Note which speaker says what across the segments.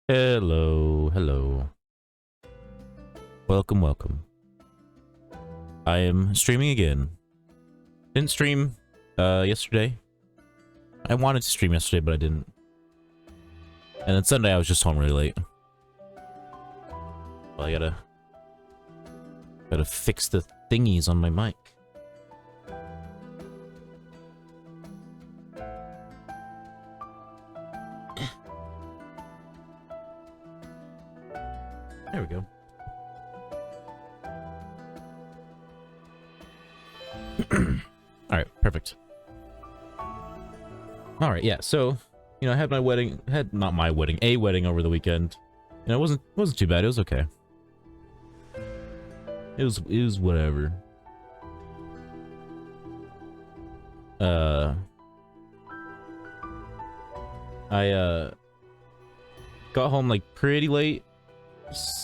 Speaker 1: Hello, hello. Welcome, welcome. I am streaming again. Didn't stream yesterday. I wanted to stream yesterday, but I didn't. And then Sunday I was just home really late. Well, I gotta fix the thingies on my mic. There we go. Alright, perfect. Alright, yeah, so, I had my wedding, not my wedding, a wedding over the weekend. And it wasn't too bad, it was okay. It was whatever. I got home like pretty late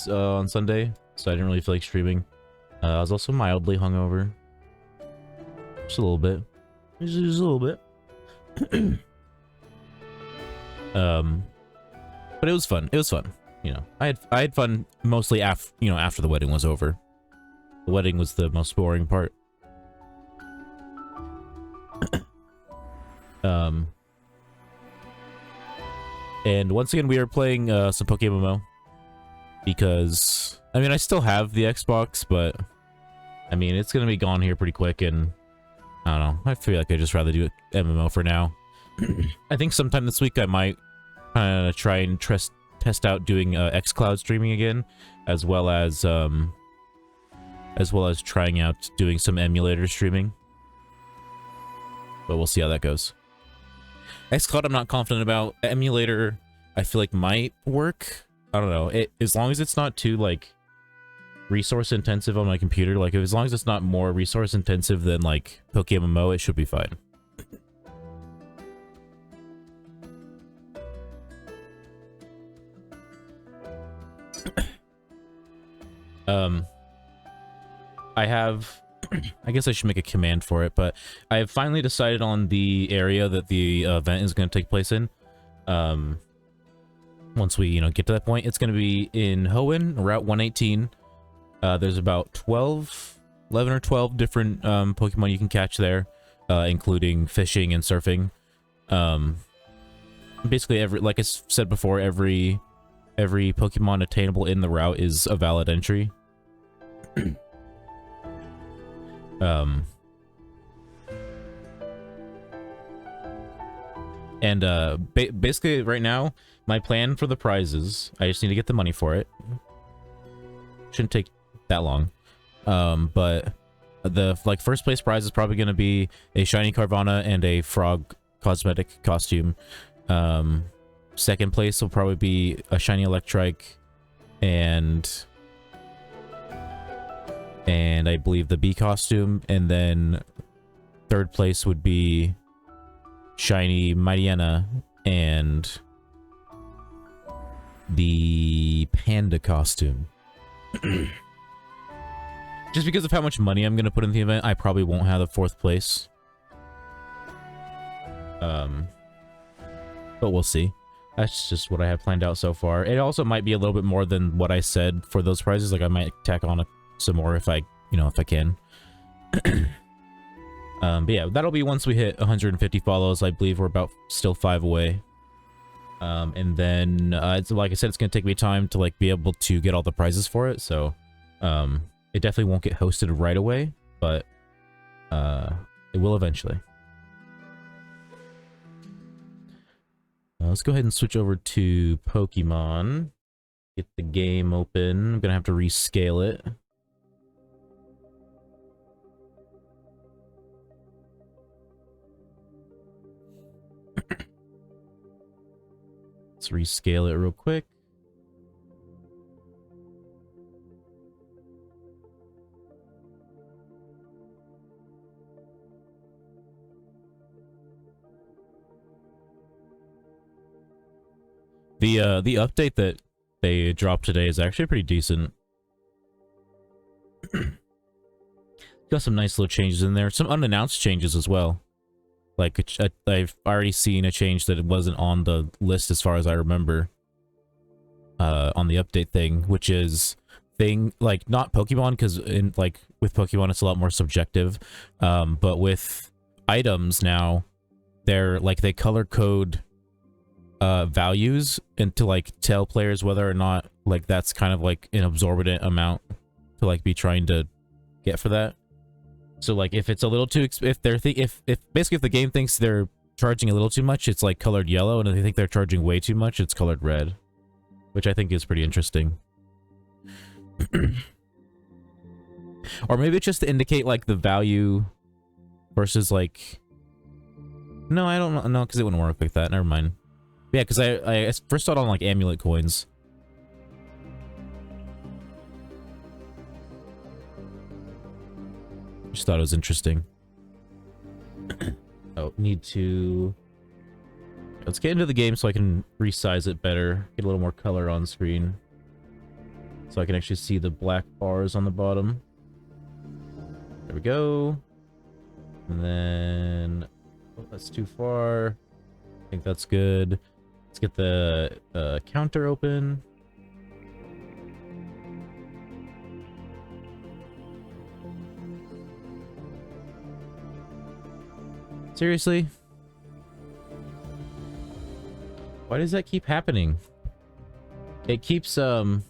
Speaker 1: on Sunday, so I didn't really feel like streaming. I was also mildly hungover. Just a little bit. Just a little bit. But it was fun. It was fun. I had fun mostly after the wedding was over. The wedding was the most boring part. And once again we are playing some Pokemon because I still have the Xbox, but it's gonna be gone here pretty quick, and I don't know. I feel like I'd just rather do MMO for now. I think sometime this week I might try and test out doing xCloud streaming again, as well as trying out doing some emulator streaming. But we'll see how that goes. xCloud I'm not confident about. Emulator I feel like might work. I don't know. As long as it's not too like resource intensive on my computer, like as long as it's not more resource intensive than like Pokemon, it should be fine. I have I guess I should make a command for it, but I have finally decided on the area that the event is going to take place in. Once we, get to that point, it's going to be in Hoenn, Route 118. There's about 11 or 12 different Pokemon you can catch there, including fishing and surfing. Basically, like I said before, every Pokemon attainable in the route is a valid entry. Basically right now, my plan for the prizes, I just need to get the money for it. Shouldn't take that long. But the first place prize is probably going to be a shiny Carvana and a frog cosmetic costume. Second place will probably be a shiny Electrike and I believe the bee costume, and then third place would be shiny Mightyena and the panda costume. Just because of how much money I'm gonna put in the event, I probably won't have the fourth place. But we'll see. That's just what I have planned out so far. It also might be a little bit more than what I said for those prizes. Like I might tack on some more if I can. But yeah, that'll be once we hit 150 follows. I believe we're about still 5 away. And then it's like I said, it's gonna take me time to be able to get all the prizes for it. So it definitely won't get hosted right away, but it will eventually. Let's go ahead and switch over to Pokemon. Get the game open. I'm gonna have to rescale it. Let's rescale it real quick. The update that they dropped today is actually pretty decent. Got some nice little changes in there. Some unannounced changes as well. Like, I've already seen a change that it wasn't on the list as far as I remember. on the update thing, which is thing like not Pokemon, because in like with Pokemon it's a lot more subjective, but with items now they're like they color code values and to like tell players whether or not like that's kind of like an absorbent amount to like be trying to get for that. So like if it's a little too if they're if basically if the game thinks they're charging a little too much, it's like colored yellow, and if they think they're charging way too much, it's colored red, which I think is pretty interesting. Or maybe it's just to indicate like the value versus like, no, I don't know, because it wouldn't work like that. Never mind. Yeah, because I first saw it on like amulet coins. Just thought it was interesting. Oh, need to... Let's get into the game so I can resize it better. Get a little more color on screen. So I can actually see the black bars on the bottom. There we go. And then... Oh, that's too far. I think that's good. Let's get the counter open. Seriously? Why does that keep happening? It keeps, collapse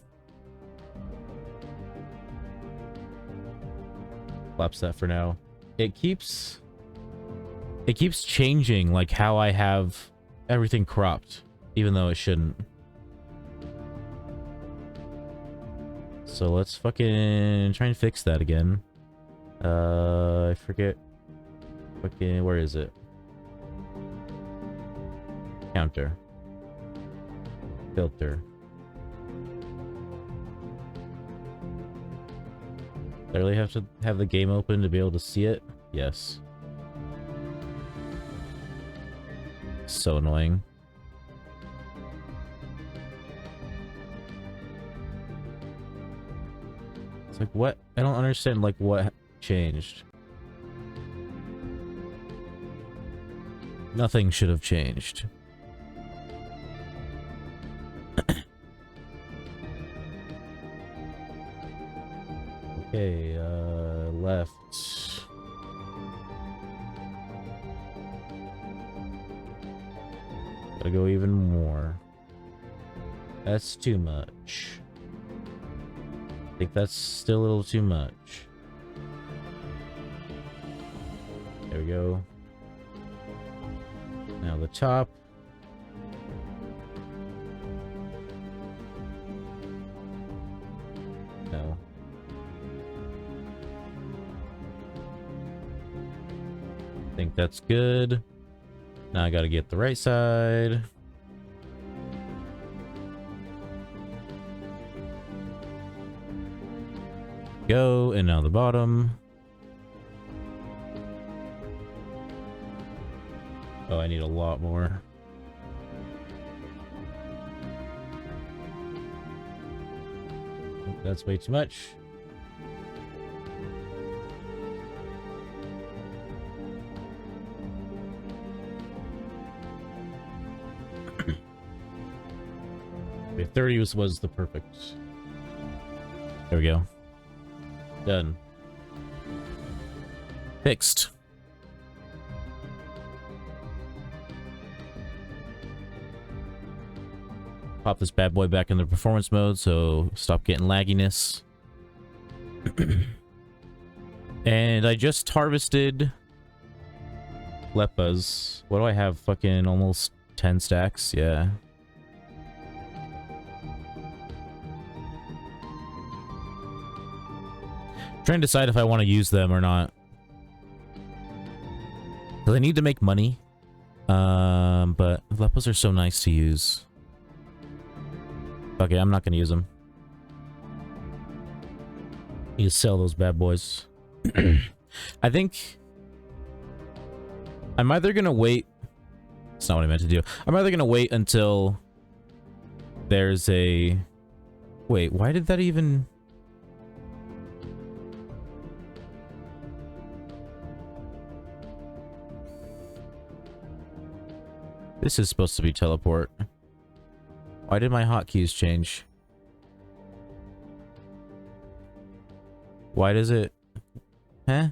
Speaker 1: that for now. It keeps changing, like, how I have everything cropped, even though it shouldn't. So let's fucking try and fix that again. I forget. Fucking, where is it? Counter. Filter. I really have to have the game open to be able to see it? Yes. So annoying. It's like, what? I don't understand, like, what changed. Nothing should have changed. Okay, left. Gotta go even more. That's too much. I think that's still a little too much. There we go. Now the top. No. I think that's good. Now I gotta get the right side. Go, and now the bottom. Oh, I need a lot more. That's way too much. Okay, 30 was the perfect. There we go. Done. Fixed. Pop this bad boy back in the performance mode, so stop getting lagginess. And I just harvested Leppas. What do I have? Fucking almost 10 stacks? Yeah. Trying to decide if I want to use them or not. Because I need to make money. But Leppas are so nice to use. Okay, I'm not gonna use them. Need to sell those bad boys. I think I'm either gonna wait. It's not what I meant to do. I'm either gonna wait until there's a... Wait, why did that even... This is supposed to be teleport. Why did my hotkeys change? Why does it... Huh?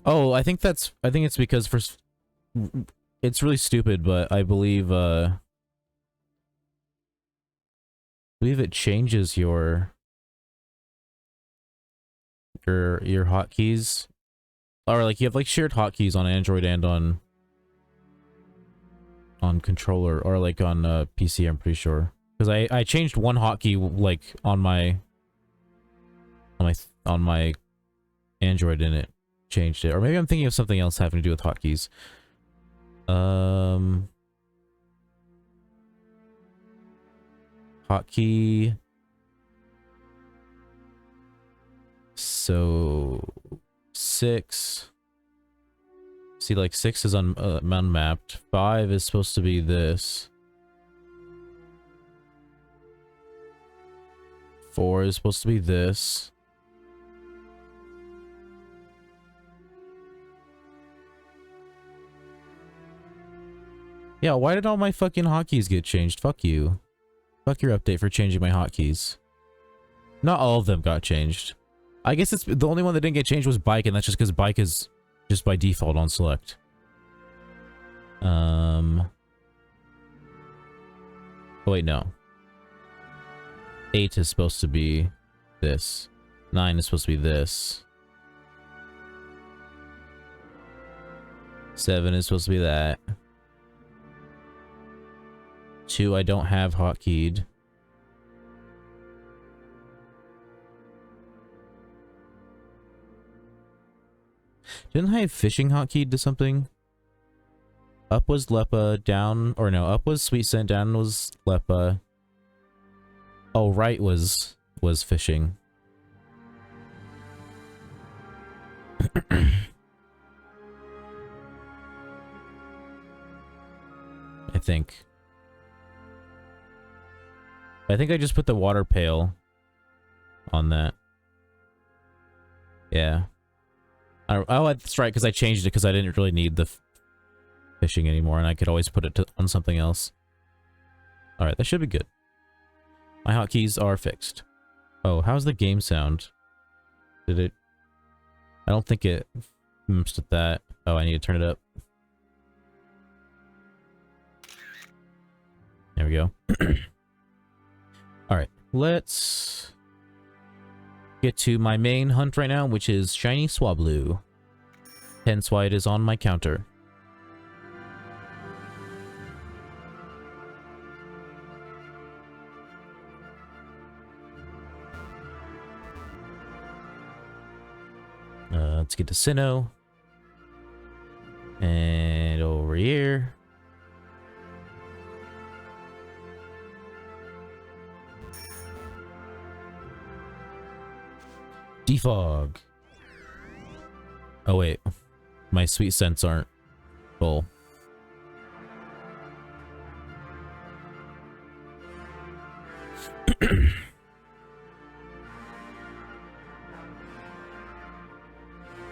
Speaker 1: Oh, I think it's because for... It's really stupid, but I believe it changes your hotkeys. Or like you have like shared hotkeys on Android and on controller, or like on PC, I'm pretty sure. Because I changed one hotkey like on my Android and it changed it. Or maybe I'm thinking of something else having to do with hotkeys. Hotkey. So 6. See, like 6 is unmapped. 5 is supposed to be this. 4 is supposed to be this. Yeah, why did all my fucking hotkeys get changed? Fuck you. Fuck your update for changing my hotkeys. Not all of them got changed. I guess it's the only one that didn't get changed was bike, and that's just because bike is just by default on select. Oh wait, no. 8 is supposed to be this. 9 is supposed to be this. 7 is supposed to be that. 2 I don't have hotkeyed. Didn't I have fishing hotkeyed to something? Up was Lepa, down, or no, up was Sweet Scent, down was Lepa. Oh, right was fishing. I think. I think I just put the water pail on that. Yeah. Oh, that's right, because I changed it because I didn't really need the fishing anymore, and I could always put it on something else. Alright, that should be good. My hotkeys are fixed. Oh, how's the game sound? Did it... I don't think it messed with that. Oh, I need to turn it up. There we go. Alright, let's get to my main hunt right now, which is Shiny Swablu. Hence why it is on my counter. Let's get to Sinnoh. And over here. Defog. Oh wait, my sweet scents aren't full.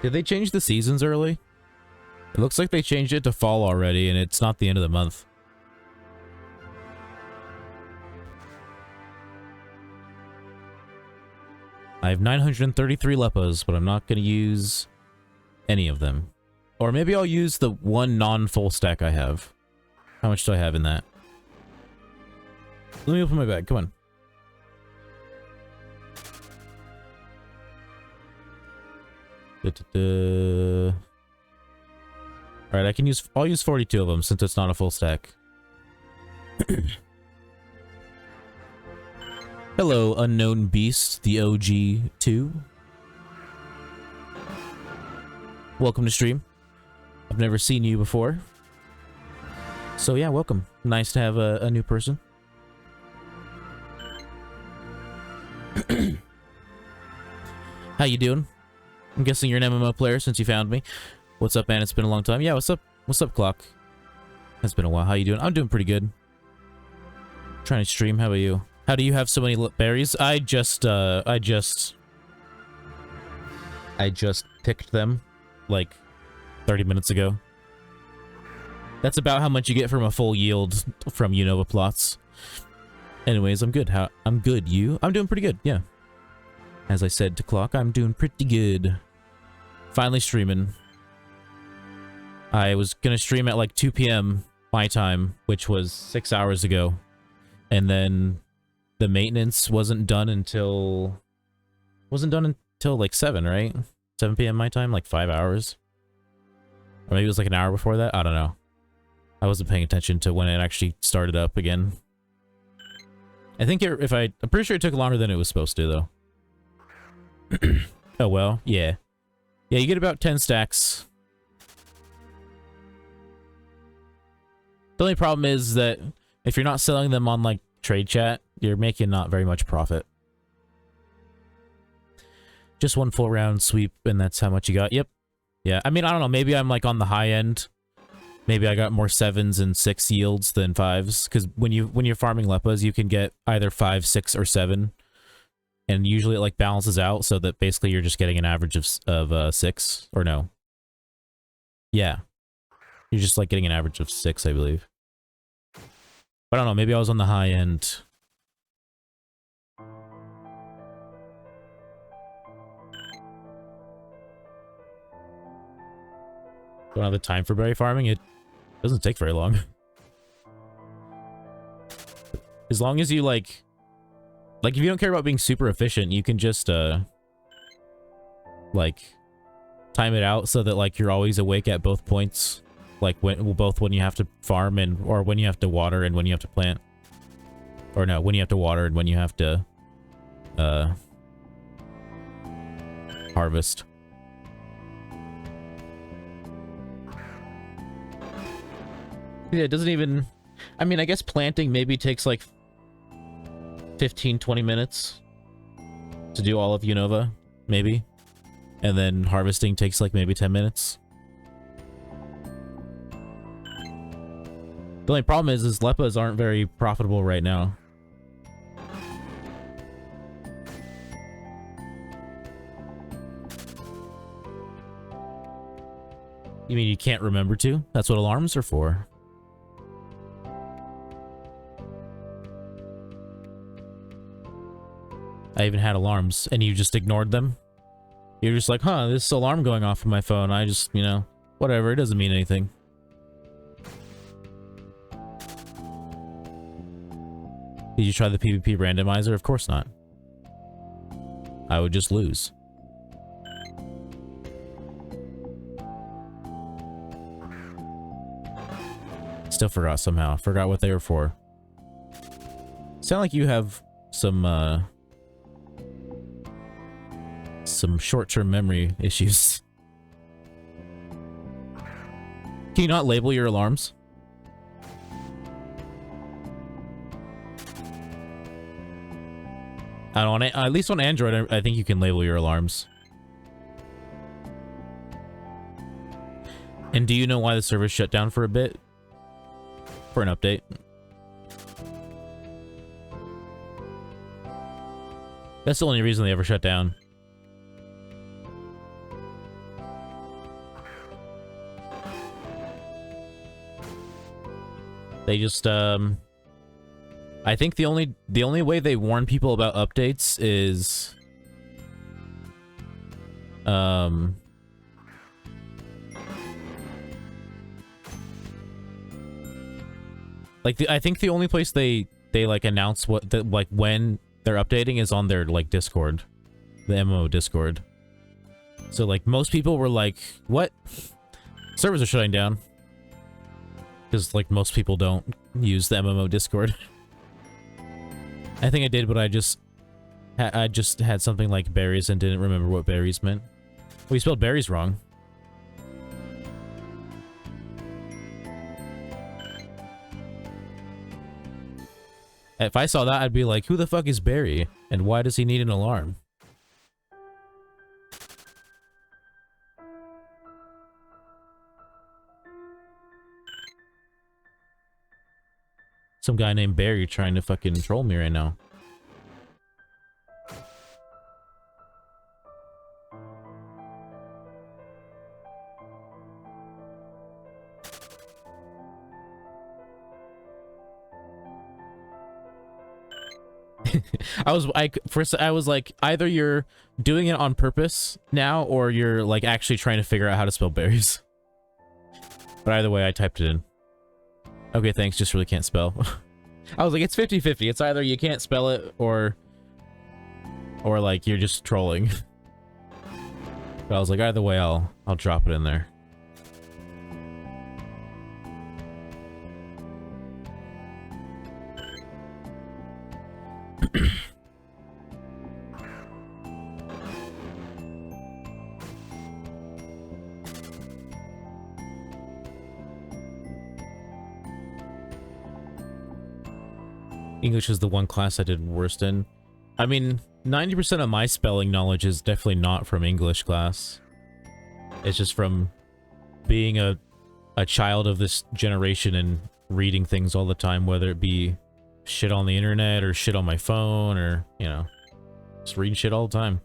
Speaker 1: Did they change the seasons early? It looks like they changed it to fall already, and it's not the end of the month. I have 933 Lepas, but I'm not going to use any of them. Or maybe I'll use the one non-full stack I have. How much do I have in that? Let me open my bag, come on. Alright, I'll use 42 of them since it's not a full stack. Hello, unknown beast, the OG2. Welcome to stream. I've never seen you before. So yeah, welcome. Nice to have a new person. How you doing? I'm guessing you're an MMO player since you found me. What's up, man? It's been a long time. Yeah, what's up? What's up, Clock? It's been a while. How you doing? I'm doing pretty good. Trying to stream. How about you? How do you have so many berries? I just picked them like 30 minutes ago. That's about how much you get from a full yield from Unova plots. Anyways, I'm good. I'm good. You? I'm doing pretty good, yeah. As I said to Clock, I'm doing pretty good. Finally streaming. I was gonna stream at like 2 p.m. my time, which was 6 hours ago. And then the maintenance wasn't done until like 7, right? 7 p.m. my time, like 5 hours. Or maybe it was like an hour before that. I don't know. I wasn't paying attention to when it actually started up again. I think I'm pretty sure it took longer than it was supposed to, though. Oh, well, yeah. Yeah, you get about 10 stacks. The only problem is that if you're not selling them on, like, trade chat, you're making not very much profit. Just one full round sweep, and that's how much you got. Yep. Yeah, I mean, I don't know. Maybe I'm, like, on the high end. Maybe I got more 7s and 6 yields than 5s, because when you're farming Lepas, you can get either 5, 6, or 7. And usually it, like, balances out so that basically you're just getting an average of 6, or no. Yeah. You're just, like, getting an average of 6, I believe. But I don't know, maybe I was on the high end. Don't have the time for berry farming, it doesn't take very long. As long as you, like, if you don't care about being super efficient, you can just, like, time it out so that, like, you're always awake at both points. Like, when you have to farm or when you have to water and when you have to plant. Or no, when you have to water and when you have to, harvest. Yeah, it doesn't even... I mean, I guess planting maybe takes, like, 15, 20 minutes to do all of Unova, maybe. And then harvesting takes, like, maybe 10 minutes. The only problem is Lepas aren't very profitable right now. You mean you can't remember to? That's what alarms are for. I even had alarms, and you just ignored them? You're just like, huh, this alarm going off on my phone. I just, you know, whatever, it doesn't mean anything. Did you try the PvP randomizer? Of course not. I would just lose. Still forgot somehow. Forgot what they were for. Sound like you have some short-term memory issues. Can you not label your alarms? I don't know, at least on Android, I think you can label your alarms. And do you know why the server shut down for a bit? For an update? That's the only reason they ever shut down. They just, I think the only way they warn people about updates is, like, I think the only place they like announce like when they're updating is on their, like, Discord, the MMO Discord. So, like, most people were like, what? Servers are shutting down. Because, like, most people don't use the MMO Discord. I think I did, but I just had something like berries and didn't remember what berries meant. Well, you spelled berries wrong. If I saw that, I'd be like, who the fuck is Barry? And why does he need an alarm? Some guy named Barry trying to fucking troll me right now. I was like, either you're doing it on purpose now, or you're like actually trying to figure out how to spell berries. But either way, I typed it in. Okay, thanks, just really can't spell. I was like, it's 50-50. It's either you can't spell it, or like you're just trolling. But I was like, either way, I'll drop it in there. English is the one class I did worst in. I mean, 90% of my spelling knowledge is definitely not from English class. It's just from being a child of this generation and reading things all the time, whether it be shit on the internet or shit on my phone or, you know, just reading shit all the time.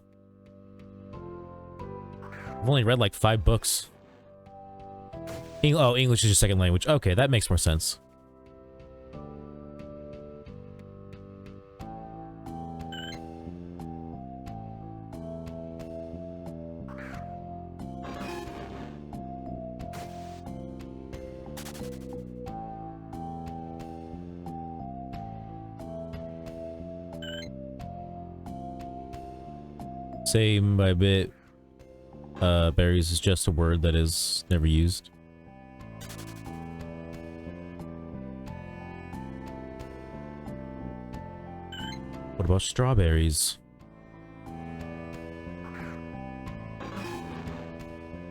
Speaker 1: I've only read like 5 books. Oh, English is your second language. Okay, that makes more sense. Same by bit. Berries is just a word that is never used. What about strawberries?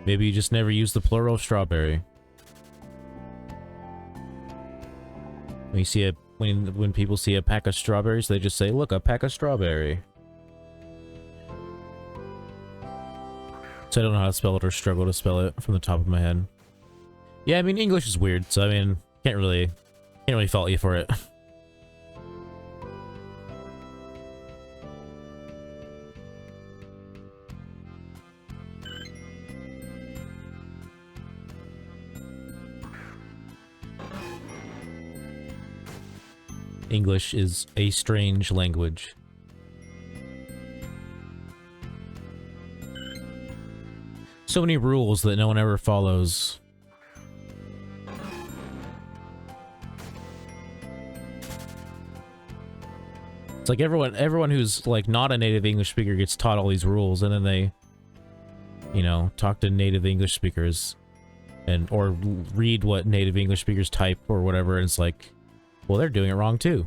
Speaker 1: Maybe you just never use the plural strawberry. When you see when people see a pack of strawberries, they just say, "Look, a pack of strawberry." So I don't know how to spell it or struggle to spell it from the top of my head. Yeah, I mean, English is weird, so I mean, can't really fault you for it. English is a strange language. So many rules that no one ever follows. It's like everyone who's like not a native English speaker gets taught all these rules, and then they, you know, talk to native English speakers or read what native English speakers type or whatever, and it's like, well, they're doing it wrong too.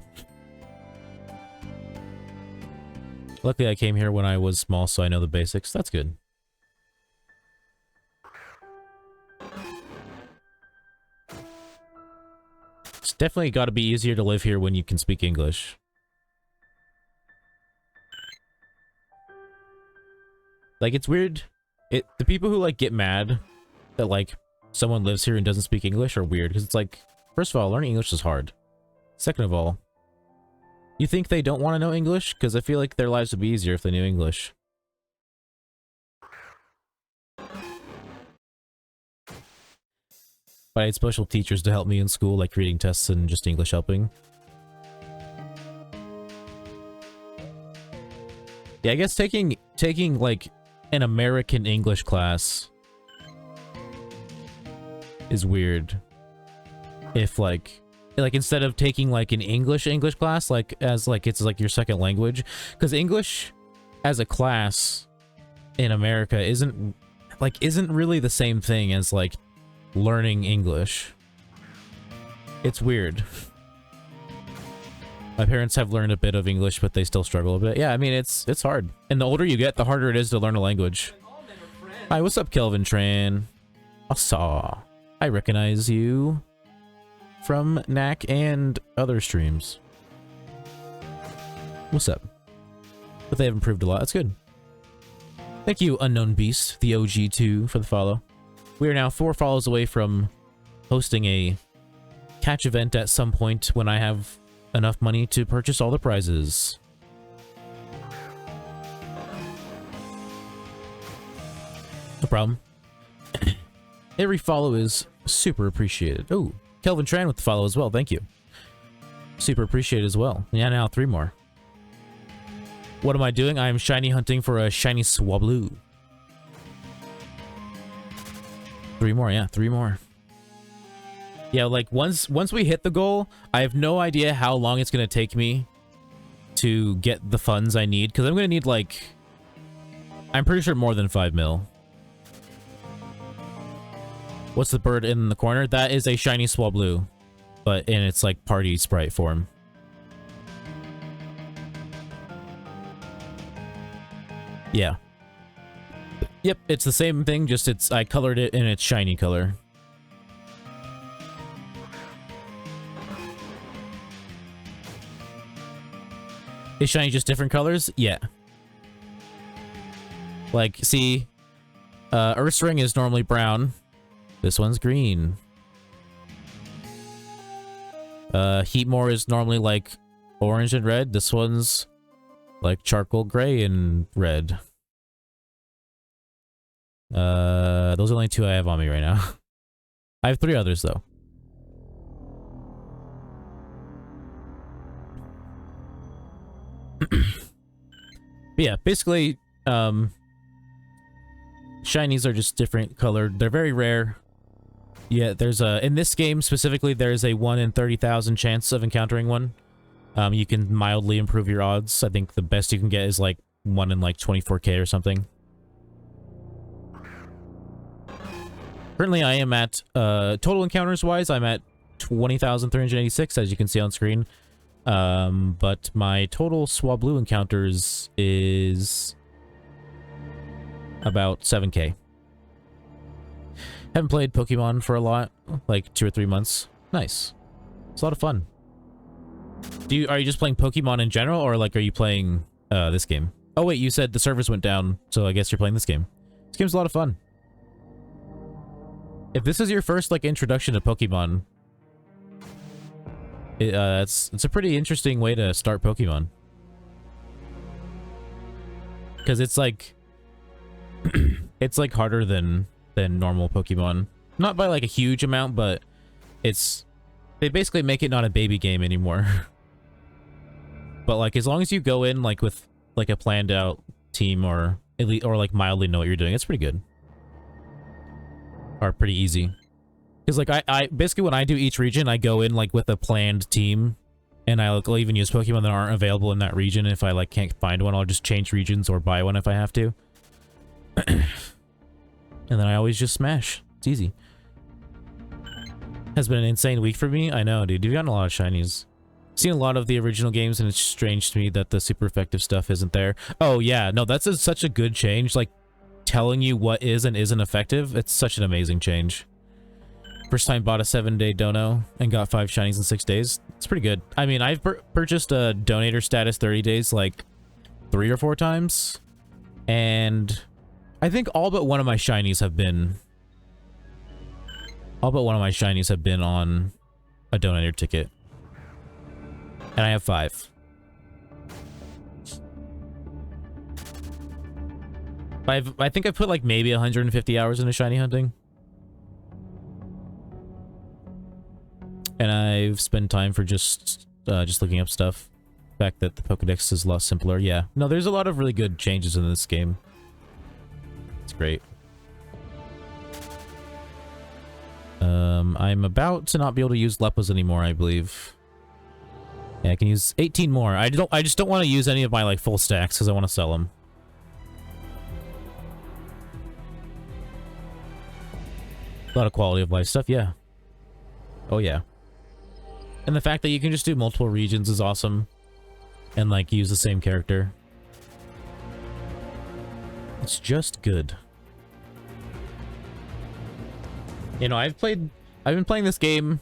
Speaker 1: Luckily, I came here when I was small, so I know the basics. That's good. It's definitely got to be easier to live here when you can speak English. Like, it's weird. The people who, like, get mad that, like, someone lives here and doesn't speak English are weird, because it's like, first of all, learning English is hard. Second of all, you think they don't want to know English? Because I feel like their lives would be easier if they knew English. But I had special teachers to help me in school, like reading tests and just English helping. Yeah, I guess taking like an American English class is weird. If like instead of taking like an English class, like as like it's like your second language, because English as a class in America isn't really the same thing as like learning English. It's weird. My parents have learned a bit of English, but they still struggle a bit. Yeah, I mean, it's hard. And the older you get, the harder it is to learn a language. Hi, what's up, Kelvin Tran? I recognize you from Knack and other streams. What's up? But they have improved a lot. That's good. Thank you, Unknown Beast, the OG2, for the follow. We are now 4 follows away from hosting a catch event at some point when I have enough money to purchase all the prizes. No problem. Every follow is super appreciated. Oh, Kelvin Tran with the follow as well. Thank you. Super appreciated as well. Yeah, now 3 more. What am I doing? I am shiny hunting for a shiny Swablu. 3 more, yeah, 3 more. Yeah, like once we hit the goal, I have no idea how long it's gonna take me to get the funds I need, because I'm gonna need like, I'm pretty sure more than 5 mil. What's the bird in the corner? That is a shiny Swablu, but in its like party sprite form. Yeah. Yep, it's the same thing, just I colored it in its shiny color. Is shiny just different colors? Yeah. Like, see, Earthring is normally brown. This one's green. Heatmore is normally like orange and red. This one's like charcoal gray and red. Those are only 2 I have on me right now. I have 3 others though. But yeah, basically, shinies are just different colored. They're very rare. Yeah, there's a, in this game specifically, there's a 1 in 30,000 chance of encountering one. You can mildly improve your odds. I think the best you can get is like 1 in like 24k or something. Currently, I am at, total encounters-wise, I'm at 20,386, as you can see on screen. But my total Swablu encounters is about 7k. Haven't played Pokemon for a lot, like 2 or 3 months. Nice. It's a lot of fun. Are you just playing Pokemon in general, or like are you playing this game? Oh wait, you said the servers went down, so I guess you're playing this game. This game's a lot of fun. If this is your first like introduction to Pokemon, it's a pretty interesting way to start Pokemon. Because it's like it's like harder than normal Pokemon. Not by like a huge amount, but they basically make it not a baby game anymore. But like as long as you go in like with like a planned out team, or at least, or like mildly know what you're doing, it's pretty good. Or pretty easy. Because like I basically when I do each region, I go in like with a planned team, and I'll even use Pokemon that aren't available in that region. If I like can't find one, I'll just change regions or buy one if I have to. And then I always just smash. It's easy. Has been an insane week for me. I know, dude. You've gotten a lot of shinies. Seen a lot of the original games, and it's strange to me that the super effective stuff isn't there. Oh yeah, no, that's such a good change. Like telling you what is and isn't effective. It's such an amazing change. First time bought a 7-day dono and got 5 shinies in 6 days. It's pretty good. I mean, I've purchased a donator status 30 days like 3 or 4 times, and I think all but one of my shinies have been on a donator ticket, and I have 5. I think I've put like maybe 150 hours into shiny hunting. And I've spent time for just looking up stuff. The fact that the Pokedex is a lot simpler. Yeah. No, there's a lot of really good changes in this game. It's great. I'm about to not be able to use Lepos anymore, I believe. Yeah, I can use 18 more. I just don't want to use any of my like full stacks because I want to sell them. A lot of quality of life stuff, yeah. Oh yeah. And the fact that you can just do multiple regions is awesome. And like use the same character. It's just good. You know, I've been playing this game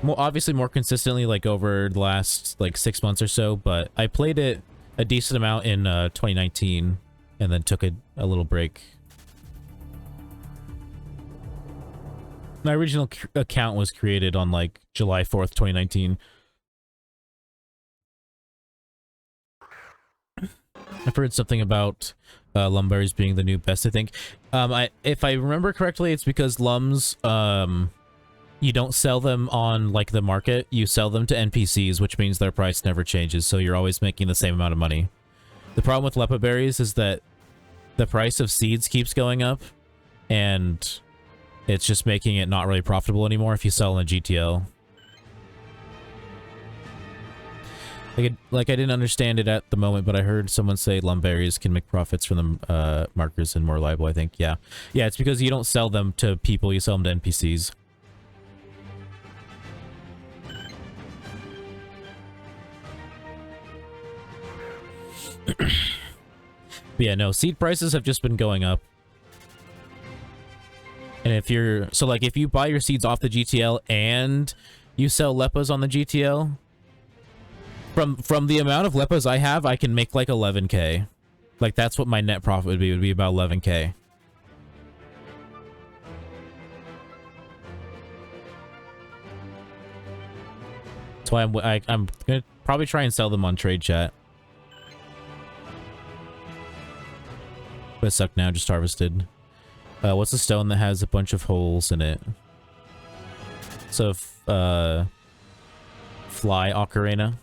Speaker 1: obviously more consistently like over the last like 6 months or so, but I played it a decent amount in 2019 and then took a little break. My original account was created on like July 4th, 2019. I've heard something about Lumberries being the new best, I think. If I remember correctly, it's because Lums, you don't sell them on like the market, you sell them to NPCs, which means their price never changes, so you're always making the same amount of money. The problem with Lepa berries is that the price of seeds keeps going up, and it's just making it not really profitable anymore if you sell in a GTL. Like I didn't understand it at the moment, but I heard someone say lumberries can make profits from the markers and more reliable, I think. Yeah. Yeah, it's because you don't sell them to people, you sell them to NPCs. But yeah, no, seed prices have just been going up. And if you're... So, like, if you buy your seeds off the GTL and you sell Lepas on the GTL... From the amount of Lepas I have, I can make like 11k. Like, that's what my net profit would be about 11k. That's why I'm gonna probably try and sell them on trade chat. But it sucked now, just harvested. What's the stone that has a bunch of holes in it? So, fly ocarina.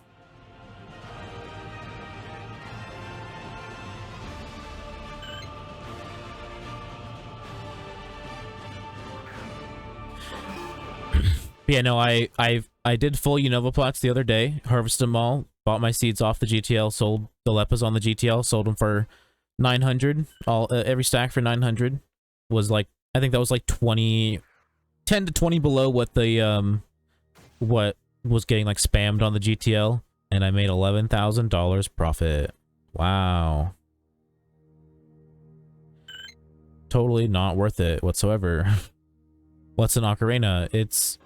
Speaker 1: Yeah, no, I did full Unova plots the other day, harvested them all, bought my seeds off the GTL, sold the Lepas on the GTL, sold them for 900, every stack for 900. Was like, I think that was like 10 to 20 below what the what was getting like spammed on the GTL, and I made $11,000 profit. Wow. Totally not worth it whatsoever. What's an ocarina? It's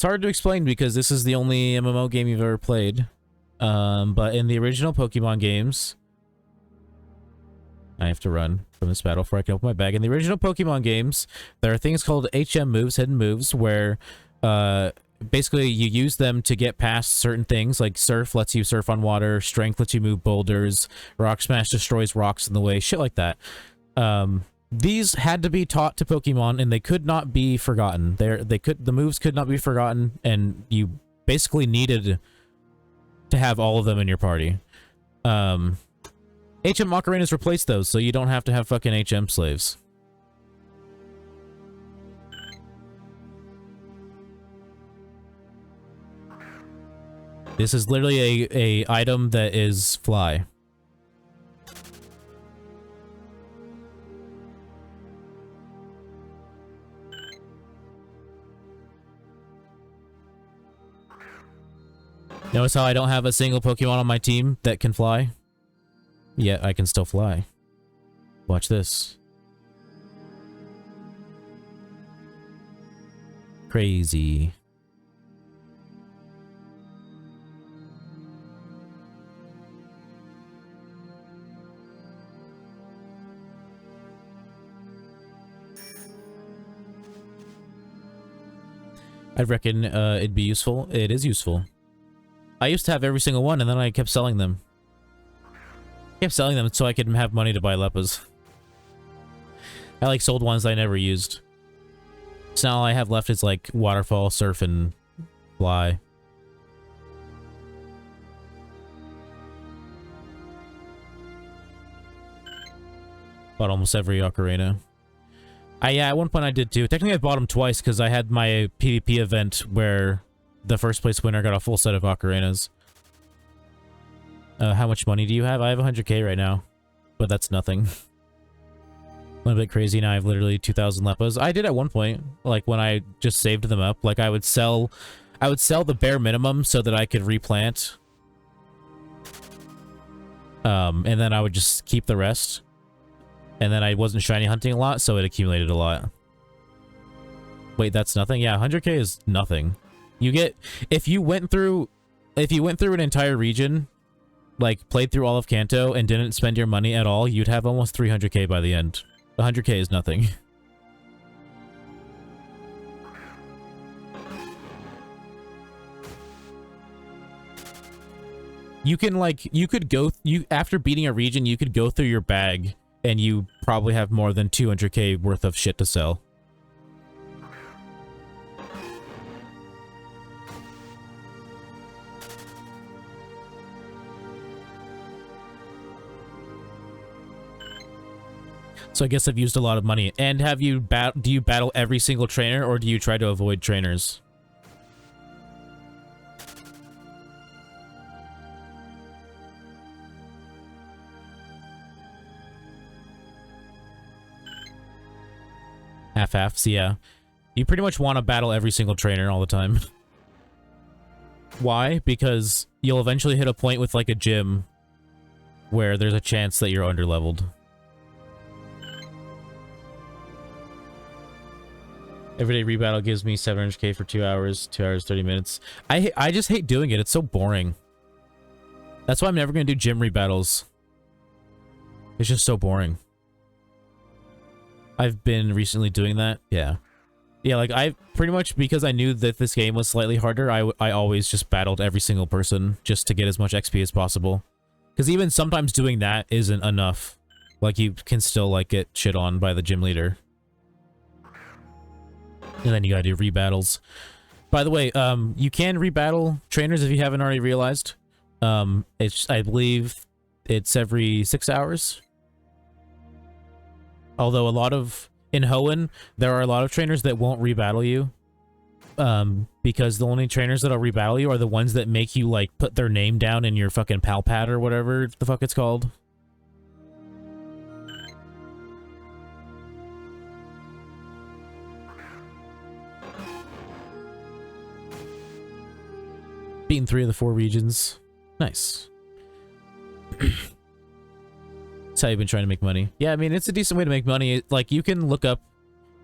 Speaker 1: hard to explain because this is the only MMO game you've ever played. But in the original Pokemon games... I have to run from this battle before I can open my bag. In the original Pokemon games, there are things called HM moves, hidden moves, where basically you use them to get past certain things, like Surf lets you surf on water, Strength lets you move boulders, Rock Smash destroys rocks in the way, shit like that. These had to be taught to Pokemon, and they could not be forgotten. The moves could not be forgotten, and you basically needed to have all of them in your party. HM Ocarinas replaced those, so you don't have to have fucking HM slaves. This is literally a item that is fly. Notice how I don't have a single Pokemon on my team that can fly? Yet I can still fly. Watch this. Crazy. I reckon it'd be useful. It is useful. I used to have every single one, and then I kept selling them. I kept selling them so I could have money to buy Lepas. I like sold ones I never used. So now all I have left is like Waterfall, Surf, and Fly. Bought almost every ocarina. Yeah, at one point I did too. Technically I bought them twice because I had my PvP event where the first place winner got a full set of ocarinas. How much money do you have? I have 100k right now, but that's nothing. Went a bit crazy now. I have literally 2,000 Lepas. I did at one point, like when I just saved them up. Like I would sell the bare minimum so that I could replant. And then I would just keep the rest. And then I wasn't shiny hunting a lot, so it accumulated a lot. Wait, that's nothing? Yeah, 100k is nothing. You get... If you went through an entire region, like, played through all of Kanto and didn't spend your money at all, you'd have almost 300k by the end. 100k is nothing. You can, like... After beating a region, you could go through your bag... And you probably have more than 200k worth of shit to sell. So I guess I've used a lot of money. And have you do you battle every single trainer, or do you try to avoid trainers? Half-halves, yeah. You pretty much want to battle every single trainer all the time. Why? Because you'll eventually hit a point with like a gym where there's a chance that you're underleveled. Everyday rebattle gives me 700k for 2 hours, 2 hours, 30 minutes. I just hate doing it. It's so boring. That's why I'm never going to do gym rebattles. It's just so boring. I've been recently doing that. Yeah. Yeah, like I pretty much, because I knew that this game was slightly harder, I always just battled every single person just to get as much XP as possible. Because even sometimes doing that isn't enough. Like, you can still, like, get shit on by the gym leader. And then you gotta do rebattles. By the way, you can rebattle trainers if you haven't already realized. I believe it's every 6 hours. Although in Hoenn, there are a lot of trainers that won't rebattle you. Because the only trainers that'll rebattle you are the ones that make you, like, put their name down in your fucking pal pad or whatever the fuck it's called. Beaten 3 of the 4 regions. Nice. That's how you've been trying to make money. Yeah, I mean, it's a decent way to make money. Like, you can look up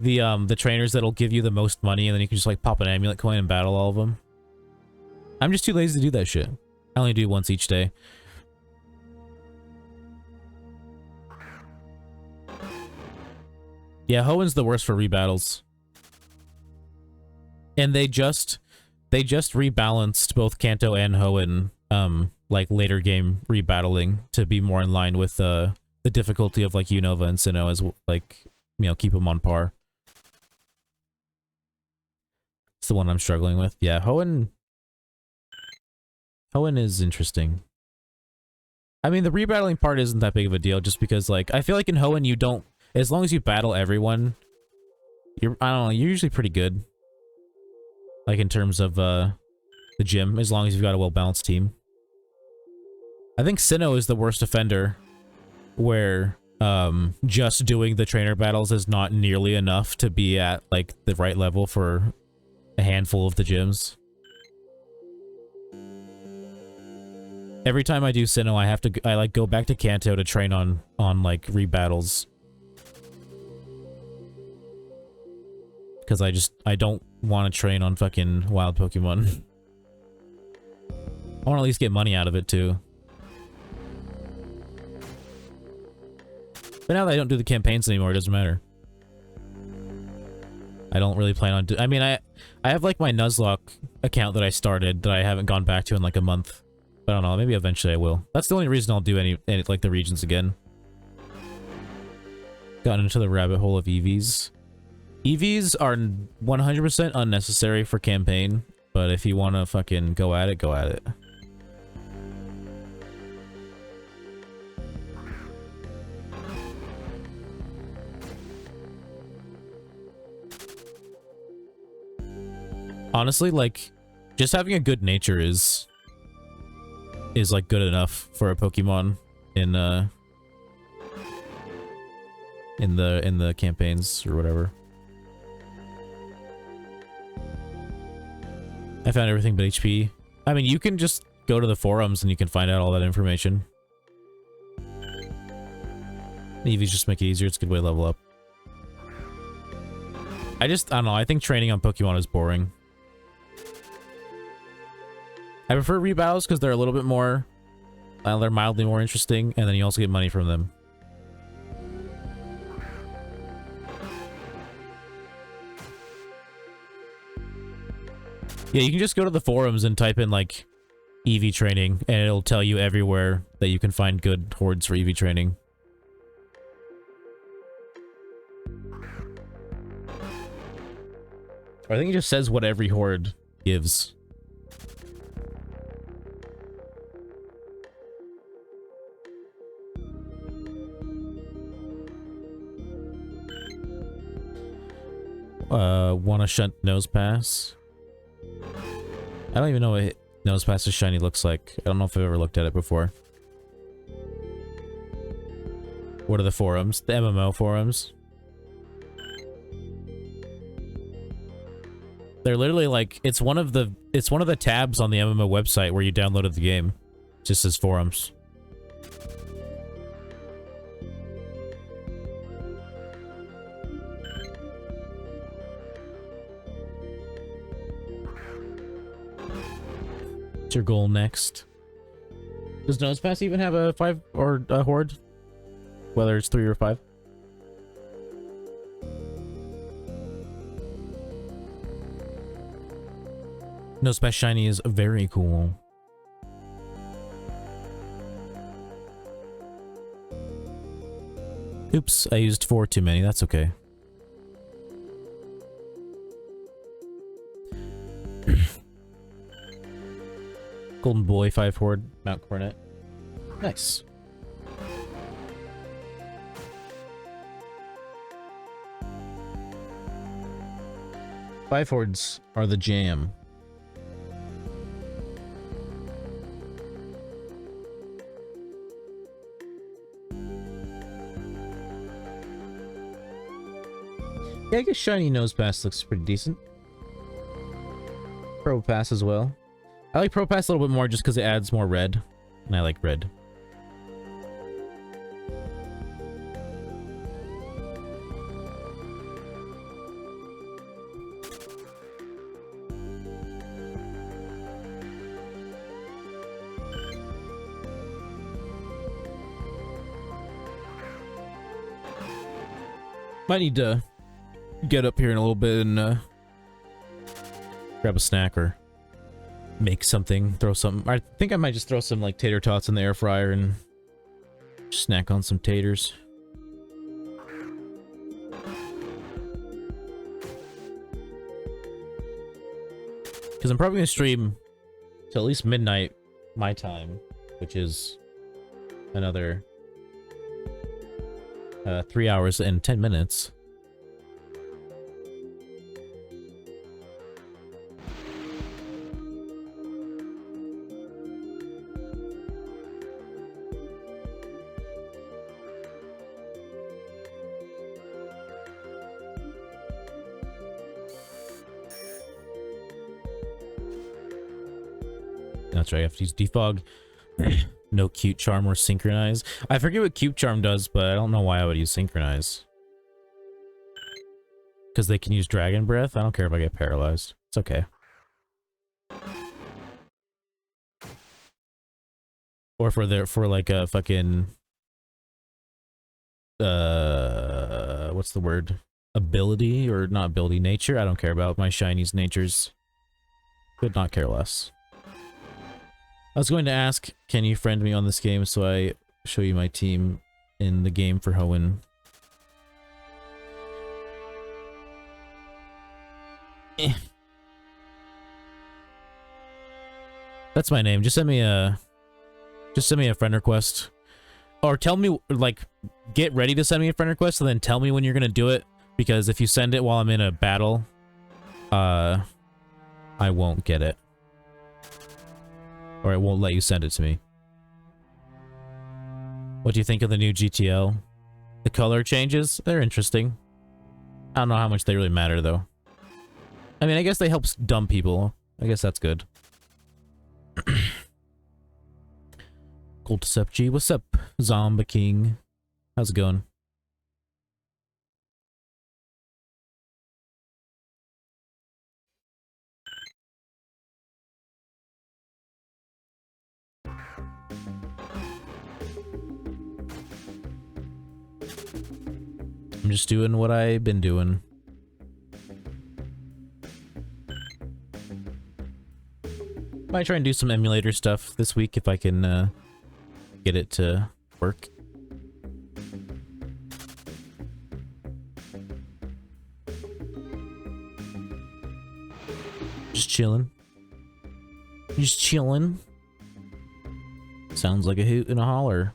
Speaker 1: the trainers that'll give you the most money, and then you can just, like, pop an amulet coin and battle all of them. I'm just too lazy to do that shit. I only do it once each day. Yeah, Hoenn's the worst for rebattles. And they just rebalanced both Kanto and Hoenn, like, later game rebattling to be more in line with the difficulty of, like, Unova and Sinnoh, as, like, you know, keep them on par. It's the one I'm struggling with. Yeah, Hoenn is interesting. I mean, the rebattling part isn't that big of a deal, just because, like, I feel like in Hoenn you don't, as long as you battle everyone, I don't know, you're usually pretty good. Like, in terms of, the gym, as long as you've got a well-balanced team. I think Sinnoh is the worst offender, where, just doing the trainer battles is not nearly enough to be at, like, the right level for a handful of the gyms. Every time I do Sinnoh, I like, go back to Kanto to train on, like, rebattles. Because I don't want to train on fucking wild Pokemon. I want to at least get money out of it, too. But now that I don't do the campaigns anymore, it doesn't matter. I don't really plan on I mean, I have, like, my Nuzlocke account that I started that I haven't gone back to in, like, a month. But I don't know, maybe eventually I will. That's the only reason I'll do any like, the regions again. Gotten into the rabbit hole of EVs. EVs are 100% unnecessary for campaign, but if you want to fucking go at it, go at it. Honestly, like, just having a good nature is like good enough for a Pokemon in the campaigns or whatever. I found everything but HP. I mean, you can just go to the forums and you can find out all that information. EVs just make it easier. It's a good way to level up. I don't know. I think training on Pokemon is boring. I prefer rebattles because they're a little bit more... they're mildly more interesting, and then you also get money from them. Yeah, you can just go to the forums and type in, like, EV training, and it'll tell you everywhere that you can find good hordes for EV training. Or I think it just says what every horde gives. Want to shunt nose pass? I don't even know what nose pass shiny looks like. I don't know if I've ever looked at it before. What are the forums? The MMO forums. They're literally like, it's one of the tabs on the MMO website where you downloaded the game. It just says forums. What's your goal next? Does Nosepass even have a 5 or a horde? Whether it's 3 or 5? Nosepass shiny is very cool. Oops, I used 4 too many. That's okay. Golden Boy, 5 horde, Mount Coronet. Nice. Five hordes are the jam. Yeah, I guess shiny nose pass looks pretty decent. Pro pass as well. I like Pro Pass a little bit more just because it adds more red, and I like red. Might need to get up here in a little bit and grab a snack or make something, throw something. I think I might just throw some like tater tots in the air fryer and snack on some taters. Because I'm probably going to stream till at least midnight my time, which is another 3 hours and 10 minutes. That's right, I have to use defog. No cute charm or synchronize. I forget what cute charm does, but I don't know why I would use synchronize. Because they can use dragon breath. I don't care if I get paralyzed. It's okay. Or for like a fucking what's the word? Ability or not ability, nature. I don't care about my shinies natures. Could not care less. I was going to ask, can you friend me on this game so I show you my team in the game for Hoenn? That's my name. Just send me a friend request. Or tell me, like, get ready to send me a friend request and then tell me when you're gonna do it. Because if you send it while I'm in a battle, I won't get it. Or it won't let you send it to me. What do you think of the new GTL? The color changes? They're interesting. I don't know how much they really matter, though. I mean, I guess they help dumb people. I guess that's good. Goldcept G, what's up, Zombie King? How's it going? I'm just doing what I've been doing. Might try and do some emulator stuff this week if I can get it to work. Just chilling. Just chilling. Sounds like a hoot and a holler.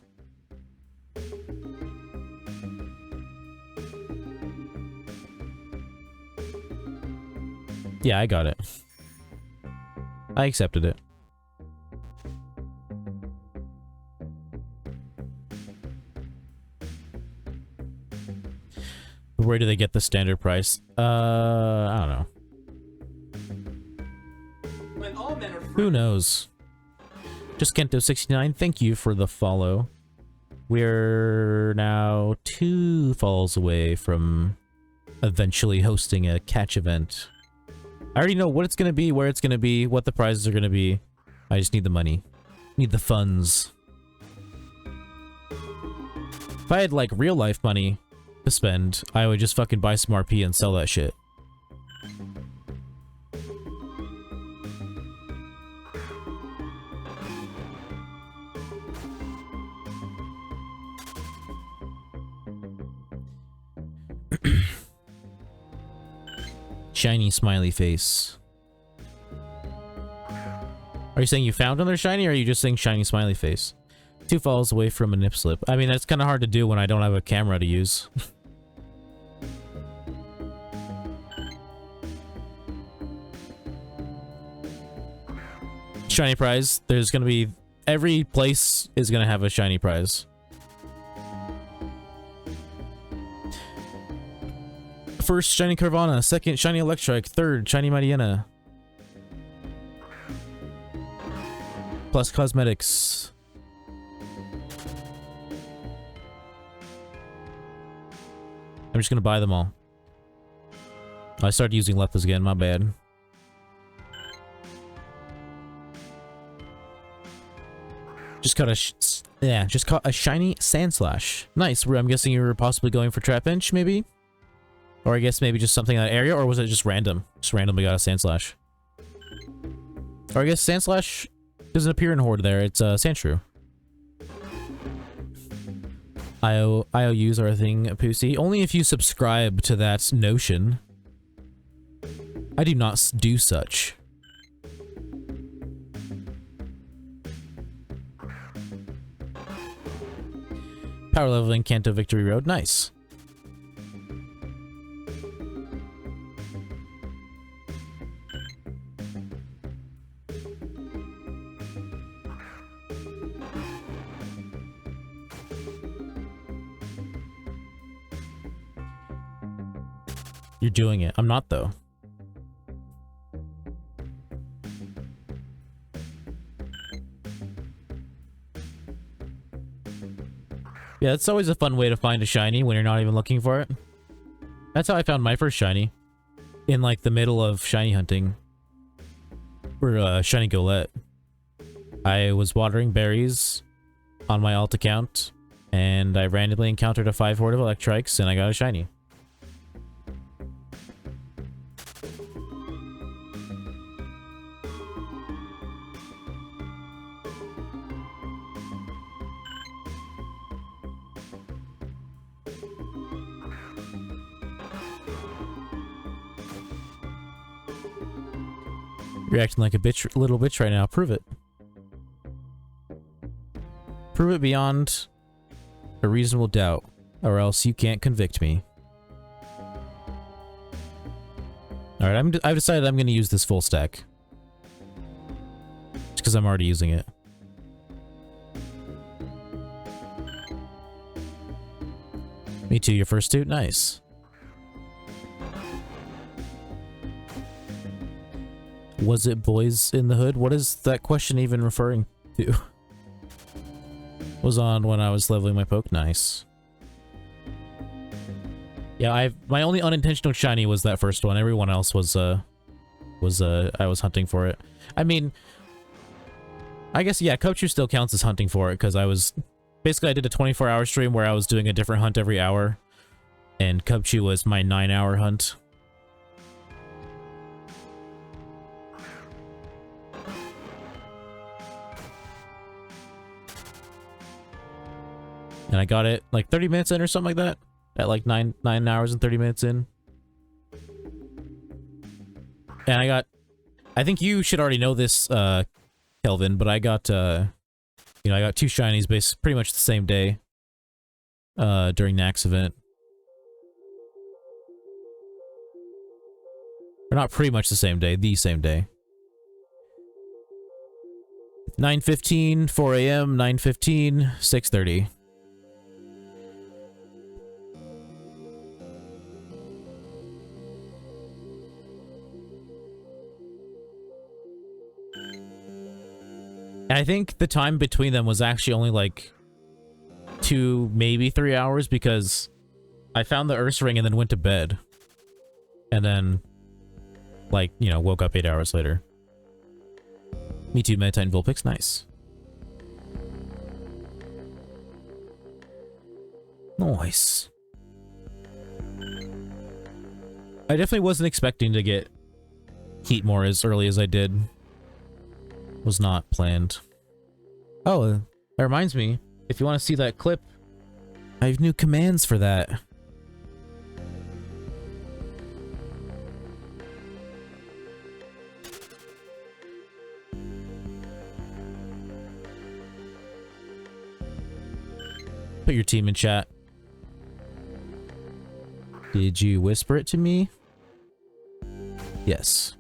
Speaker 1: Yeah, I got it. I accepted it. Where do they get the standard price? I don't know.
Speaker 2: When all men are
Speaker 1: Who knows? Just Kento69, thank you for the follow. We're now 2 follows away from eventually hosting a catch event. I already know what it's gonna be, where it's gonna be, what the prizes are gonna be. I just need the money. Need the funds. If I had, like, real life money to spend, I would just fucking buy some RP and sell that shit. Shiny smiley face. Are you saying you found another shiny, or are you just saying shiny smiley face? 2 falls away from a nip slip. I mean, that's kind of hard to do when I don't have a camera to use. Shiny prize. There's gonna be... Every place is gonna have a shiny prize. First, shiny Carvana. Second, shiny Electrike. Third, shiny Mariana. Plus cosmetics. I'm just gonna buy them all. I started using Lepus again, my bad. Just caught a just caught a shiny Sandslash. Nice. I'm guessing you were possibly going for Trapinch, maybe? Or I guess maybe just something in that area, or was it just random? Just randomly got a Sandslash. Or I guess Sandslash doesn't appear in Horde there, it's Sandshrew. IOUs are a thing, Pussy. Only if you subscribe to that notion. I do not do such. Power leveling Kanto Victory Road, nice. You're doing it. I'm not, though. Yeah, it's always a fun way to find a shiny when you're not even looking for it. That's how I found my first shiny. In, like, the middle of shiny hunting. For, shiny Golett. I was watering berries on my alt account, and I randomly encountered a 5 horde of Electrikes, and I got a shiny. You're acting like a bitch, little bitch right now. Prove it. Prove it beyond a reasonable doubt, or else you can't convict me. Alright, I've decided I'm going to use this full stack. Just because I'm already using it. Me too, your first two? Nice. Was it boys in the hood? What is that question even referring to? Was on when I was leveling my poke. Nice. Yeah, my only unintentional shiny was that first one. Everyone else was I was hunting for it. I mean, I guess yeah, Kochu still counts as hunting for it because I was basically I did a 24-hour stream where I was doing a different hunt every hour, and Kochu was my 9-hour hunt. And I got it like 30 minutes in or something like that. At like 9 hours and 30 minutes in. And I got... I think you should already know this, Kelvin, but I got, you know, I got 2 shinies pretty much the same day. During Nax event. Or not pretty much the same day, the same day. 9:15, 4 a.m., 9:15, 6:30. And I think the time between them was actually only like 2, maybe 3 hours, because I found the Ursa ring and then went to bed. And then, like, you know, woke up 8 hours later. Me too, Meta and Vulpix, nice. Nice. I definitely wasn't expecting to get heat more as early as I did. Was not planned. Oh, that reminds me, if you want to see that clip, I have new commands for that. Put your team in chat. Did you whisper it to me? Yes.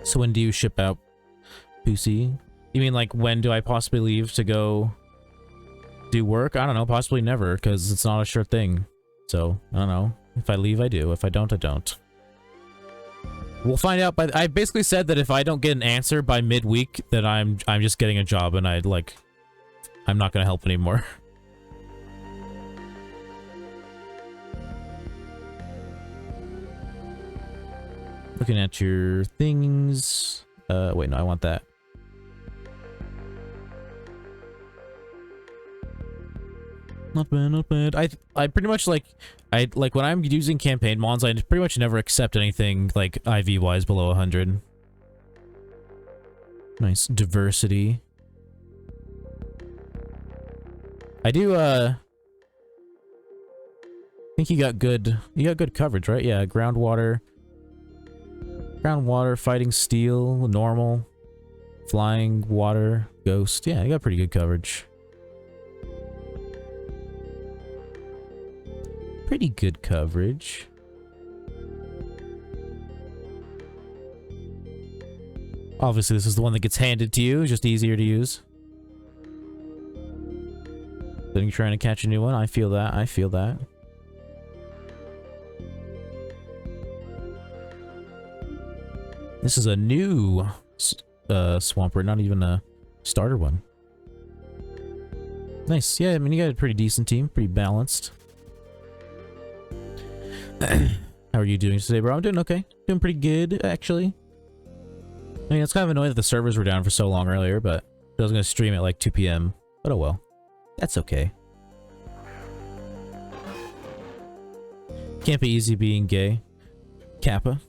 Speaker 1: So when do you ship out, Pussy? You mean like when do I possibly leave to go do work? I don't know, possibly never, because it's not a sure thing. So, I don't know. If I leave, I do. If I don't, I don't. We'll find out by... I basically said that if I don't get an answer by midweek, then I'm just getting a job and I'm not gonna help anymore. Looking at your things. Wait, no, I want that. Not bad, not bad. I pretty much like when I'm using campaign mons, I pretty much never accept anything like IV wise below 100. Nice diversity. I do think you got good coverage, right? Yeah, groundwater, fighting steel, normal, flying, water, ghost. Yeah, you got pretty good coverage. Pretty good coverage. Obviously, this is the one that gets handed to you. It's just easier to use. Then you're trying to catch a new one. I feel that. I feel that. This is a new Swampert, not even a starter one. Nice. Yeah, I mean, you got a pretty decent team. Pretty balanced. How are you doing today, bro? I'm doing okay. Doing pretty good, actually. I mean, it's kind of annoying that the servers were down for so long earlier, but I was going to stream at like 2 p.m. But oh well. That's okay. Can't be easy being gay. Kappa.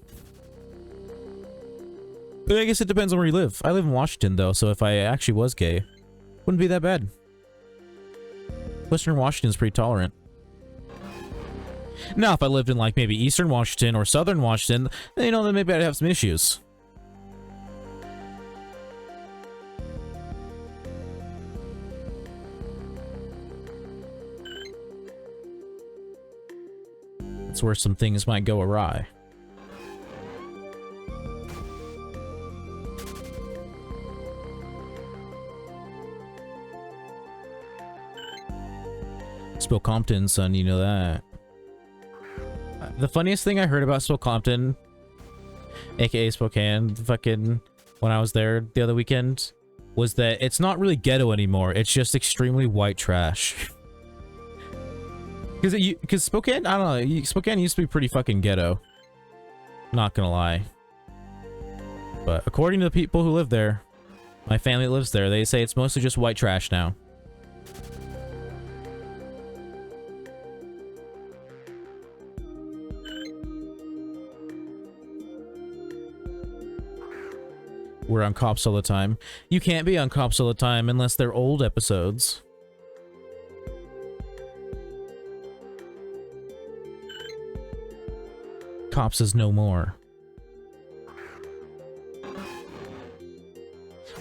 Speaker 1: But I guess it depends on where you live. I live in Washington, though, so if I actually was gay, wouldn't be that bad. Western Washington's pretty tolerant. Now, if I lived in, like, maybe Eastern Washington or Southern Washington, then, you know, then maybe I'd have some issues. That's where some things might go awry. Spill Compton, son, you know that. The funniest thing I heard about Spill Compton, aka Spokane, fucking when I was there the other weekend, was that it's not really ghetto anymore. It's just extremely white trash. Because Spokane, I don't know, Spokane used to be pretty fucking ghetto. Not gonna lie. But according to the people who live there, my family lives there, they say it's mostly just white trash now. We're on Cops all the time. You can't be on Cops all the time unless they're old episodes. Cops is no more.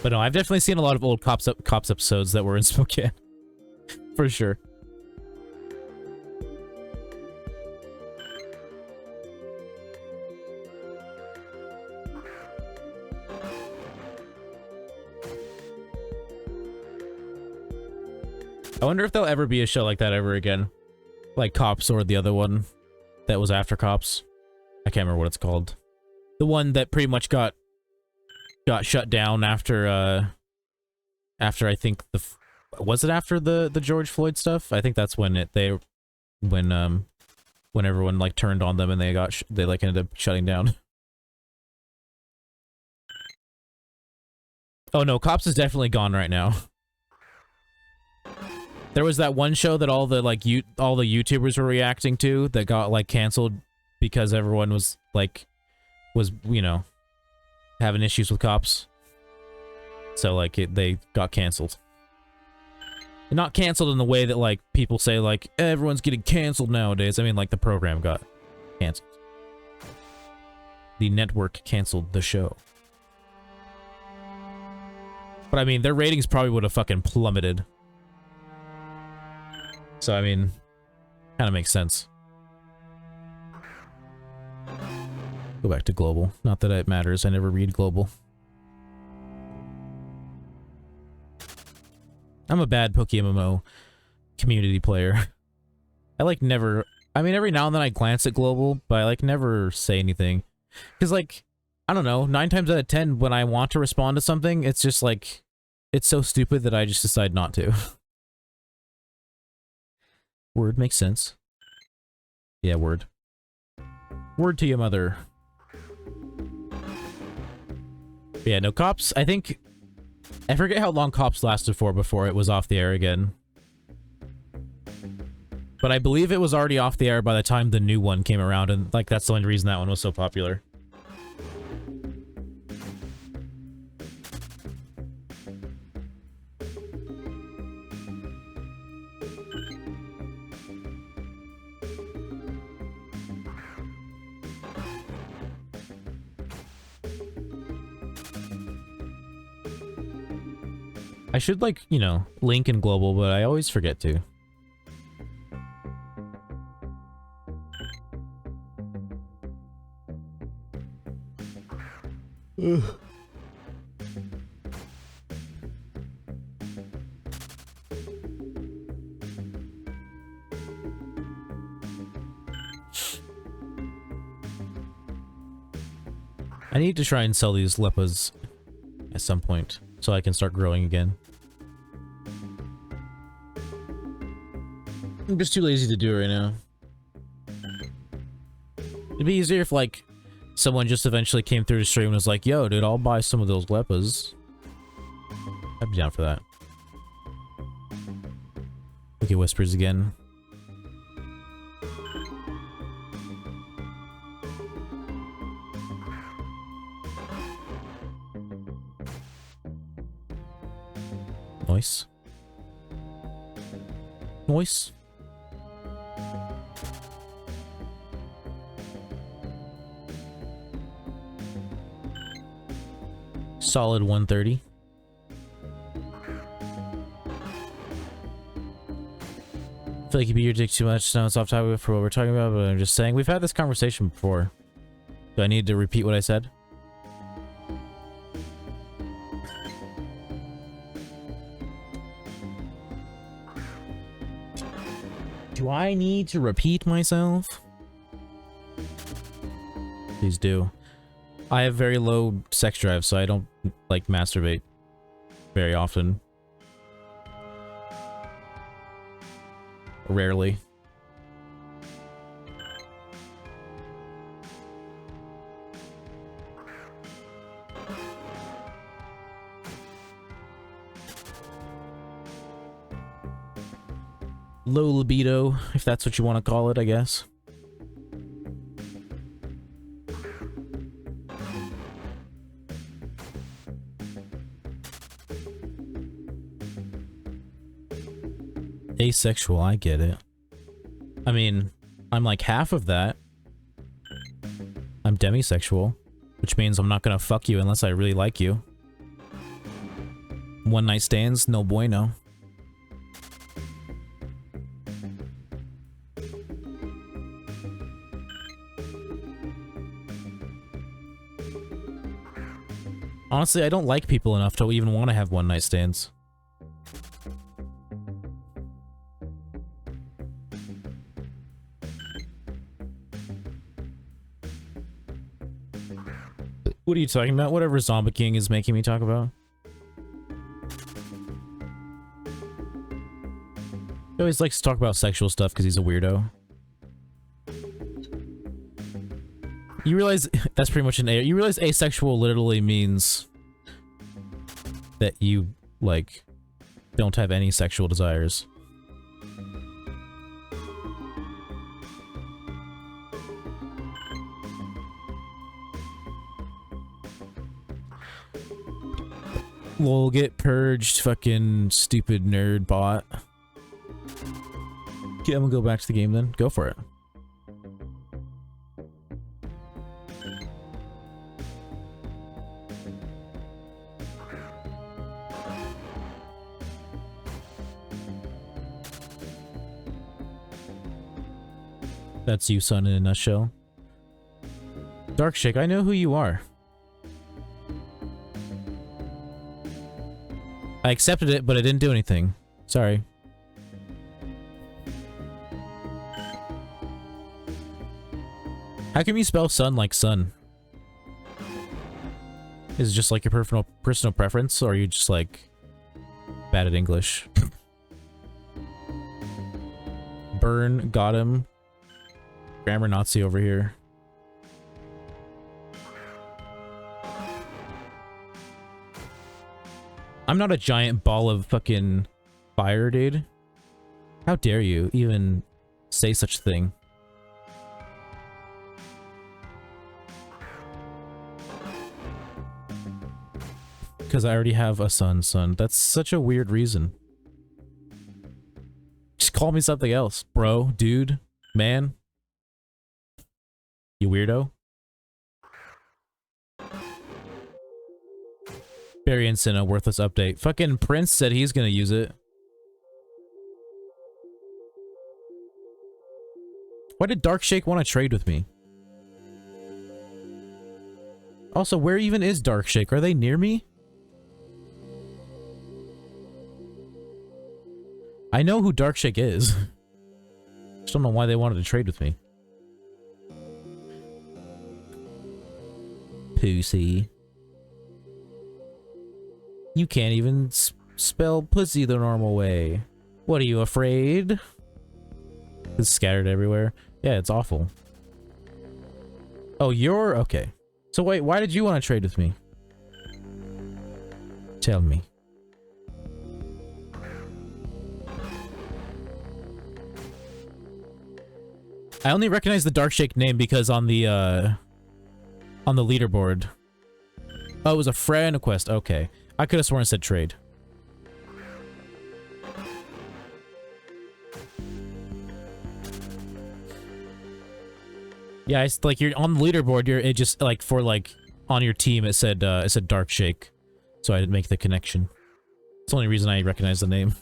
Speaker 1: But But no, I've definitely seen a lot of old cops episodes that were in Spokane. For sure. I wonder if there'll ever be a show like that ever again. Like Cops or the other one that was after Cops. I can't remember what it's called. The one that pretty much got shut down after I think was it after the George Floyd stuff? I think that's when when everyone like turned on them and they like ended up shutting down. Oh no, Cops is definitely gone right now. There was that one show that all the YouTubers were reacting to that got like canceled because everyone was you know, having issues with Cops. So like they got canceled. Not canceled in the way that like people say like everyone's getting canceled nowadays. I mean like the program got canceled. The network canceled the show. But I mean their ratings probably would have fucking plummeted. So, I mean, kind of makes sense. Go back to global. Not that it matters. I never read global. I'm a bad PokeMMO community player. I like never... I mean, every now and then I glance at global, but I like never say anything. Because, like, I don't know, 9 times out of 10, when I want to respond to something, it's just like... It's so stupid that I just decide not to. Word makes sense. Yeah, word. Word to your mother. But yeah, no, Cops, I think... I forget how long Cops lasted for before it was off the air again. But I believe it was already off the air by the time the new one came around, and like that's the only reason that one was so popular. I should, like, you know, link in global, but I always forget to. Ugh. I need to try and sell these leppas at some point so I can start growing again. I'm just too lazy to do it right now. It'd be easier if, like, someone just eventually came through the stream and was like, yo, dude, I'll buy some of those leppas. I'd be down for that. Look at Whispers again. Nice. Nice. Solid 130. I feel like you beat your dick too much. Now it's off topic for what we're talking about, but I'm just saying we've had this conversation before. Do I need to repeat what I said? Do I need to repeat myself? Please do. I have very low sex drive, so I don't, like, masturbate very often. Rarely. Low libido, if that's what you want to call it, I guess. Asexual, I get it. I mean, I'm like half of that. I'm demisexual, which means I'm not gonna fuck you unless I really like you. One night stands, no bueno. Honestly, I don't like people enough to even want to have one night stands. What are you talking about? Whatever Zombie King is making me talk about. He always likes to talk about sexual stuff because he's a weirdo. You realize that's pretty much you realize asexual literally means that you, like, don't have any sexual desires. Lol, get purged, fucking stupid nerd bot. Okay, I'm gonna go back to the game then. Go for it. That's you, son, in a nutshell. Darkshake, I know who you are. I accepted it, but I didn't do anything. Sorry. How can you spell sun like sun? Is it just like your personal preference, or are you just like bad at English? Burn, got him. Grammar Nazi over here. I'm not a giant ball of fucking fire, dude. How dare you even say such a thing? Because I already have a son. That's such a weird reason. Just call me something else, bro, dude, man. You weirdo. Variance in a worthless update. Fucking Prince said he's gonna use it. Why did Darkshake want to trade with me? Also, where even is Darkshake? Are they near me? I know who Darkshake is. Just don't know why they wanted to trade with me. Pussy. You can't even spell pussy the normal way. What are you, afraid? It's scattered everywhere. Yeah, it's awful. Oh, you're... okay. So wait, why did you want to trade with me? Tell me. I only recognize the Darkshake name because on the leaderboard. Oh, it was a friend request. Okay. I could have sworn it said trade. Yeah, it's like you're on the leaderboard, it just like for like on your team it said Darkshake. So I didn't make the connection. It's the only reason I recognize the name.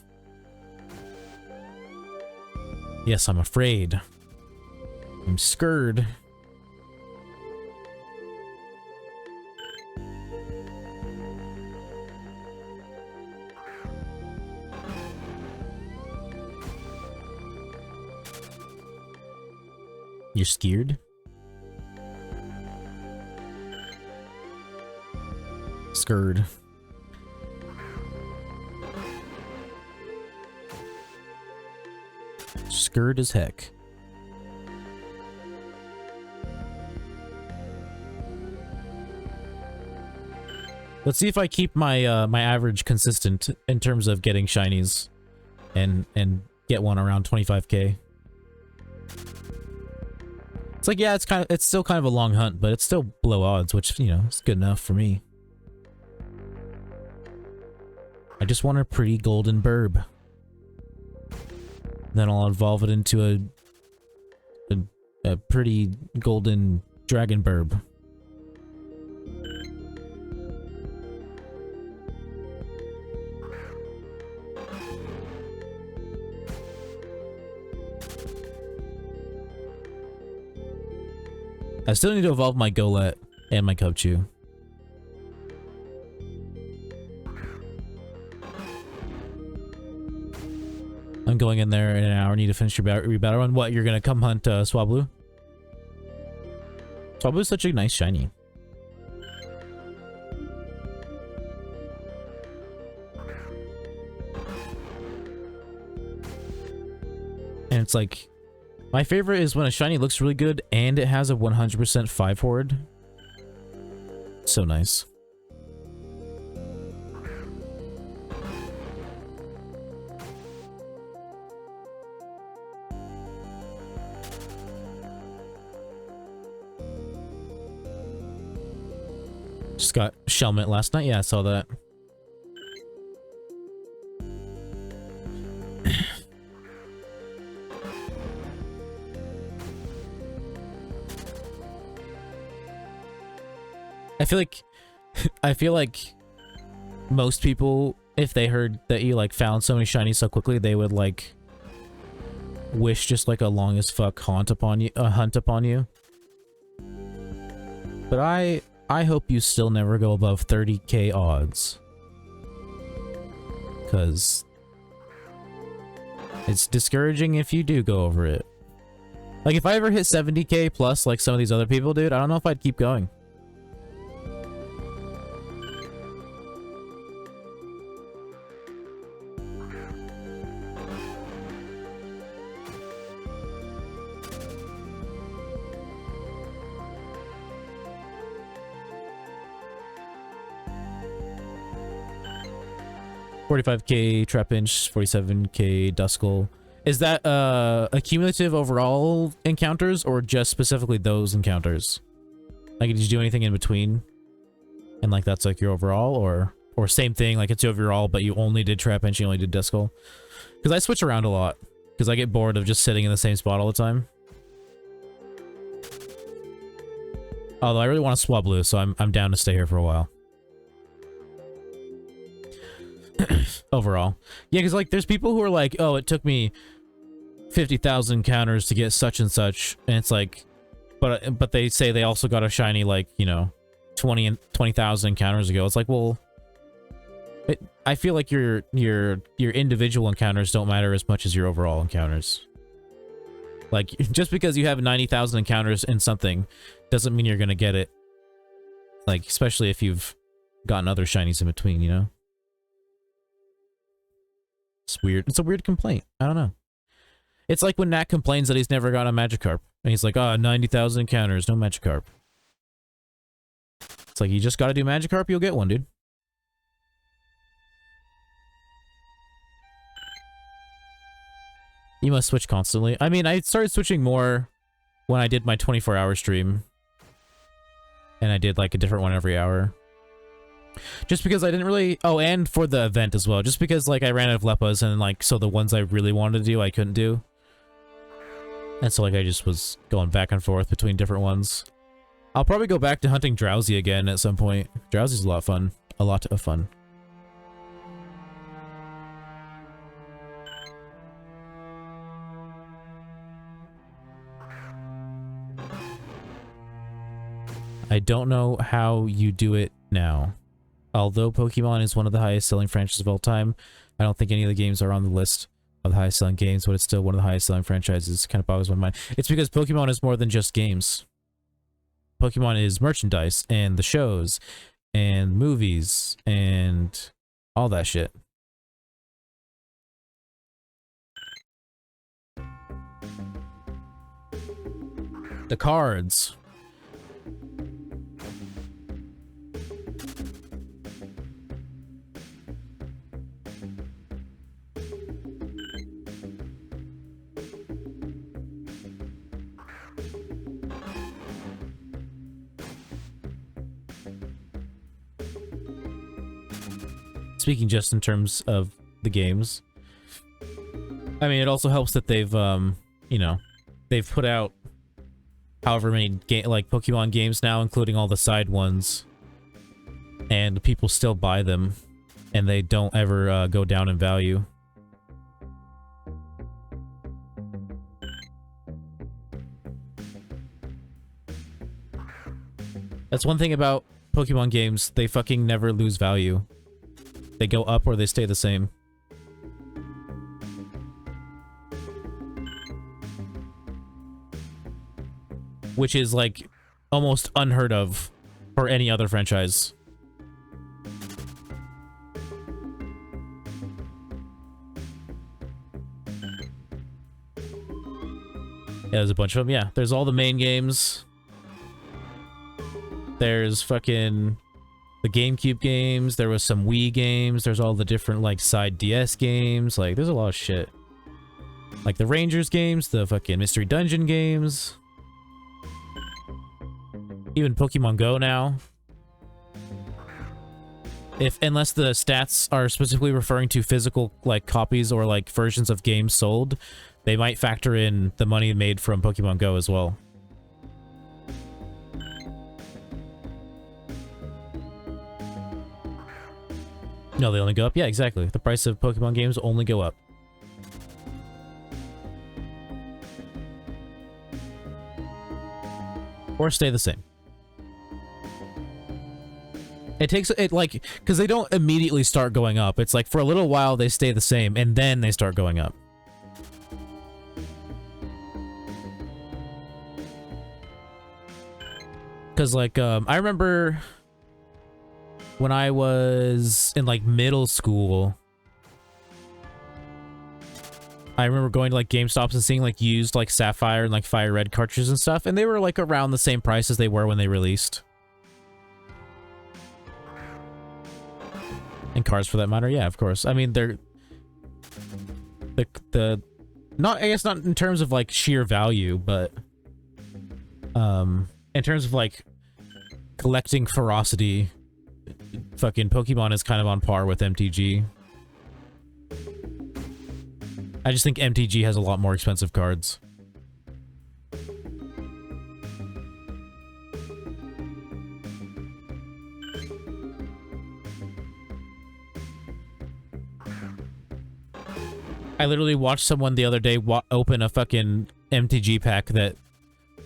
Speaker 1: Yes, I'm afraid. I'm scared. You're scared? Scared. Scared as heck. Let's see if I keep my my average consistent in terms of getting shinies and get one around 25k. It's like, yeah, it's still kind of a long hunt, but it's still below odds, which, you know, is good enough for me. I just want a pretty golden burb. Then I'll evolve it into a pretty golden dragon burb. I still need to evolve my Golett and my Cubchoo. I'm going in there in an hour. Need to finish your battle run. What? You're gonna come hunt Swablu? Swablu's such a nice shiny. And it's like, my favorite is when a shiny looks really good and it has a 100% 5 horde. So nice. Just got Shelmet last night. Yeah, I saw that. I feel like most people, if they heard that you like found so many shinies so quickly, they would like wish just like a long as fuck hunt upon you. But I hope you still never go above 30k odds, because it's discouraging if you do go over it. Like if I ever hit 70k plus like some of these other people, dude, I don't know if I'd keep going. 45k Trapinch, 47k Duskull. Is that accumulative overall encounters or just specifically those encounters? Like, did you do anything in between? And like that's like your overall, or same thing, like it's overall, but you only did Trapinch, you only did Duskull? Because I switch around a lot, because I get bored of just sitting in the same spot all the time. Although I really want to Swablu, so I'm down to stay here for a while. Overall. Yeah, because like there's people who are like, oh, it took me 50,000 counters to get such and such, and it's like, but they say they also got a shiny like, you know, 20,000 counters ago. It's like, well, I feel like your individual encounters don't matter as much as your overall encounters. Like, just because you have 90,000 encounters in something doesn't mean you're gonna get it. Like, especially if you've gotten other shinies in between, you know? It's weird. It's a weird complaint. I don't know. It's like when Nat complains that he's never got a Magikarp. And he's like, oh, 90,000 encounters, no Magikarp. It's like, you just gotta do Magikarp, you'll get one, dude. You must switch constantly. I mean, I started switching more when I did my 24-hour stream. And I did like a different one every hour. Just because I didn't really... Oh, and for the event as well. Just because, like, I ran out of Leppas, and, like, so the ones I really wanted to do, I couldn't do. And so, like, I just was going back and forth between different ones. I'll probably go back to hunting Drowsy again at some point. Drowsy's a lot of fun. A lot of fun. I don't know how you do it now. Although Pokemon is one of the highest selling franchises of all time, I don't think any of the games are on the list of the highest selling games, but it's still one of the highest selling franchises. It kind of boggles my mind. It's because Pokemon is more than just games. Pokemon is merchandise, and the shows, and movies, and all that shit. The cards. Speaking just in terms of the games, I mean, it also helps that they've, you know, they've put out however many like Pokemon games now, including all the side ones, and people still buy them, and they don't ever go down in value. That's one thing about Pokemon games. They fucking never lose value. They go up or they stay the same. Which is, like, almost unheard of for any other franchise. Yeah, there's a bunch of them. Yeah, there's all the main games. There's fucking the GameCube games. There was some Wii games. There's all the different, like, side DS games. Like, there's a lot of shit. Like the Rangers games, the fucking Mystery Dungeon games. Even Pokemon Go now. Unless the stats are specifically referring to physical, like, copies or, like, versions of games sold, they might factor in the money made from Pokemon Go as well. No, they only go up? Yeah, exactly. The price of Pokemon games only go up. Or stay the same. It takes it, like, because they don't immediately start going up. It's like for a little while they stay the same and then they start going up. Because, like, I remember when I was in, like, middle school, I remember going to, like, GameStops and seeing, like, used, like, Sapphire and, like, Fire Red cartridges and stuff, and they were, like, around the same price as they were when they released. And cards, for that matter, yeah, of course. I mean, they're... Not, I guess not in terms of, like, sheer value, but... in terms of, like, collecting ferocity, fucking Pokemon is kind of on par with MTG. I just think MTG has a lot more expensive cards. I literally watched someone the other day open a fucking MTG pack that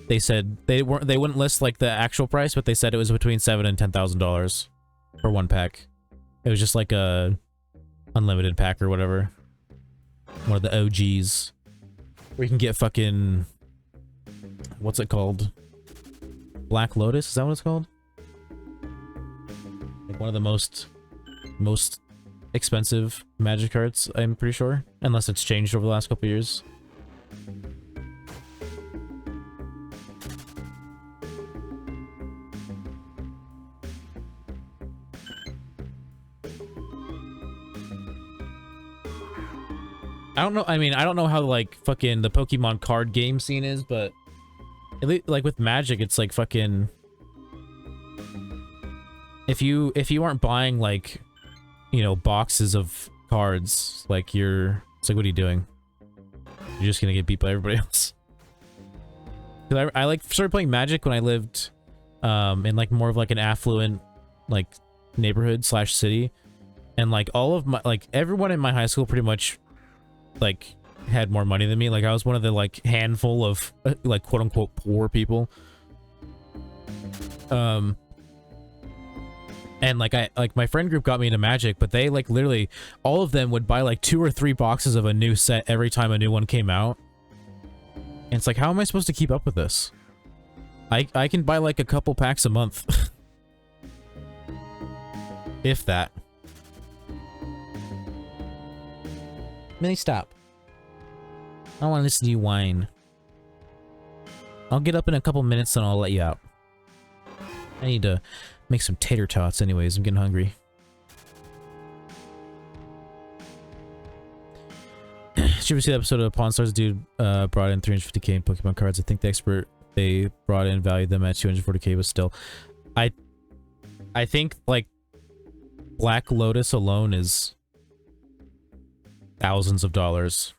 Speaker 1: they said they wouldn't list, like, the actual price, but they said it was between $7,000 and $10,000 for one pack. It was just like a unlimited pack or whatever. One of the OGs. Where you can get fucking... What's it called? Black Lotus? Is that what it's called? Like one of the most expensive Magic cards, I'm pretty sure. Unless it's changed over the last couple years. I don't know, I mean, I don't know how, like, fucking the Pokemon card game scene is, but at least, like, with Magic, it's like fucking... If you aren't buying, like, you know, boxes of cards, like, it's like, what are you doing? You're just gonna get beat by everybody else. 'Cause I like, started playing Magic when I lived, in, like, more of, like, an affluent, like, neighborhood / city. And, like, all of my, like, everyone in my high school pretty much, like, had more money than me. Like, I was one of the, like, handful of, like, quote-unquote poor people. And, like, my friend group got me into Magic, but they, like, literally, all of them would buy, like, 2 or 3 boxes of a new set every time a new one came out. And it's like, how am I supposed to keep up with this? I can buy, like, a couple packs a month. If that. Minnie, stop. I don't want to listen to you whine. I'll get up in a couple minutes and I'll let you out. I need to make some tater tots anyways. I'm getting hungry. Should we see the episode of Pawn Stars? Dude brought in 350k in Pokemon cards. I think the expert they brought in valued them at 240k, but still. I think, like, Black Lotus alone is thousands of dollars.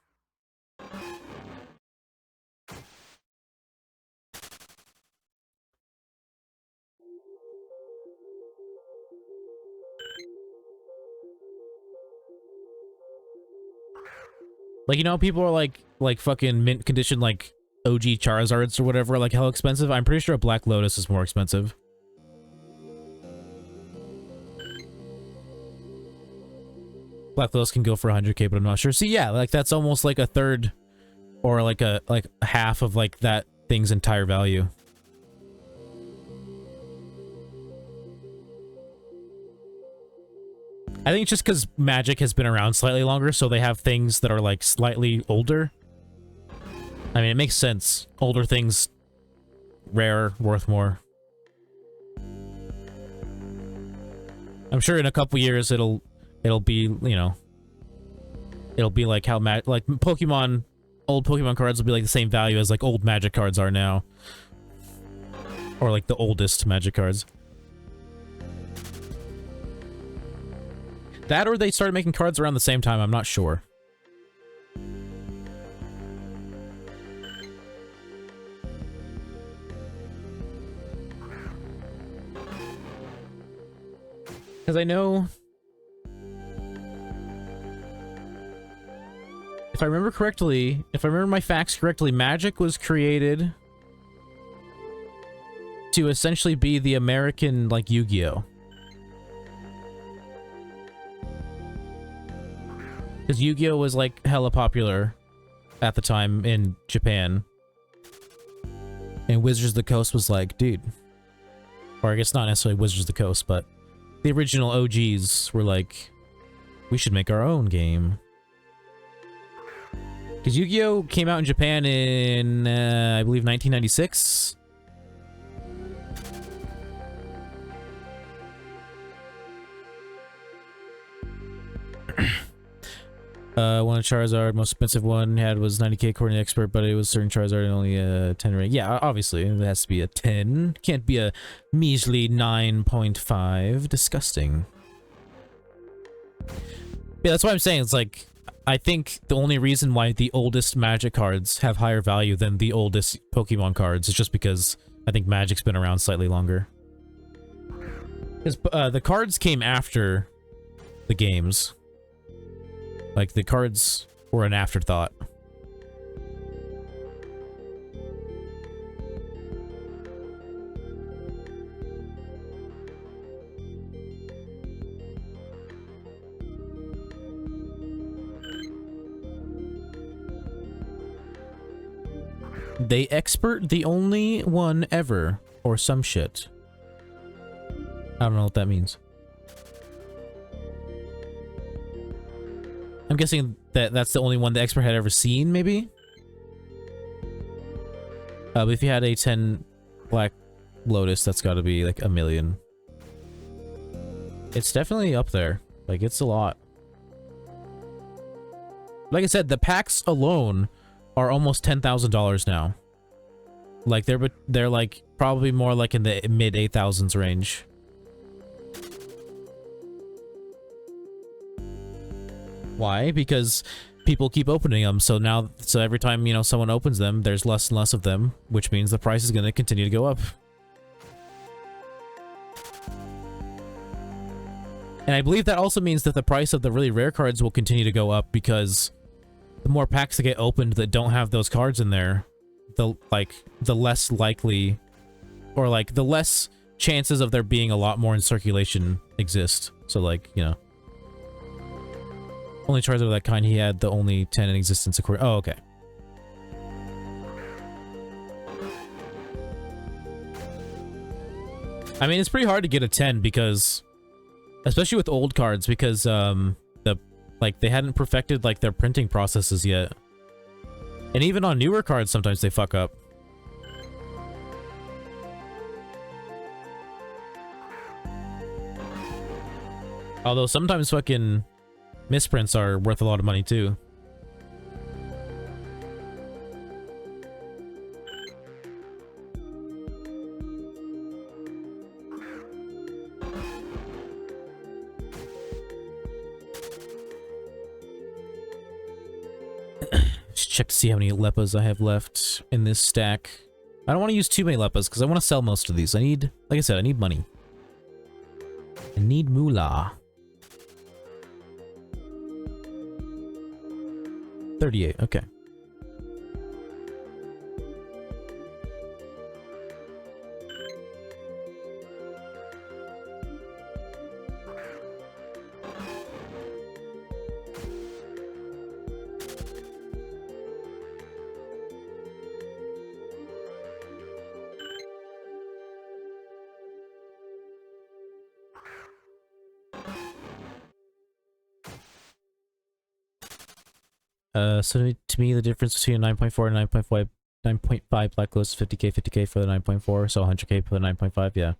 Speaker 1: Like, you know, people are like fucking mint condition, like, OG Charizards or whatever, like, hell expensive. I'm pretty sure a Black Lotus is more expensive. Leftos can go for 100k, but I'm not sure. See, yeah, like that's almost like a third or like a half of like that thing's entire value. I think it's just because Magic has been around slightly longer, so they have things that are like slightly older. I mean, it makes sense. Older things, rare, worth more. I'm sure in a couple years it'll be, you know, it'll be like how like Pokemon, old Pokemon cards will be like the same value as like old Magic cards are now. Or like the oldest Magic cards. That or they started making cards around the same time, I'm not sure. Because I know... If I remember correctly, if I remember my facts correctly, Magic was created to essentially be the American, like, Yu-Gi-Oh! Because Yu-Gi-Oh! Was, like, hella popular at the time in Japan. And Wizards of the Coast was like, dude. Or I guess not necessarily Wizards of the Coast, but the original OGs were like, we should make our own game. Because Yu-Gi-Oh! Came out in Japan in, I believe, 1996. One Charizard, most expensive one had was 90k according to the expert, but it was certain Charizard and only a 10 rate. Yeah, obviously, it has to be a 10. Can't be a measly 9.5. Disgusting. Yeah, that's what I'm saying. It's like, I think the only reason why the oldest Magic cards have higher value than the oldest Pokemon cards is just because I think Magic's been around slightly longer. Because the cards came after the games. Like, the cards were an afterthought. They expert the only one ever, or some shit. I don't know what that means. I'm guessing that that's the only one the expert had ever seen, maybe? But if you had a 10 Black Lotus, that's gotta be like a million. It's definitely up there. Like, it's a lot. Like I said, the packs alone are almost $10,000 now. Like, they're like probably more like in the mid 8,000s range. Why? Because people keep opening them, so every time, you know, someone opens them, there's less and less of them, which means the price is going to continue to go up. And I believe that also means that the price of the really rare cards will continue to go up, because the more packs that get opened that don't have those cards in there, the less likely, or like the less chances of there being a lot more in circulation exist. So, like, you know, only Charizard of that kind, he had the only 10 in existence according— oh, okay. I mean, it's pretty hard to get a 10 because, especially with old cards, because they hadn't perfected like their printing processes yet. And even on newer cards, sometimes they fuck up. Although sometimes fucking misprints are worth a lot of money too. Just check to see how many Leppas I have left in this stack. I don't want to use too many Leppas because I want to sell most of these. I need, like I said, I need money. I need moolah. 38, okay. So to me, the difference between a 9.4 and 9.5 Black Lotus is 50k, 50k for the 9.4, so 100k for the 9.5, yeah.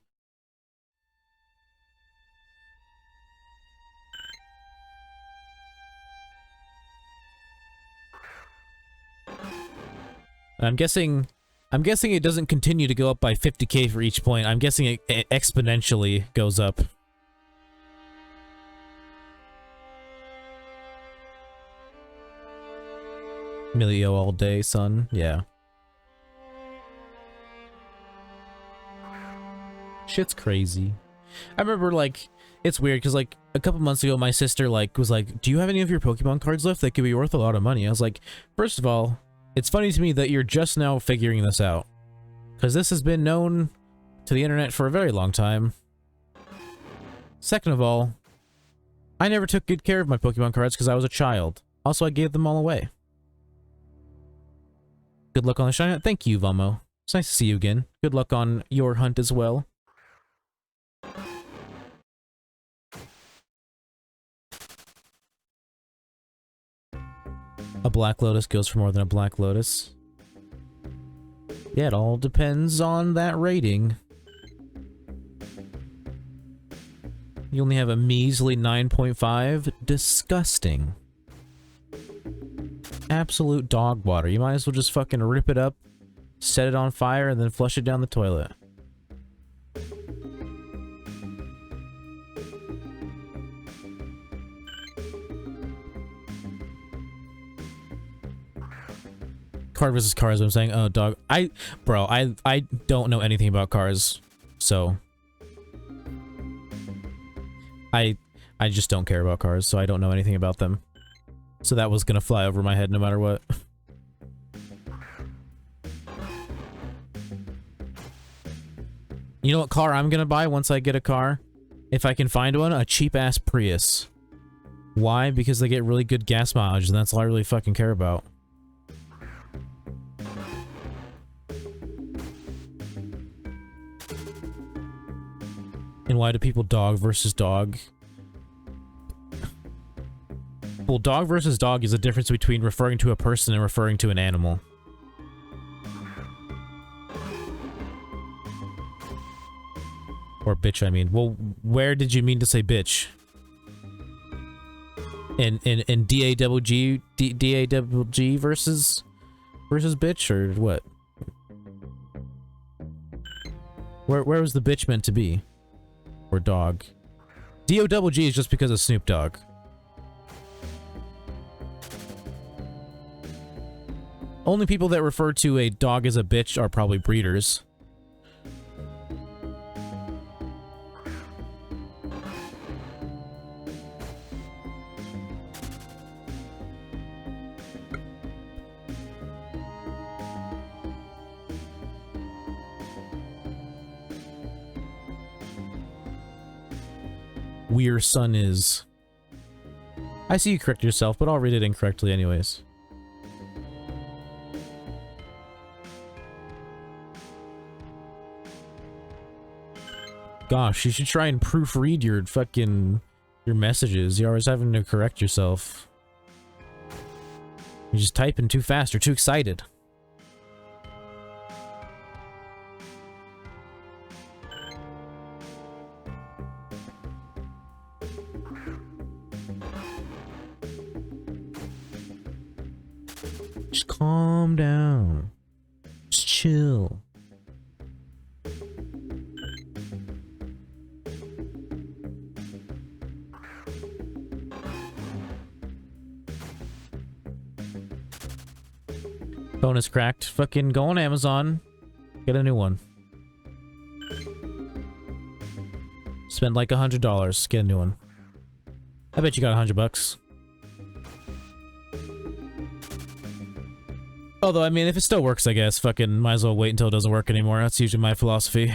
Speaker 1: I'm guessing it doesn't continue to go up by 50k for each point. I'm guessing it exponentially goes up. Milio all day, son. Yeah. Shit's crazy. I remember, like, it's weird because, like, a couple months ago, my sister, like, was like, do you have any of your Pokemon cards left that could be worth a lot of money? I was like, first of all, it's funny to me that you're just now figuring this out. Because this has been known to the internet for a very long time. Second of all, I never took good care of my Pokemon cards because I was a child. Also, I gave them all away. Good luck on the shine. Thank you, Vamo. It's nice to see you again. Good luck on your hunt as well. A Black Lotus goes for more than a Black Lotus. Yeah, it all depends on that rating. You only have a measly 9.5. Disgusting. Absolute dog water. You might as well just fucking rip it up, set it on fire, and then flush it down the toilet. Card versus cars, I'm saying. Oh, dog. Bro, I don't know anything about cars, so I just don't care about cars, so I don't know anything about them. So that was gonna fly over my head no matter what. You know what car I'm gonna buy once I get a car? If I can find one, a cheap-ass Prius. Why? Because they get really good gas mileage, and that's all I really fucking care about. And why do people dog versus dog? Well, dog versus dog is a difference between referring to a person and referring to an animal. Or bitch, I mean. Well, where did you mean to say bitch? In D-A-double-G versus bitch, or what? Where was the bitch meant to be? Or dog? D-O-double-G is just because of Snoop Dogg. Only people that refer to a dog as a bitch are probably breeders. Your son is. I see you correct yourself, but I'll read it incorrectly anyways. Gosh, you should try and proofread your messages. You're always having to correct yourself. You're just typing too fast or too excited. Just calm down. Just chill. Phone is cracked. Fucking go on Amazon. Get a new one. Spend like $100. Get a new one. I bet you got $100. Although, I mean, if it still works, I guess, fucking might as well wait until it doesn't work anymore. That's usually my philosophy.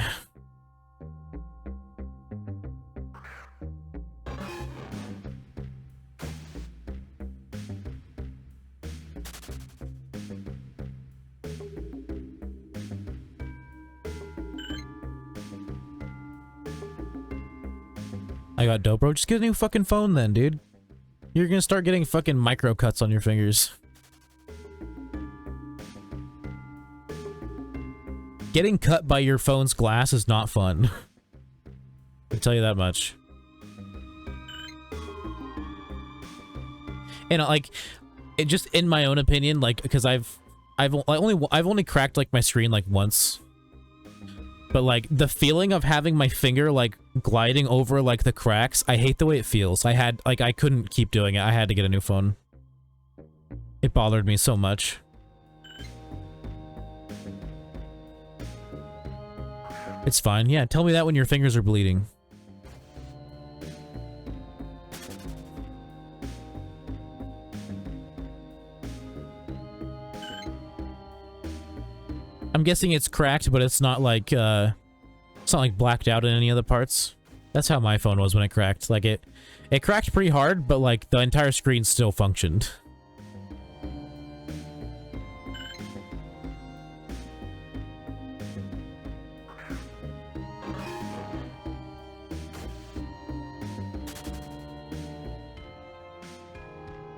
Speaker 1: I got dope, bro. Just get a new fucking phone then, dude. You're gonna start getting fucking micro cuts on your fingers. Getting cut by your phone's glass is not fun. I can tell you that much. And like, it just in my own opinion, like, because I've only cracked like my screen like once. But like the feeling of having my finger like gliding over like the cracks, I hate the way it feels. I couldn't keep doing it. I had to get a new phone. It bothered me so much. It's fine. Yeah, tell me that when your fingers are bleeding. I'm guessing it's cracked, but it's not like blacked out in any of the parts. That's how my phone was when it cracked. Like it cracked pretty hard, but like the entire screen still functioned.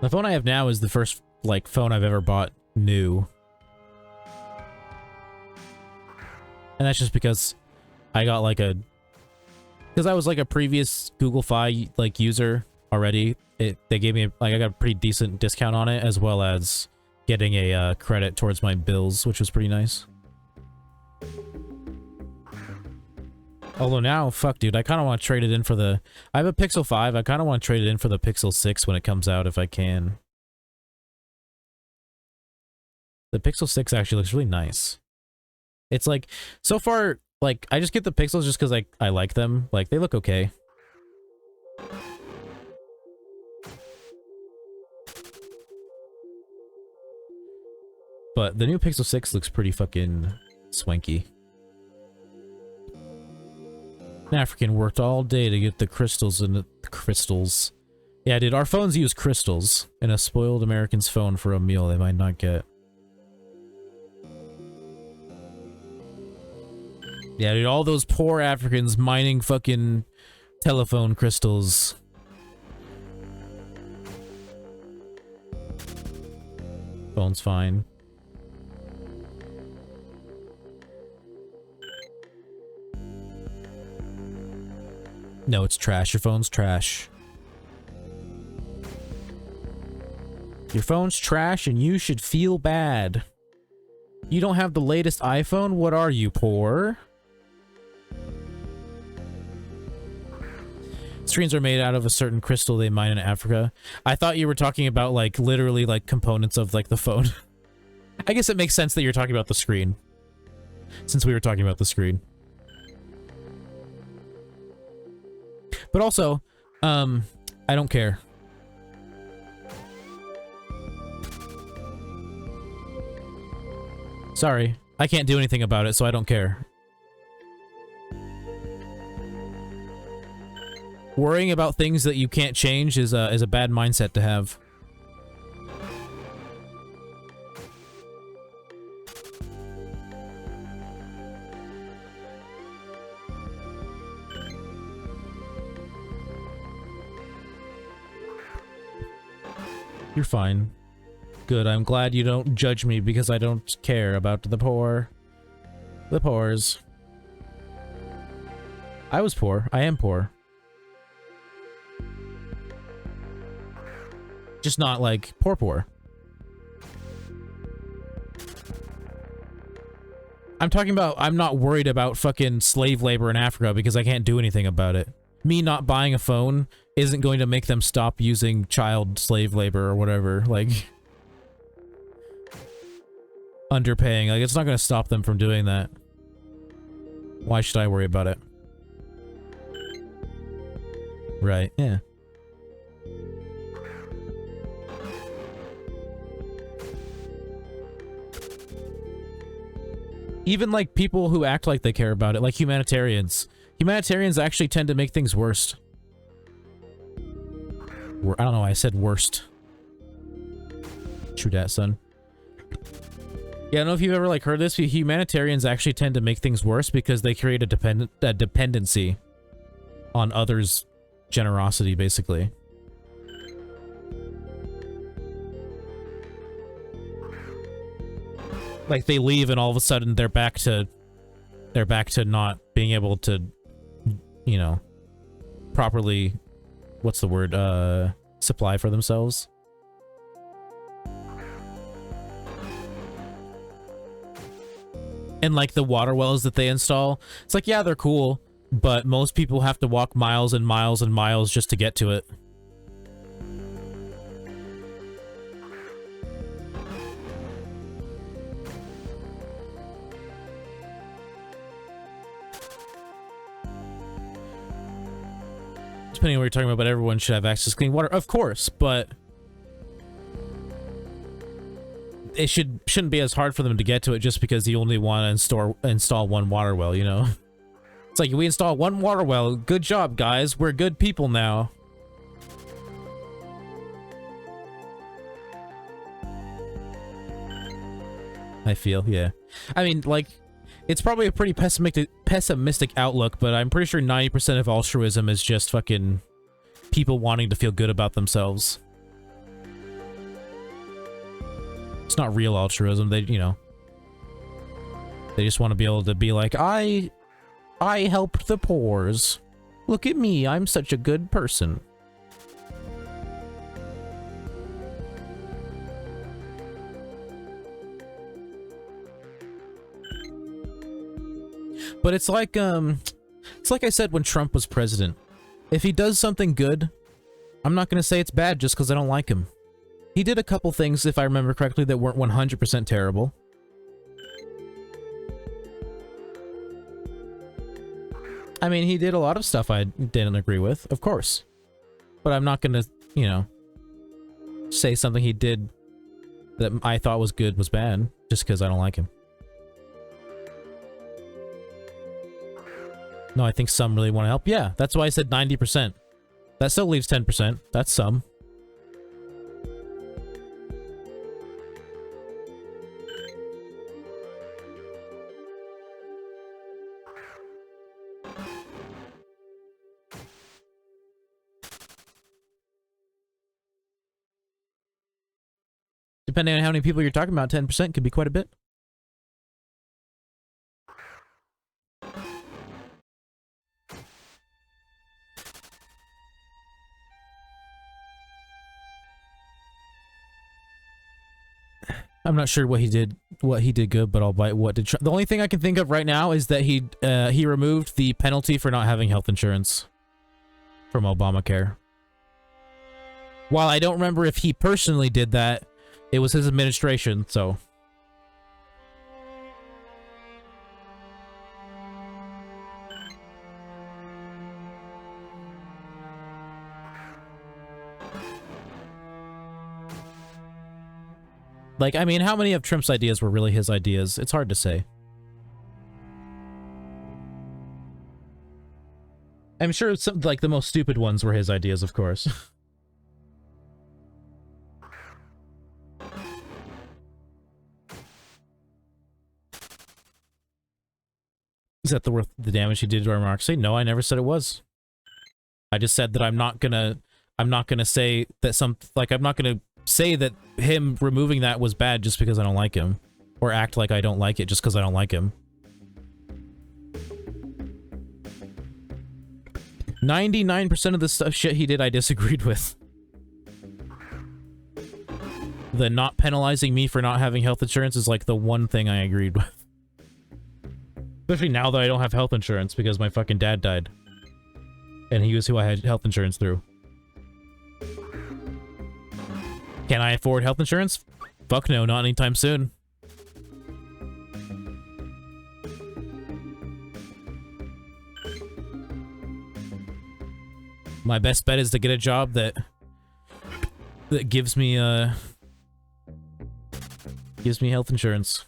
Speaker 1: The phone I have now is the first like phone I've ever bought new. And that's just because I got like because I was like a previous Google Fi like user already. They gave me like I got a pretty decent discount on it, as well as getting a credit towards my bills, which was pretty nice. Although now, fuck dude, I kind of want to trade it in for the... I have a Pixel 5, I kind of want to trade it in for the Pixel 6 when it comes out if I can. The Pixel 6 actually looks really nice. It's like, so far, like, I just get the Pixels just because I like them. Like, they look okay. But the new Pixel 6 looks pretty fucking swanky. An African worked all day to get the crystals and the crystals. Yeah, dude, our phones use crystals. And a spoiled American's phone for a meal they might not get. Yeah, dude, all those poor Africans mining fucking telephone crystals. Phone's fine. No, it's trash. Your phone's trash. Your phone's trash and you should feel bad. You don't have the latest iPhone? What are you, poor? Screens are made out of a certain crystal they mine in Africa. I thought you were talking about, like, literally, like, components of, like, the phone. I guess it makes sense that you're talking about the screen. Since we were talking about the screen. But also, I don't care. Sorry. I can't do anything about it, so I don't care. Worrying about things that you can't change is a bad mindset to have. You're fine. Good, I'm glad you don't judge me because I don't care about the poor. The poors. I was poor. I am poor. Just not, like, poor. I'm talking about, I'm not worried about fucking slave labor in Africa because I can't do anything about it. Me not buying a phone isn't going to make them stop using child slave labor or whatever, like... underpaying. Like, it's not going to stop them from doing that. Why should I worry about it? Right, yeah. Even, like, people who act like they care about it, like humanitarians. Humanitarians actually tend to make things worse. I don't know why I said worst. True dat, son. Yeah, I don't know if you've ever, like, heard this. Humanitarians actually tend to make things worse because they create a dependency on others' generosity, basically. Like, they leave and all of a sudden they're back to they're back to not being able to, you know, properly, what's the word, supply for themselves. And like the water wells that they install, it's like, yeah, they're cool, but most people have to walk miles and miles and miles just to get to it. Depending on what you're talking about, but everyone should have access to clean water. Of course, but it shouldn't be as hard for them to get to it just because you only want to install one water well, you know? It's like, we install one water well. Good job, guys. We're good people now. I feel, yeah. I mean, like, it's probably a pretty pessimistic outlook, but I'm pretty sure 90% of altruism is just fucking people wanting to feel good about themselves. It's not real altruism. They, you know, they just want to be able to be like, I helped the poors. Look at me, I'm such a good person. But it's like I said when Trump was president. If he does something good, I'm not going to say it's bad just because I don't like him. He did a couple things, if I remember correctly, that weren't 100% terrible. I mean, he did a lot of stuff I didn't agree with, of course. But I'm not gonna, you know, say something he did that I thought was good was bad, just because I don't like him. No, I think some really want to help. Yeah, that's why I said 90%. That still leaves 10%. That's some. Depending on how many people you're talking about, 10% could be quite a bit. I'm not sure what he did good, but I'll bite what did. The only thing I can think of right now is that he removed the penalty for not having health insurance from Obamacare. While I don't remember if he personally did that, it was his administration, so. Like, I mean, how many of Trump's ideas were really his ideas? It's hard to say. I'm sure some, like, the most stupid ones were his ideas, of course. Is that worth the damage he did to our democracy? No, I never said it was. I just said that I'm not gonna say that I'm not gonna say that him removing that was bad just because I don't like him. Or act like I don't like it just because I don't like him. 99% of the stuff shit he did I disagreed with. The not penalizing me for not having health insurance is like the one thing I agreed with. Especially now that I don't have health insurance because my fucking dad died. And he was who I had health insurance through. Can I afford health insurance? Fuck no, not anytime soon. My best bet is to get a job that gives me health insurance.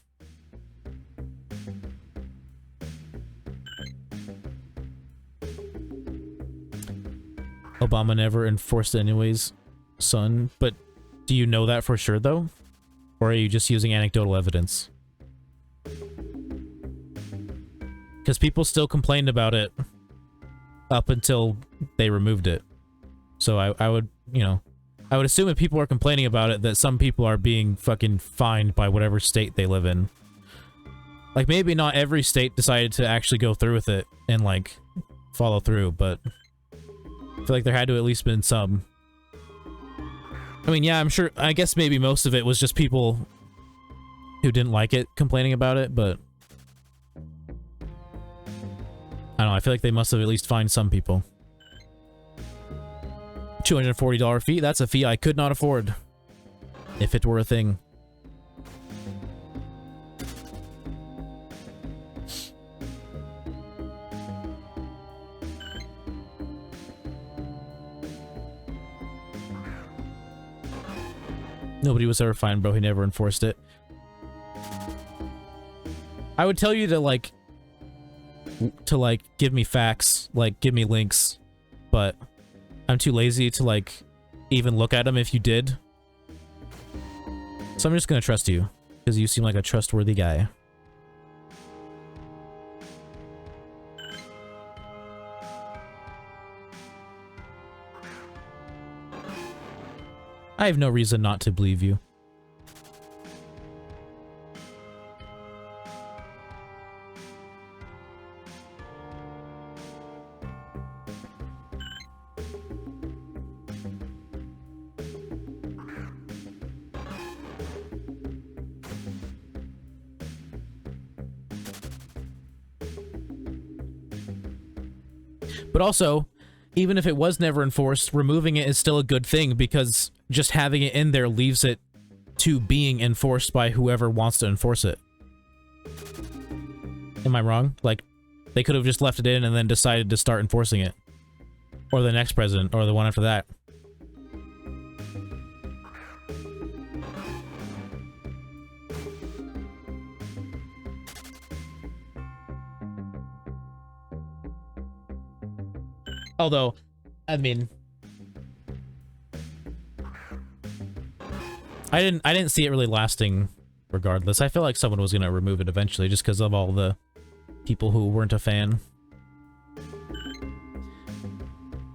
Speaker 1: Obama never enforced it anyways, son. But do you know that for sure, though? Or are you just using anecdotal evidence? Because people still complained about it up until they removed it. So I would, you know, I would assume if people are complaining about it, that some people are being fucking fined by whatever state they live in. Like, maybe not every state decided to actually go through with it and, like, follow through, but I feel like there had to at least been some. I mean, yeah, I'm sure, I guess maybe most of it was just people who didn't like it complaining about it, but I don't know, I feel like they must have at least fined some people. $240 fee? That's a fee I could not afford if it were a thing. Nobody was ever fined, bro. He never enforced it. I would tell you to, like, give me facts, like, give me links, but I'm too lazy to, like, even look at them if you did. So I'm just gonna trust you, because you seem like a trustworthy guy. I have no reason not to believe you. But also, even if it was never enforced, removing it is still a good thing because just having it in there leaves it to being enforced by whoever wants to enforce it. Am I wrong? Like, they could have just left it in and then decided to start enforcing it. Or the next president, or the one after that. Although, I mean, I didn't see it really lasting regardless. I feel like someone was gonna remove it eventually just because of all the people who weren't a fan.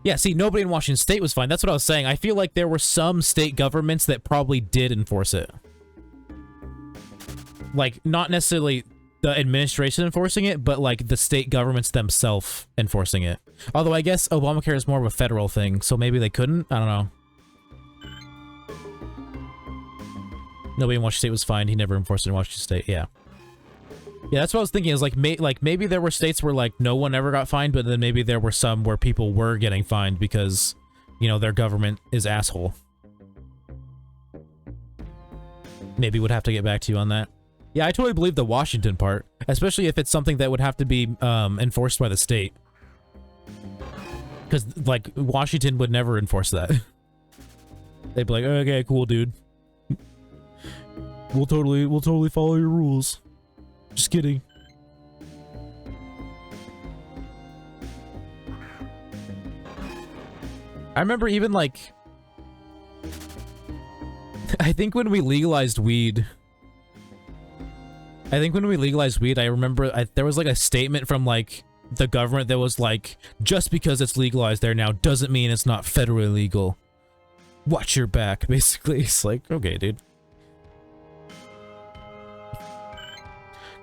Speaker 1: Yeah, see, nobody in Washington State was fine. That's what I was saying. I feel like there were some state governments that probably did enforce it. Like, not necessarily the administration enforcing it, but like the state governments themselves enforcing it. Although I guess Obamacare is more of a federal thing, so maybe they couldn't? I don't know. Nobody in Washington State was fined. He never enforced it in Washington State. Yeah. Yeah, that's what I was thinking, is like, maybe there were states where like no one ever got fined, but then maybe there were some where people were getting fined because, you know, their government is asshole. Maybe would have to get back to you on that. Yeah, I totally believe the Washington part, especially if it's something that would have to be enforced by the state. Because, like, Washington would never enforce that. They'd be like, okay, cool, dude. We'll totally follow your rules. Just kidding. I remember even, like, I think when we legalized weed, I remember there was like a statement from like the government that was like, just because it's legalized there now doesn't mean it's not federally legal. Watch your back, basically. It's like, okay, dude.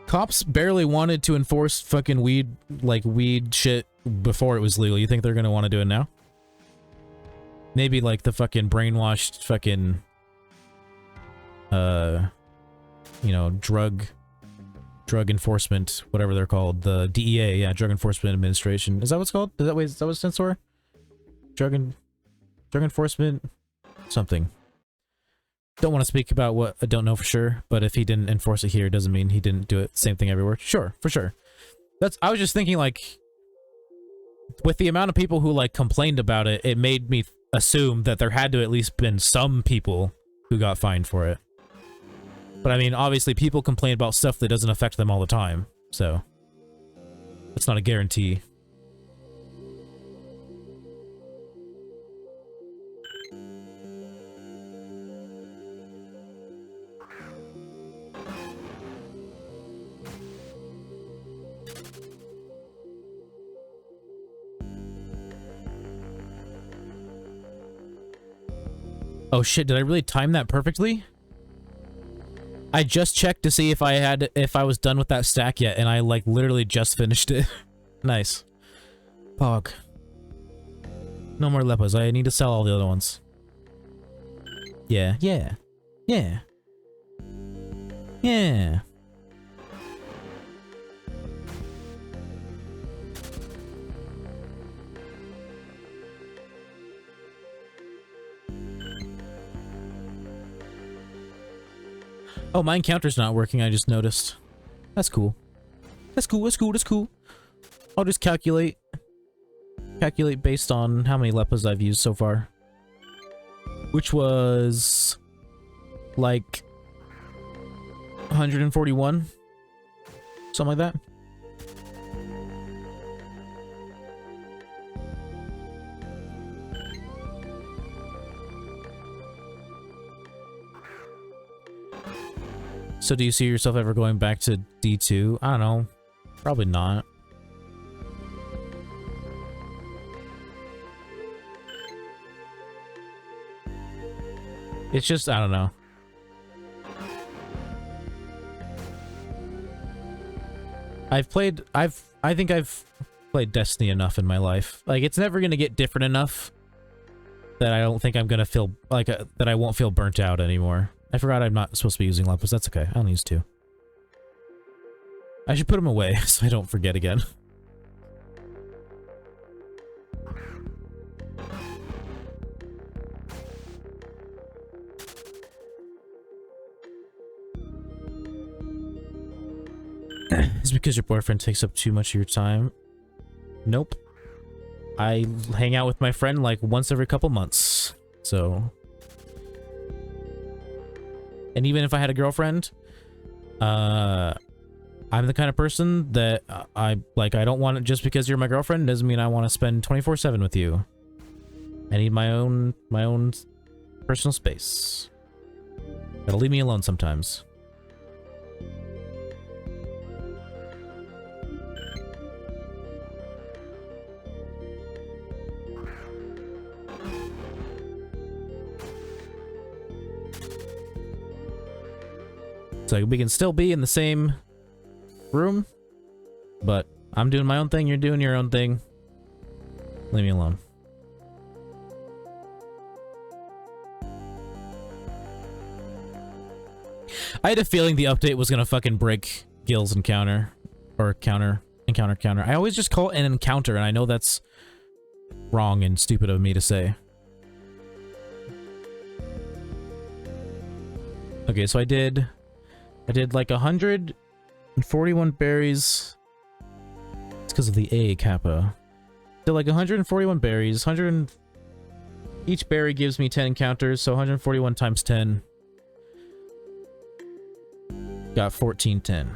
Speaker 1: Cops barely wanted to enforce fucking weed shit before it was legal. You think they're gonna want to do it now? Maybe like the fucking brainwashed fucking, you know, drug enforcement, whatever they're called, the DEA, yeah, Drug Enforcement Administration. Is that what it's called? Is that what it stands for? Drug enforcement something. Don't want to speak about what I don't know for sure, but if he didn't enforce it here, it doesn't mean he didn't do it. Same thing everywhere. Sure, for sure. I was just thinking, like, with the amount of people who like complained about it, it made me assume that there had to at least been some people who got fined for it. But I mean, obviously people complain about stuff that doesn't affect them all the time, so it's not a guarantee. Oh shit, did I really time that perfectly? I just checked to see if I was done with that stack yet, and I like literally just finished it. Nice. Pog. No more lepers. I need to sell all the other ones. Yeah, yeah. Yeah. Yeah. Oh, my encounter's not working, I just noticed. That's cool. That's cool, that's cool, that's cool. I'll just calculate based on how many lepers I've used so far. Which was like 141. Something like that. So do you see yourself ever going back to D2? I don't know. Probably not. It's just, I don't know. I think I've played Destiny enough in my life. Like, it's never gonna get different enough that I don't think I'm gonna feel like that I won't feel burnt out anymore. I forgot I'm not supposed to be using lepers. That's okay. I don't use two. I should put them away so I don't forget again. It's because your boyfriend takes up too much of your time. Nope. I hang out with my friend like once every couple months. So... And even if I had a girlfriend, I'm the kind of person that I don't want it just because you're my girlfriend doesn't mean I want to spend 24/7 with you. I need my own personal space. Gotta leave me alone sometimes. Like we can still be in the same room, but I'm doing my own thing, you're doing your own thing. Leave me alone. I had a feeling the update was gonna fucking break Gil's encounter. Or encounter. I always just call it an encounter, and I know that's wrong and stupid of me to say. Okay, so I did like 141 berries. It's because of the A kappa. Did like 141 berries. Each berry gives me 10 encounters, so 141 times 10. Got 1410.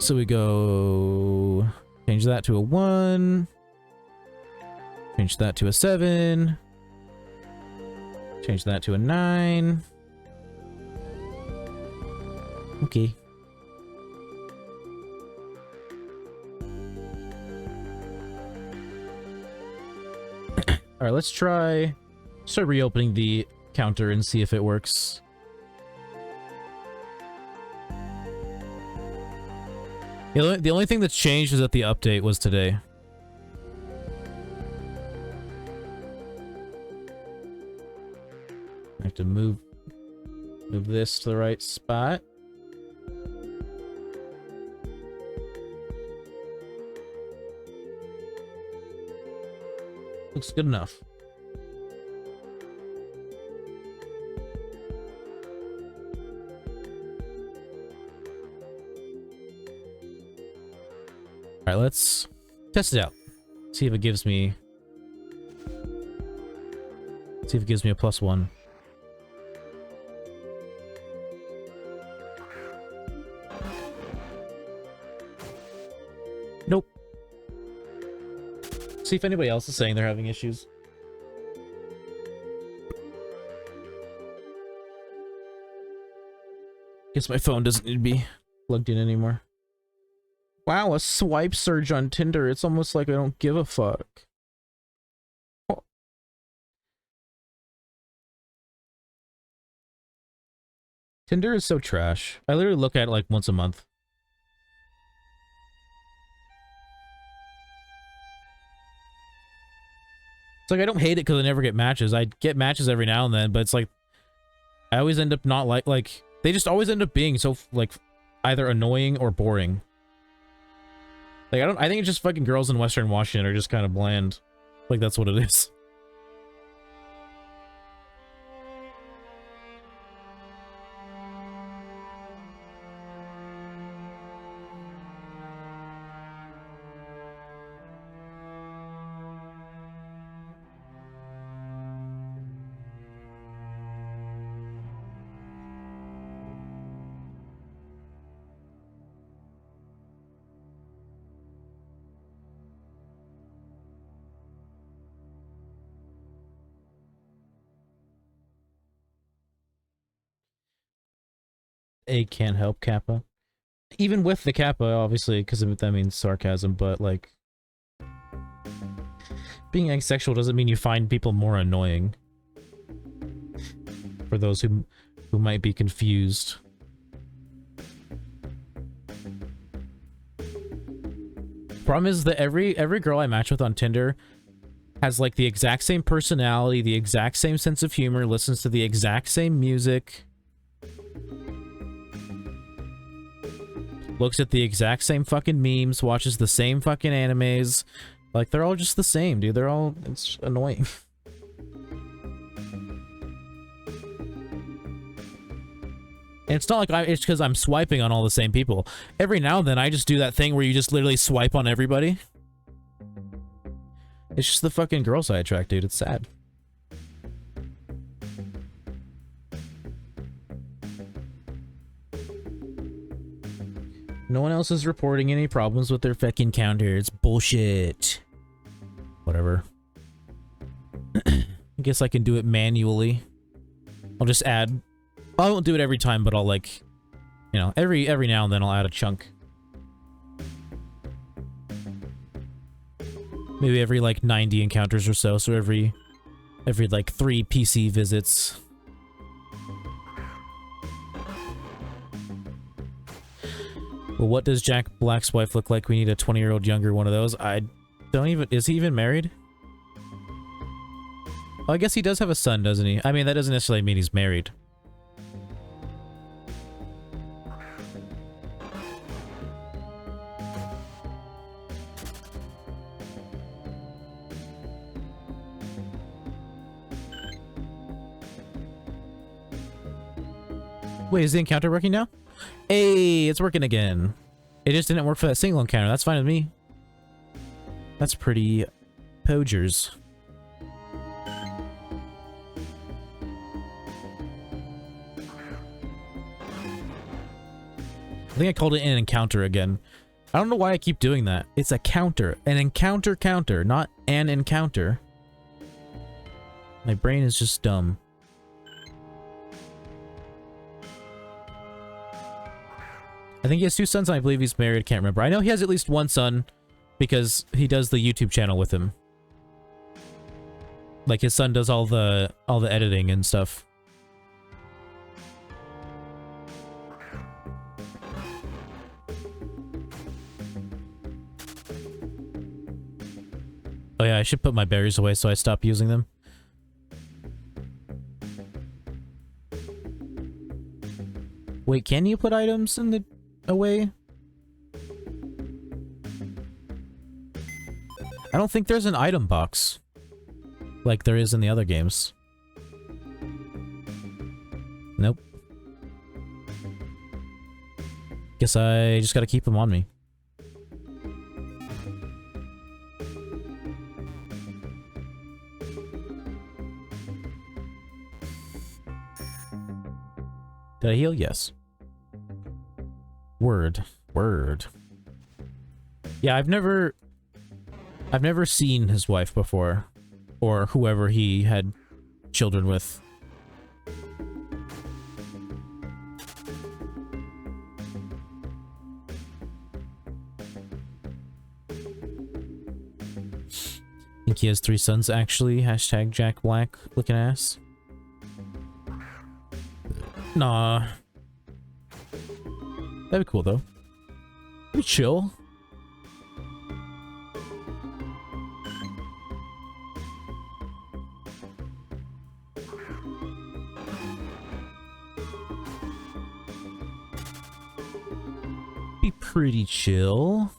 Speaker 1: So we go... Change that to a 1. Change that to a 7. Change that to a 9. Okay. Alright, let's start reopening the counter and see if it works. The only thing that's changed is that the update was today. I have to move this to the right spot. Looks good enough. Alright, let's test it out. See if it gives me... See if it gives me a +1. Nope. See if anybody else is saying they're having issues. Guess my phone doesn't need to be plugged in anymore. Wow, a swipe surge on Tinder. It's almost like I don't give a fuck. Tinder is so trash. I literally look at it like once a month. It's like I don't hate it because I never get matches. I get matches every now and then, but it's like I always end up not like they just always end up being so like either annoying or boring. Like I think it's just fucking girls in Western Washington are just kind of bland. Like that's what it is. A can't help Kappa. Even with the Kappa, obviously, because that means sarcasm, but like being asexual doesn't mean you find people more annoying. For those who might be confused. Problem is that every girl I match with on Tinder has like the exact same personality, the exact same sense of humor, listens to the exact same music, looks at the exact same fucking memes, watches the same fucking animes. Like, they're all just the same, dude. They're all... It's annoying. And it's not like it's because I'm swiping on all the same people. Every now and then, I just do that thing where you just literally swipe on everybody. It's just the fucking girls I attract, dude. It's sad. No one else is reporting any problems with their fucking counter. It's bullshit. Whatever. I guess I can do it manually. I'll just add... I won't do it every time, but I'll like... You know, every now and then I'll add a chunk. Maybe every like 90 encounters or so, so every like 3 PC visits. Well, what does Jack Black's wife look like? We need a 20-year-old younger one of those. I don't even... Is he even married? Oh, I guess he does have a son, doesn't he? I mean, that doesn't necessarily mean he's married. Wait, is the encounter working now? Hey, it's working again. It just didn't work for that single encounter. That's fine with me. That's pretty pogers. I think I called it an encounter again. I don't know why I keep doing that. It's a counter. An encounter counter, not an encounter. My brain is just dumb. I think he has 2 sons, and I believe he's married. Can't remember. I know he has at least 1 son because he does the YouTube channel with him. Like his son does all the editing and stuff. Oh yeah, I should put my berries away so I stop using them. Wait, can you put items in the away? I don't think there's an item box like there is in the other games. Nope. Guess I just gotta keep them on me. Did I heal? Yes. Word. Word. Yeah, I've never seen his wife before. Or whoever he had children with. Think he has 3 sons, actually. Hashtag Jack Black looking ass. Nah. That'd be cool though. That'd be chill. Be pretty chill.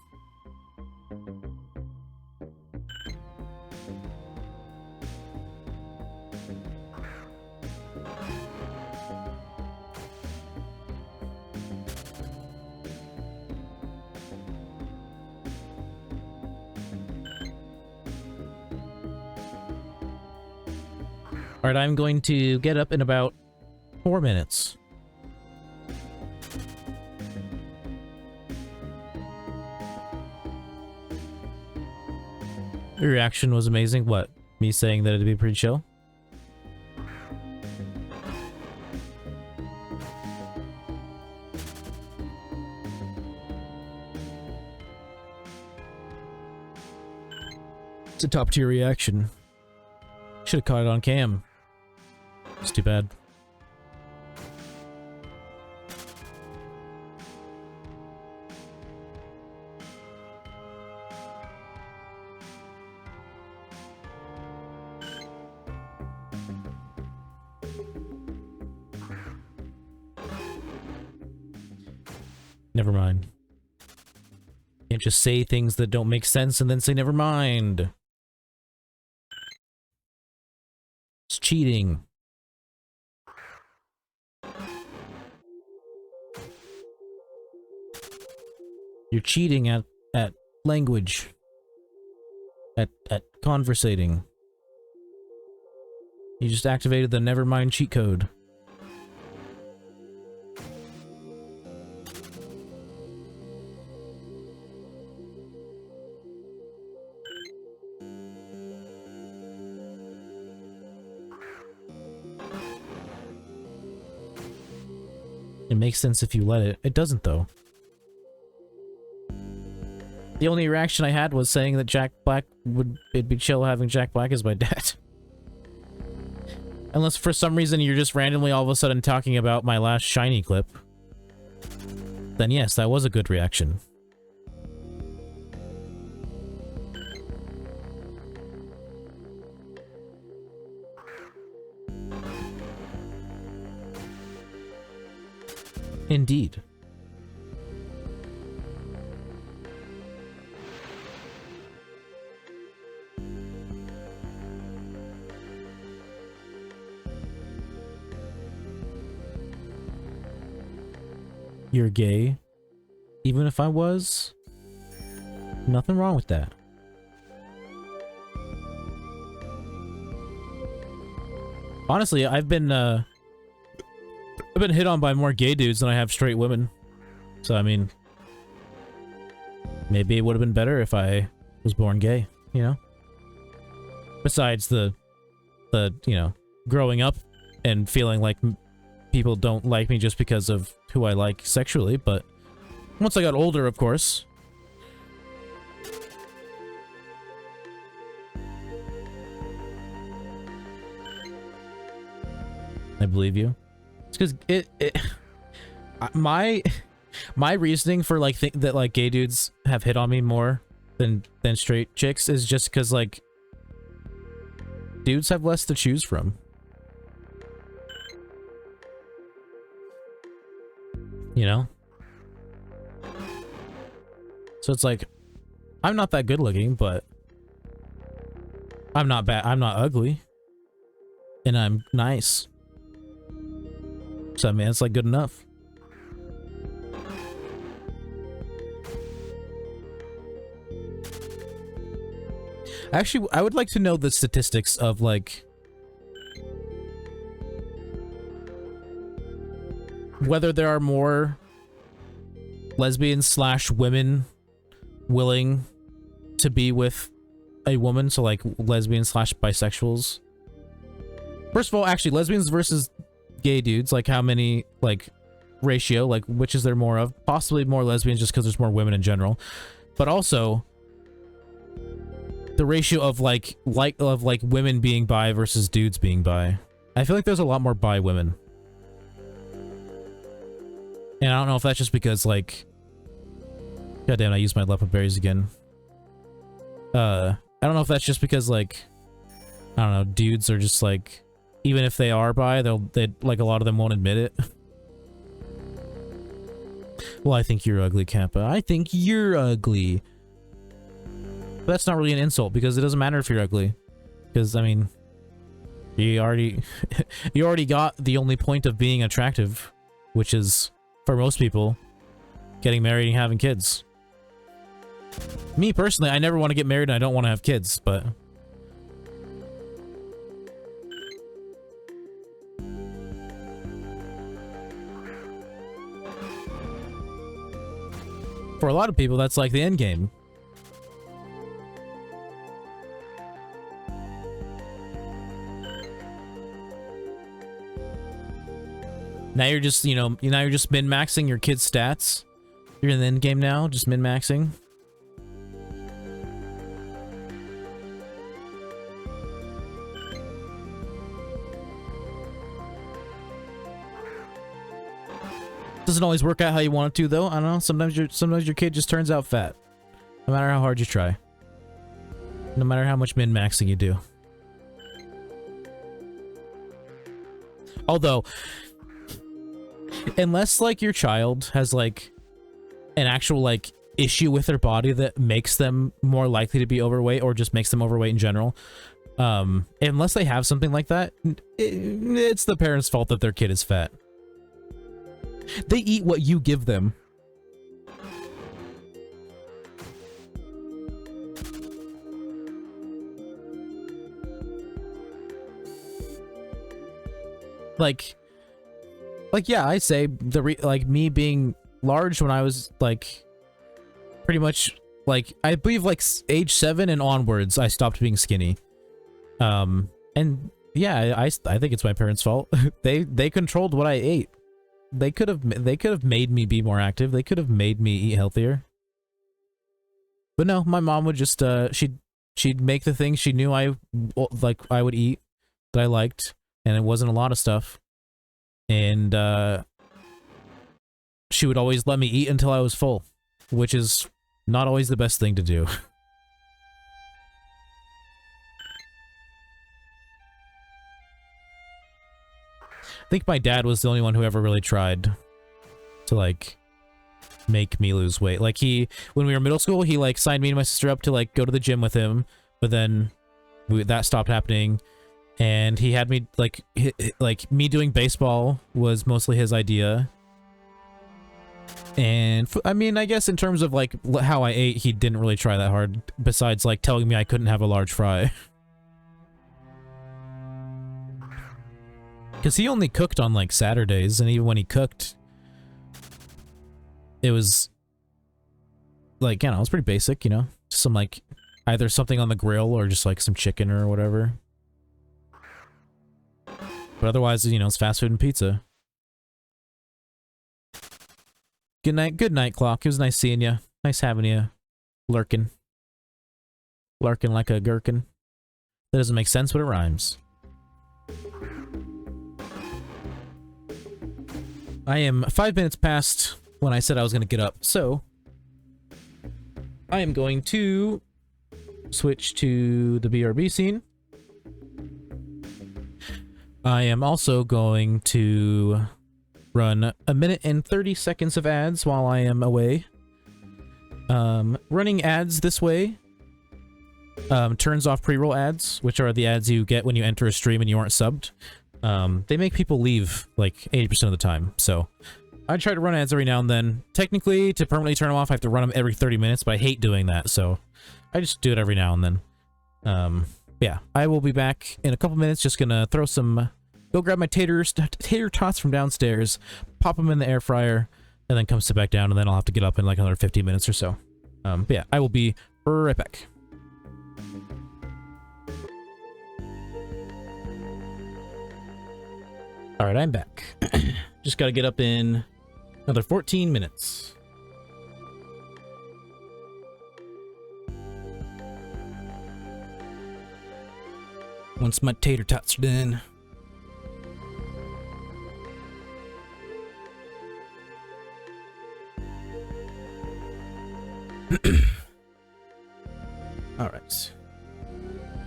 Speaker 1: Alright, I'm going to get up in about 4 minutes. Your reaction was amazing. What? Me saying that it'd be pretty chill? It's a top tier reaction. Should have caught it on cam. It's too bad. Never mind. Can't just say things that don't make sense and then say never mind. It's cheating. You're cheating at language. At conversating. You just activated the nevermind cheat code. It makes sense if you let it. It doesn't, though. The only reaction I had was saying that Jack Black it'd be chill having Jack Black as my dad. Unless for some reason you're just randomly all of a sudden talking about my last shiny clip. Then yes, that was a good reaction. Indeed. You're gay. Even if I was, nothing wrong with that. Honestly, I've been hit on by more gay dudes than I have straight women. So, I mean, maybe it would have been better if I was born gay, you know? Besides the you know, growing up and feeling like people don't like me just because of who I like sexually, but once I got older, of course. I believe you. It's because my reasoning for like that like gay dudes have hit on me more than straight chicks is just because like dudes have less to choose from. You know? So it's like, I'm not that good looking, but I'm not bad. I'm not ugly. And I'm nice. So I mean, it's like good enough. Actually, I would like to know the statistics of like whether there are more lesbians / women willing to be with a woman, so like lesbians / bisexuals. First of all, actually, lesbians versus gay dudes, like how many, like, ratio, like which is there more of? Possibly more lesbians just because there's more women in general, but also the ratio of like women being bi versus dudes being bi. I feel like there's a lot more bi women. And I don't know if that's just because, like... God damn, I used my leopard berries again. I don't know if that's just because, like... I don't know, dudes are just, like... Even if they are bi, like, a lot of them won't admit it. Well, I think you're ugly, Kappa. I think you're ugly. But that's not really an insult, because it doesn't matter if you're ugly. Because, I mean... You already... you already got the only point of being attractive. Which is, for most people, getting married and having kids. Me, personally, I never want to get married and I don't want to have kids, but... For a lot of people, that's like the end game. Now you're just, you know, now you're just min-maxing your kid's stats. You're in the end game now, just min-maxing. Doesn't always work out how you want it to, though. I don't know. Sometimes your kid just turns out fat. No matter how hard you try. No matter how much min-maxing you do. Although, unless, like, your child has, like, an actual, like, issue with their body that makes them more likely to be overweight or just makes them overweight in general, unless they have something like that, it's the parents' fault that their kid is fat. They eat what you give them. Like yeah, I say like me being large when I was like pretty much like I believe like age 7 and onwards I stopped being skinny. And yeah, I think it's my parents' fault. they controlled what I ate. They could have made me be more active. They could have made me eat healthier. But no, my mom would just she'd make the things she knew I would eat that I liked, and it wasn't a lot of stuff. And she would always let me eat until I was full, which is not always the best thing to do. I think my dad was the only one who ever really tried to, like, make me lose weight. Like, when we were in middle school, he, like, signed me and my sister up to, like, go to the gym with him, but then that stopped happening, and he had me, like, me doing baseball was mostly his idea. And, I mean, I guess in terms of, like, how I ate, he didn't really try that hard, besides, like, telling me I couldn't have a large fry. Because he only cooked on, like, Saturdays, and even when he cooked, it was, like, you know, it was pretty basic, you know? Just some, like, either something on the grill or just, like, some chicken or whatever. But otherwise, you know, it's fast food and pizza. Good night, Clock. It was nice seeing you. Nice having you lurking. Lurking like a gherkin. That doesn't make sense, but it rhymes. I am 5 minutes past when I said I was going to get up, so I am going to switch to the BRB scene. I am also going to run 1 minute and 30 seconds of ads while I am away. Running ads this way turns off pre-roll ads, which are the ads you get when you enter a stream and you aren't subbed. They make people leave, like, 80% of the time, so I try to run ads every now and then. Technically, to permanently turn them off, I have to run them every 30 minutes, but I hate doing that, so I just do it every now and then. Yeah, I will be back in a couple minutes, just gonna throw some... Go grab my tater tots from downstairs, pop them in the air fryer, and then come sit back down, and then I'll have to get up in, like, another 15 minutes or so. But yeah, I will be right back. Alright, I'm back. Just gotta get up in another 14 minutes. Once my tater tots are done. Alright.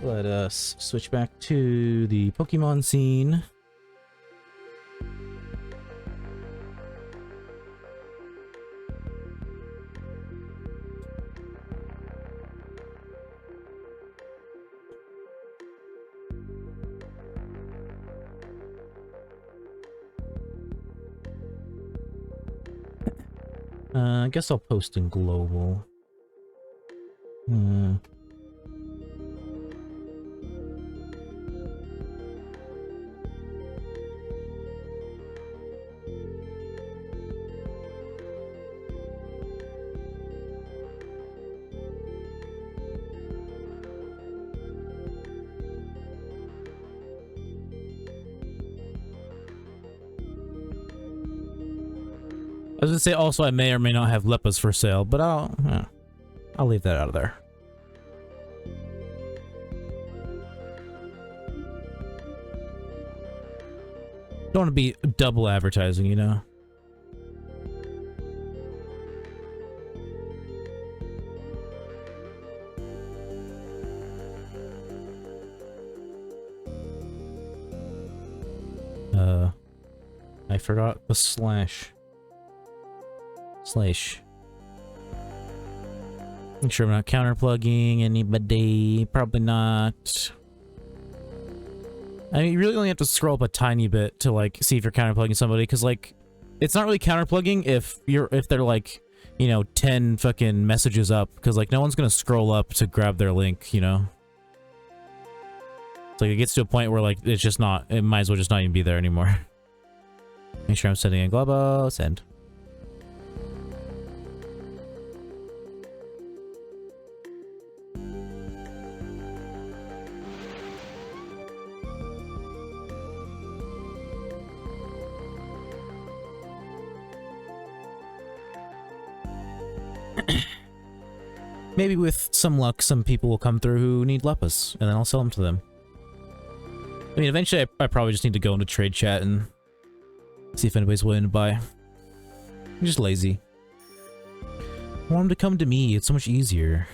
Speaker 1: Let us switch back to the Pokemon scene. I guess I'll post in global. I was gonna say also I may or may not have Leppas for sale, but I'll leave that out of there. Don't want to be double advertising, you know? I forgot the slash. Make sure I'm not counterplugging anybody. Probably not. I mean, you really only have to scroll up a tiny bit to like see if you're counterplugging somebody, because like it's not really counterplugging if they're like, you know, 10 fucking messages up, because like no one's gonna scroll up to grab their link, you know. It's like it gets to a point where like it's just not. It might as well just not even be there anymore. Make sure I'm sending a global send. Maybe with some luck, some people will come through who need Leppas, and then I'll sell them to them. I mean, eventually I probably just need to go into trade chat and see if anybody's willing to buy. I'm just lazy. I want them to come to me, it's so much easier.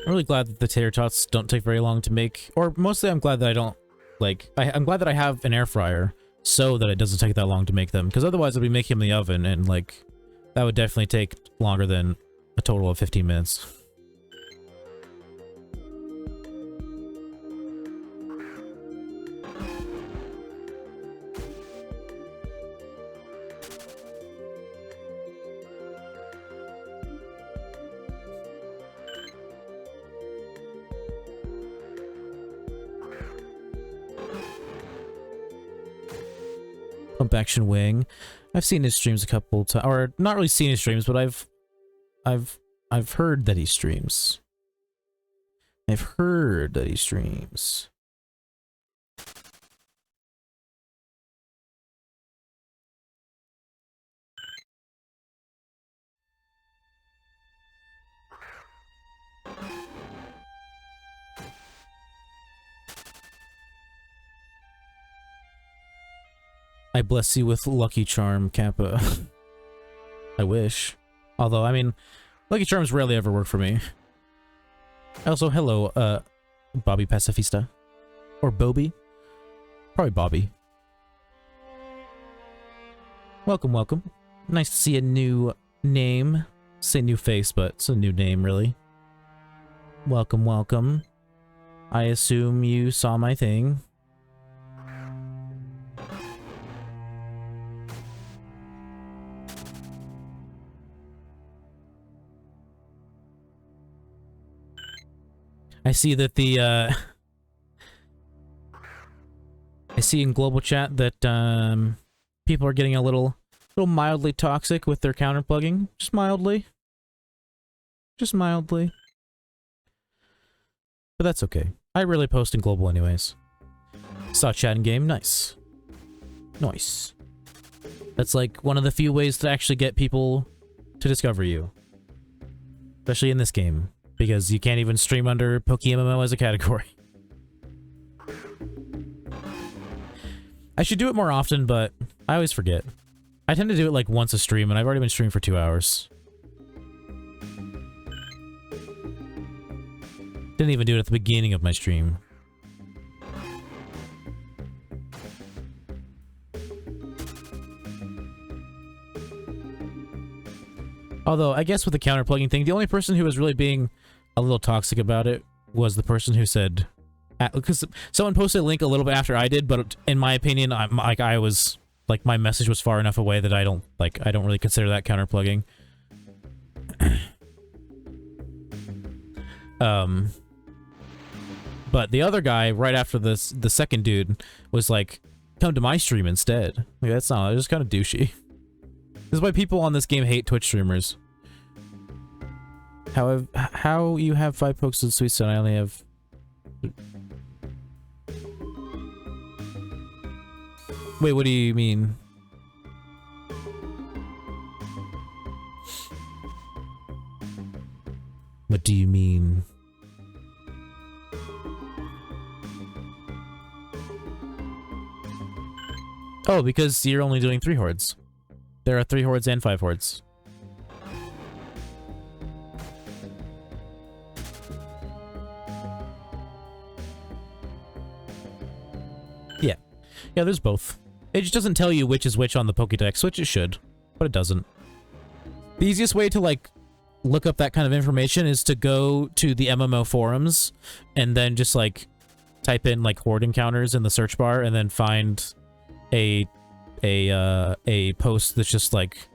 Speaker 1: I'm really glad that the tater tots don't take very long to make, or mostly I'm glad that I don't, like, I'm glad that I have an air fryer so that it doesn't take that long to make them, because otherwise I'd be making them in the oven, and like, that would definitely take longer than a total of 15 minutes. Pump Action Wing. I've seen his streams a couple times, or not really seen his streams, but I've heard that he streams. I've heard that he streams. I bless you with Lucky Charm, Kappa. I wish. Although, I mean, Lucky Charms rarely ever work for me. Also, hello, Bobby Pacifista. Or Bobby. Probably Bobby. Welcome, welcome. Nice to see a new name. Say new face, but it's a new name, really. Welcome, welcome. I assume you saw my thing. I see that the, I see in global chat that, people are getting a little mildly toxic with their counterplugging. Just mildly. Just mildly. But that's okay. I really post in global anyways. Saw chat in game, nice. Nice. That's like one of the few ways to actually get people to discover you. Especially in this game. Because you can't even stream under PokeMMO as a category. I should do it more often, but I always forget. I tend to do it like once a stream, and I've already been streaming for 2 hours. Didn't even do it at the beginning of my stream. Although, I guess with the counterplugging thing, the only person who was really being a little toxic about it was the person who said... Because someone posted a link a little bit after I did, but in my opinion, I was... Like, my message was far enough away that I don't really consider that counterplugging. But the other guy, right after this, the second dude, was like, come to my stream instead. Like, that's just kind of douchey. This is why people on this game hate Twitch streamers. How you have 5 pokes of Sweet Stone, I only have... Wait, what do you mean? What do you mean? Oh, because you're only doing 3 hordes. There are 3 hordes and 5 hordes. Yeah. Yeah, there's both. It just doesn't tell you which is which on the Pokédex, which it should, but it doesn't. The easiest way to, like, look up that kind of information is to go to the MMO forums and then just, like, type in, like, horde encounters in the search bar and then find a post that's just, like,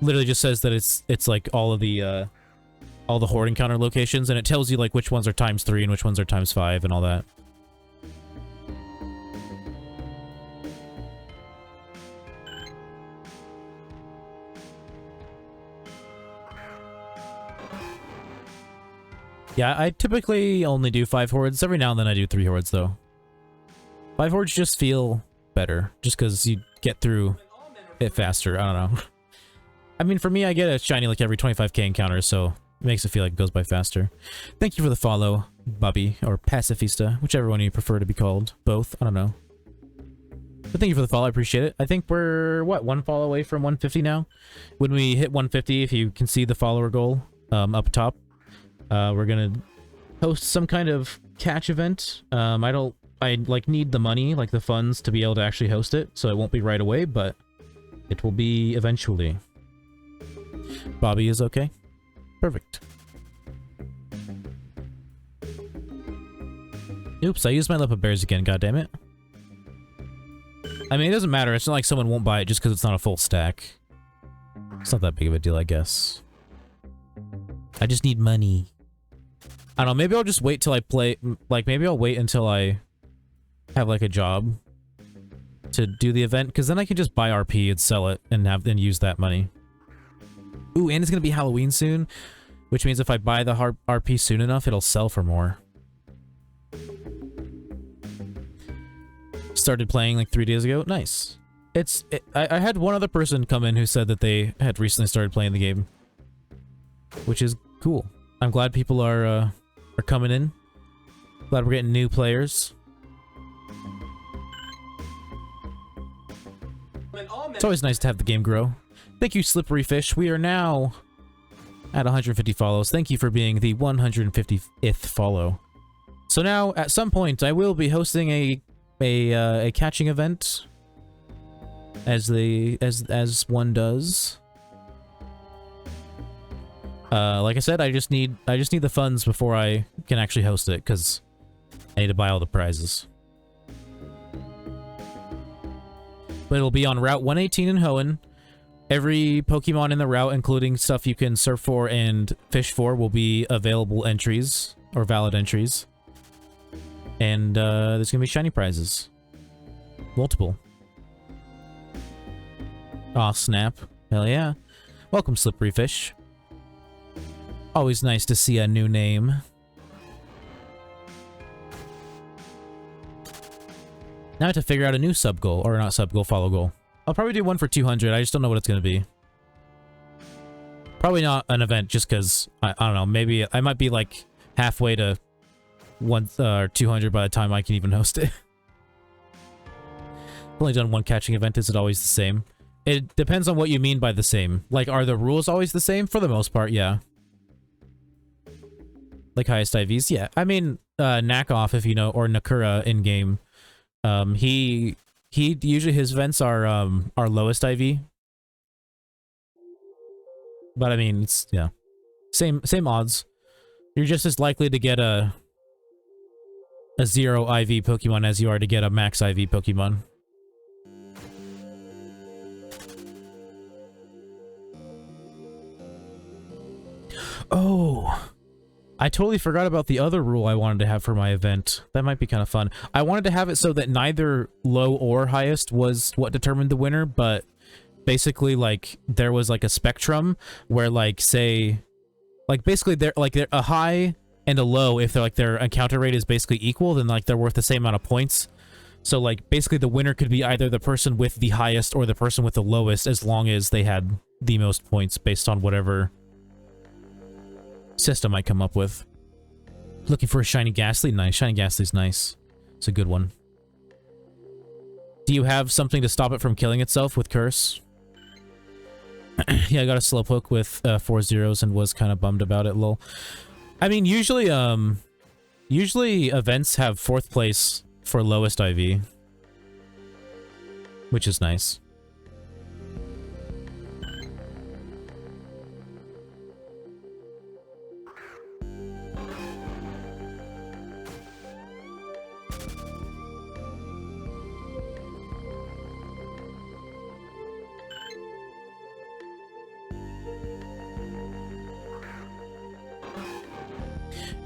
Speaker 1: literally just says that it's like, all the horde encounter locations, and it tells you, like, which ones are ×3 and which ones are ×5 and all that. Yeah, I typically only do 5 hordes. Every now and then I do 3 hordes, though. 5 hordes just feel better, just because you get through it faster. I don't know. I mean, for me, I get a shiny like every 25k encounter, so it makes it feel like it goes by faster. Thank you for the follow, Bobby, or Pacifista, whichever one you prefer to be called. Both, I don't know. But thank you for the follow, I appreciate it. I think we're, what, 1 follow away from 150 now? When we hit 150, if you can see the follower goal up top, we're gonna host some kind of catch event. I like need the money, like the funds, to be able to actually host it, so it won't be right away, but it will be eventually. Bobby is okay? Perfect. Oops, I used my Leopard Bears again, goddammit. I mean, it doesn't matter, it's not like someone won't buy it just because it's not a full stack. It's not that big of a deal, I guess. I just need money. I don't know, maybe I'll just wait till I play, like, maybe I'll wait until I have, like, a job to do the event, because then I can just buy RP and sell it and use that money. Ooh, and it's gonna be Halloween soon, which means if I buy the RP soon enough, it'll sell for more. Started playing like 3 days ago. Nice. I had one other person come in who said that they had recently started playing the game, which is cool. I'm glad people are coming in. Glad we're getting new players. It's always nice to have the game grow. Thank you, Slippery Fish. We are now at 150 follows. Thank you for being the 150th follow. So now, at some point, I will be hosting a catching event, as one does. Like I said, I just need the funds before I can actually host it, because I need to buy all the prizes. But it'll be on Route 118 in Hoenn. Every Pokemon in the route, including stuff you can surf for and fish for, will be available entries, or valid entries. And there's gonna be shiny prizes. Multiple. Aw, snap. Hell yeah. Welcome, Slippery Fish. Always nice to see a new name. Now I have to figure out a new sub goal, or not sub goal, follow goal. I'll probably do one for 200. I just don't know what it's going to be. Probably not an event, just because, I don't know, maybe I might be like halfway to 200 by the time I can even host it. I've only done one catching event. Is it always the same? It depends on what you mean by the same. Like, are the rules always the same? For the most part, yeah. Like highest IVs? Yeah. I mean, Knackoff, if you know, or Nakura in-game, he usually, his events are lowest IV. But I mean, it's, yeah. Same odds. You're just as likely to get a 0 IV Pokemon as you are to get a max IV Pokemon. Oh, I totally forgot about the other rule I wanted to have for my event. That might be kind of fun. I wanted to have it so that neither low or highest was what determined the winner, but basically, like, there was like a spectrum where, like, say, like, basically they're a high and a low, if they're like their encounter rate is basically equal, then like they're worth the same amount of points. So like basically the winner could be either the person with the highest or the person with the lowest, as long as they had the most points based on whatever system I come up with. Looking for a shiny Ghastly? Nice. Shiny Ghastly's nice. It's a good one. Do you have something to stop it from killing itself with Curse? Yeah, I got a Slowpoke with 4 zeros and was kind of bummed about it, lol. I mean, usually events have 4th place for lowest IV, which is nice.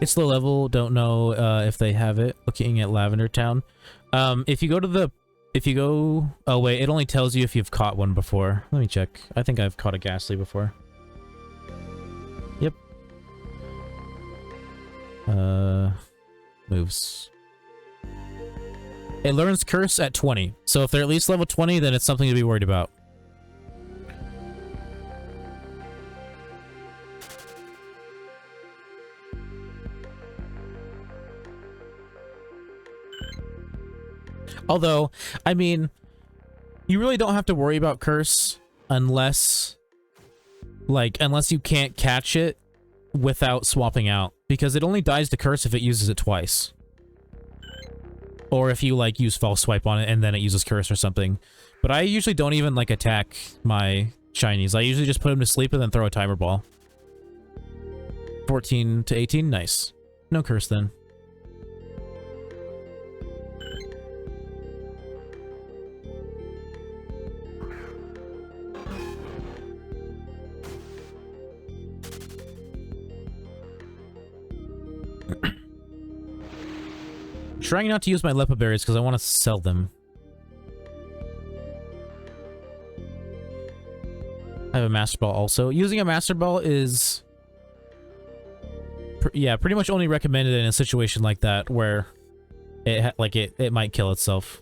Speaker 1: It's low level, don't know if they have it. Looking at Lavender Town. If you go, oh wait, it only tells you if you've caught one before. Let me check. I think I've caught a Ghastly before. Yep. Moves. It learns Curse at 20. So if they're at least level 20, then it's something to be worried about. Although, I mean, you really don't have to worry about Curse unless you can't catch it without swapping out. Because it only dies to Curse if it uses it twice. Or if you, like, use False Swipe on it and then it uses Curse or something. But I usually don't even, like, attack my shinies. I usually just put them to sleep and then throw a Timer Ball. 14 to 18? Nice. No Curse then. Trying not to use my Lepa Berries because I want to sell them. I have a Master Ball also. Using a Master Ball is... yeah, pretty much only recommended in a situation like that where it might kill itself.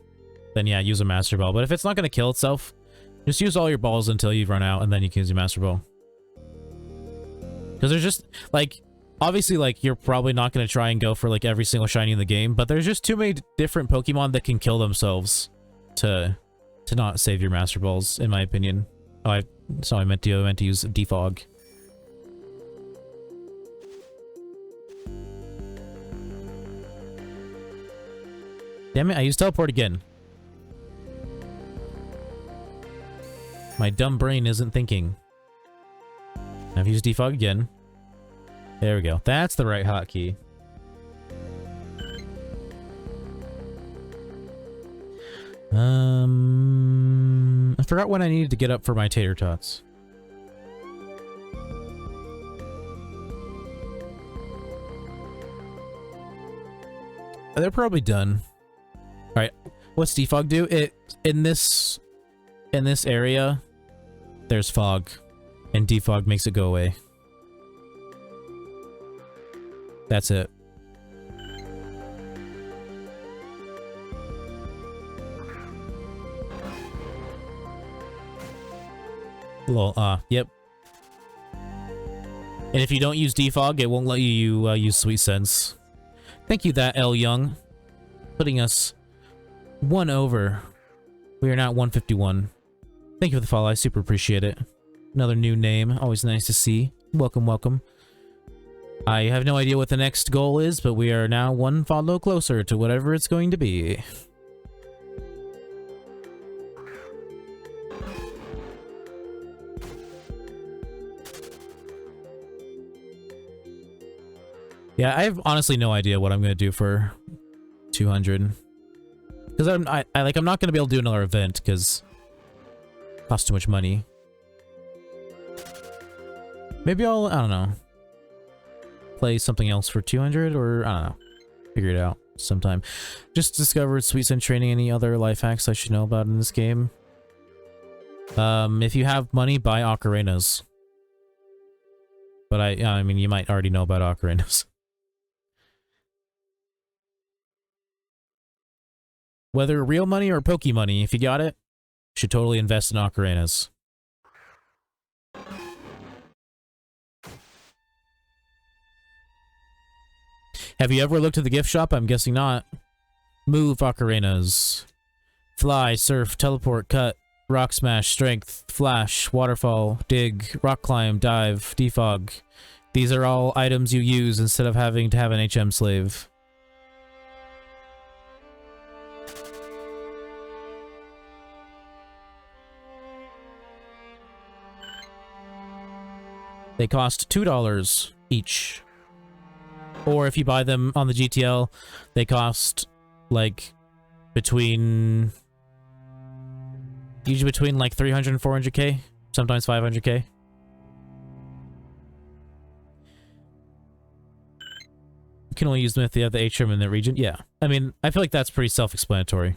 Speaker 1: Then yeah, use a Master Ball. But if it's not going to kill itself, just use all your balls until you run out and then you can use your Master Ball. Because there's just, like... obviously, like, you're probably not going to try and go for, like, every single shiny in the game, but there's just too many different Pokemon that can kill themselves to not save your Master Balls, in my opinion. Oh, that's how I meant to use Defog. Damn it, I used Teleport again. My dumb brain isn't thinking. I've used Defog again. There we go. That's the right hotkey. I forgot when I needed to get up for my tater tots. They're probably done. Alright, what's defog do? In this area, there's fog, and defog makes it go away. That's it. Lol, yep. And if you don't use defog, it won't let you use Sweet Sense. Thank you, that L Young, putting us 1 over. We are now at 151. Thank you for the follow. I super appreciate it. Another new name. Always nice to see. Welcome, welcome. I have no idea what the next goal is, but we are now 1 follow closer to whatever it's going to be. Yeah, I have honestly no idea what I'm going to do for 200. Because I'm not going to be able to do another event because it costs too much money. Maybe I don't know, play something else for 200, or I don't know, figure it out sometime. Just discovered Sweet Sense training. Any other life hacks I should know about in this game? If you have money, buy ocarinas. But I mean, you might already know about ocarinas. Whether real money or Poke money, if you got it, you should totally invest in ocarinas. Have you ever looked at the gift shop? I'm guessing not. Move ocarinas. Fly, surf, teleport, cut, rock smash, strength, flash, waterfall, dig, rock climb, dive, defog. These are all items you use instead of having to have an HM slave. They cost $2 each. Or if you buy them on the GTL, they cost like usually between like 300 and 400k, sometimes 500k. You can only use them if they have the HM in the region. Yeah, I mean, I feel like that's pretty self-explanatory.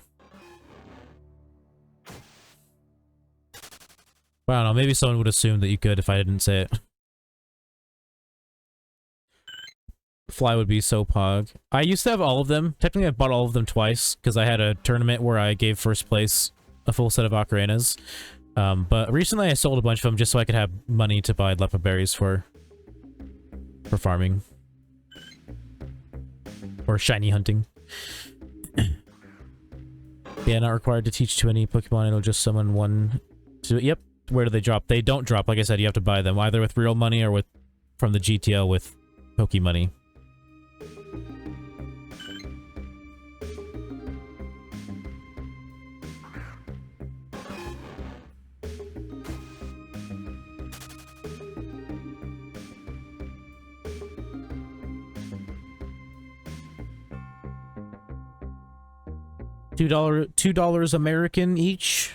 Speaker 1: But I don't know, maybe someone would assume that you could if I didn't say it. Fly would be so pog. I used to have all of them. Technically, I bought all of them twice, because I had a tournament where I gave first place a full set of ocarinas. But recently I sold a bunch of them just so I could have money to buy lepa berries for farming. Or shiny hunting. Yeah, not required to teach to any Pokemon, it'll just summon one to... Yep. Where do they drop? They don't drop, like I said, you have to buy them, either with real money or from the GTL with Poke money. $2 American each,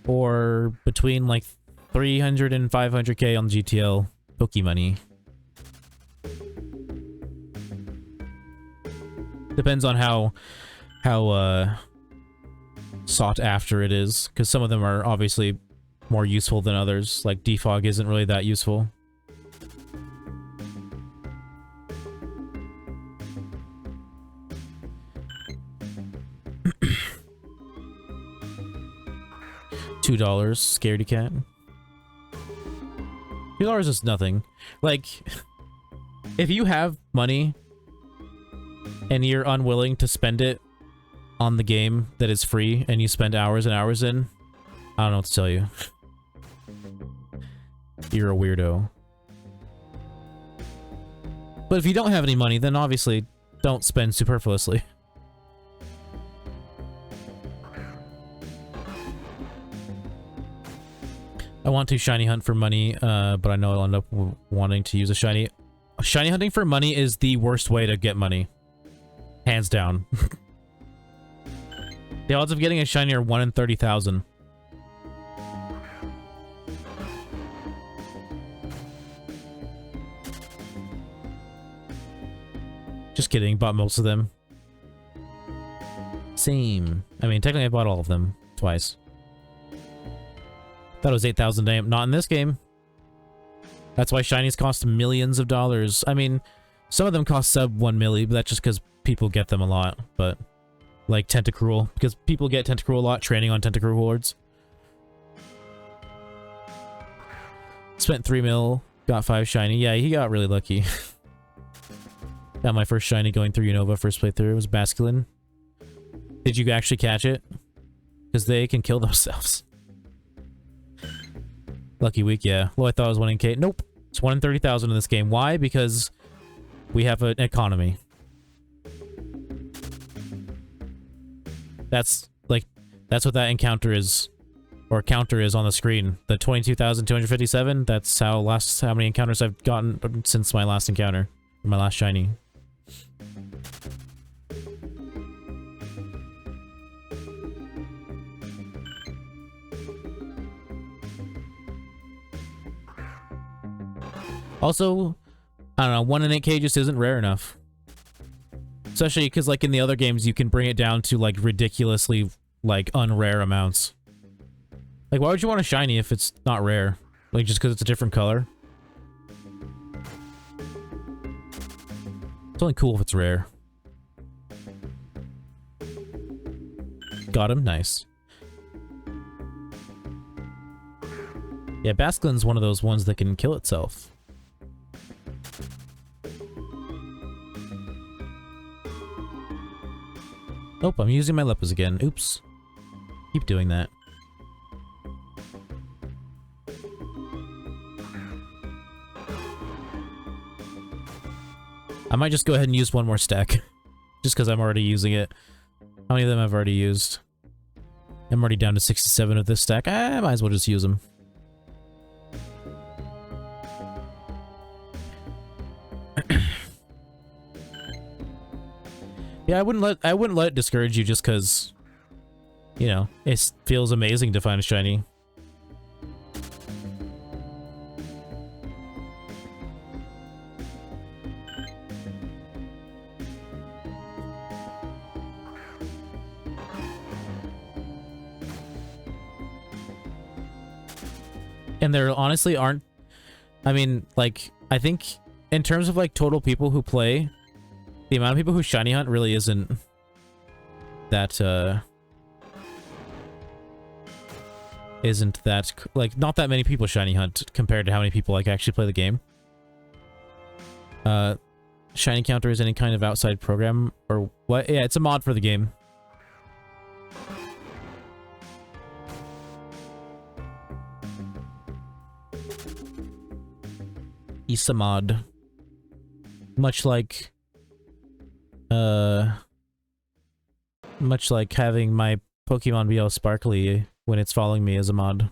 Speaker 1: or between like 300 and 500k on GTL Poke money. Depends on how sought after it is, because some of them are obviously more useful than others. Like defog isn't really that useful. $2, scaredy cat. $2 is nothing. Like, if you have money and you're unwilling to spend it on the game that is free and you spend hours and hours in, I don't know what to tell you. You're a weirdo. But if you don't have any money, then obviously don't spend superfluously. I want to shiny hunt for money, but I know I'll end up wanting to use a shiny. Shiny hunting for money is the worst way to get money. Hands down. The odds of getting a shiny are 1 in 30,000. Just kidding, bought most of them. Same. I mean, technically I bought all of them twice. Thought it was 8,000 damn. Not in this game. That's why shinies cost millions of dollars. I mean, some of them cost sub 1 milli, but that's just because people get them a lot. But, like Tentacruel, because people get Tentacruel a lot training on Tentacruel hordes. Spent 3 mil, got 5 shiny. Yeah, he got really lucky. Got my first shiny going through Unova first playthrough. It was Basculin. Did you actually catch it? Because they can kill themselves. Lucky week, yeah. Well, I thought it was 1 in K. Nope. It's 1 in 30,000 in this game. Why? Because we have an economy. That's what that encounter is, or counter is on the screen. The 22,257. That's how many encounters I've gotten since my last encounter, my last shiny. Also, I don't know, 1 in 8K just isn't rare enough. Especially because, like, in the other games, you can bring it down to, like, ridiculously, like, unrare amounts. Like, why would you want a shiny if it's not rare? Like, just because it's a different color? It's only cool if it's rare. Got him, nice. Yeah, Basculin's one of those ones that can kill itself. Nope, I'm using my Lepus again. Oops. Keep doing that. I might just go ahead and use one more stack. Just because I'm already using it. How many of them I've already used? I'm already down to 67 of this stack. I might as well just use them. Yeah, I wouldn't let it discourage you just because, you know, it feels amazing to find a shiny. And there honestly aren't, I mean, like, I think in terms of, like, total people who play, the amount of people who shiny hunt really isn't that, like, not that many people shiny hunt compared to how many people, like, actually play the game. Shiny counter is any kind of outside program, or what? Yeah, it's a mod for the game. It's a mod. Much like having my Pokemon be all sparkly when it's following me as a mod.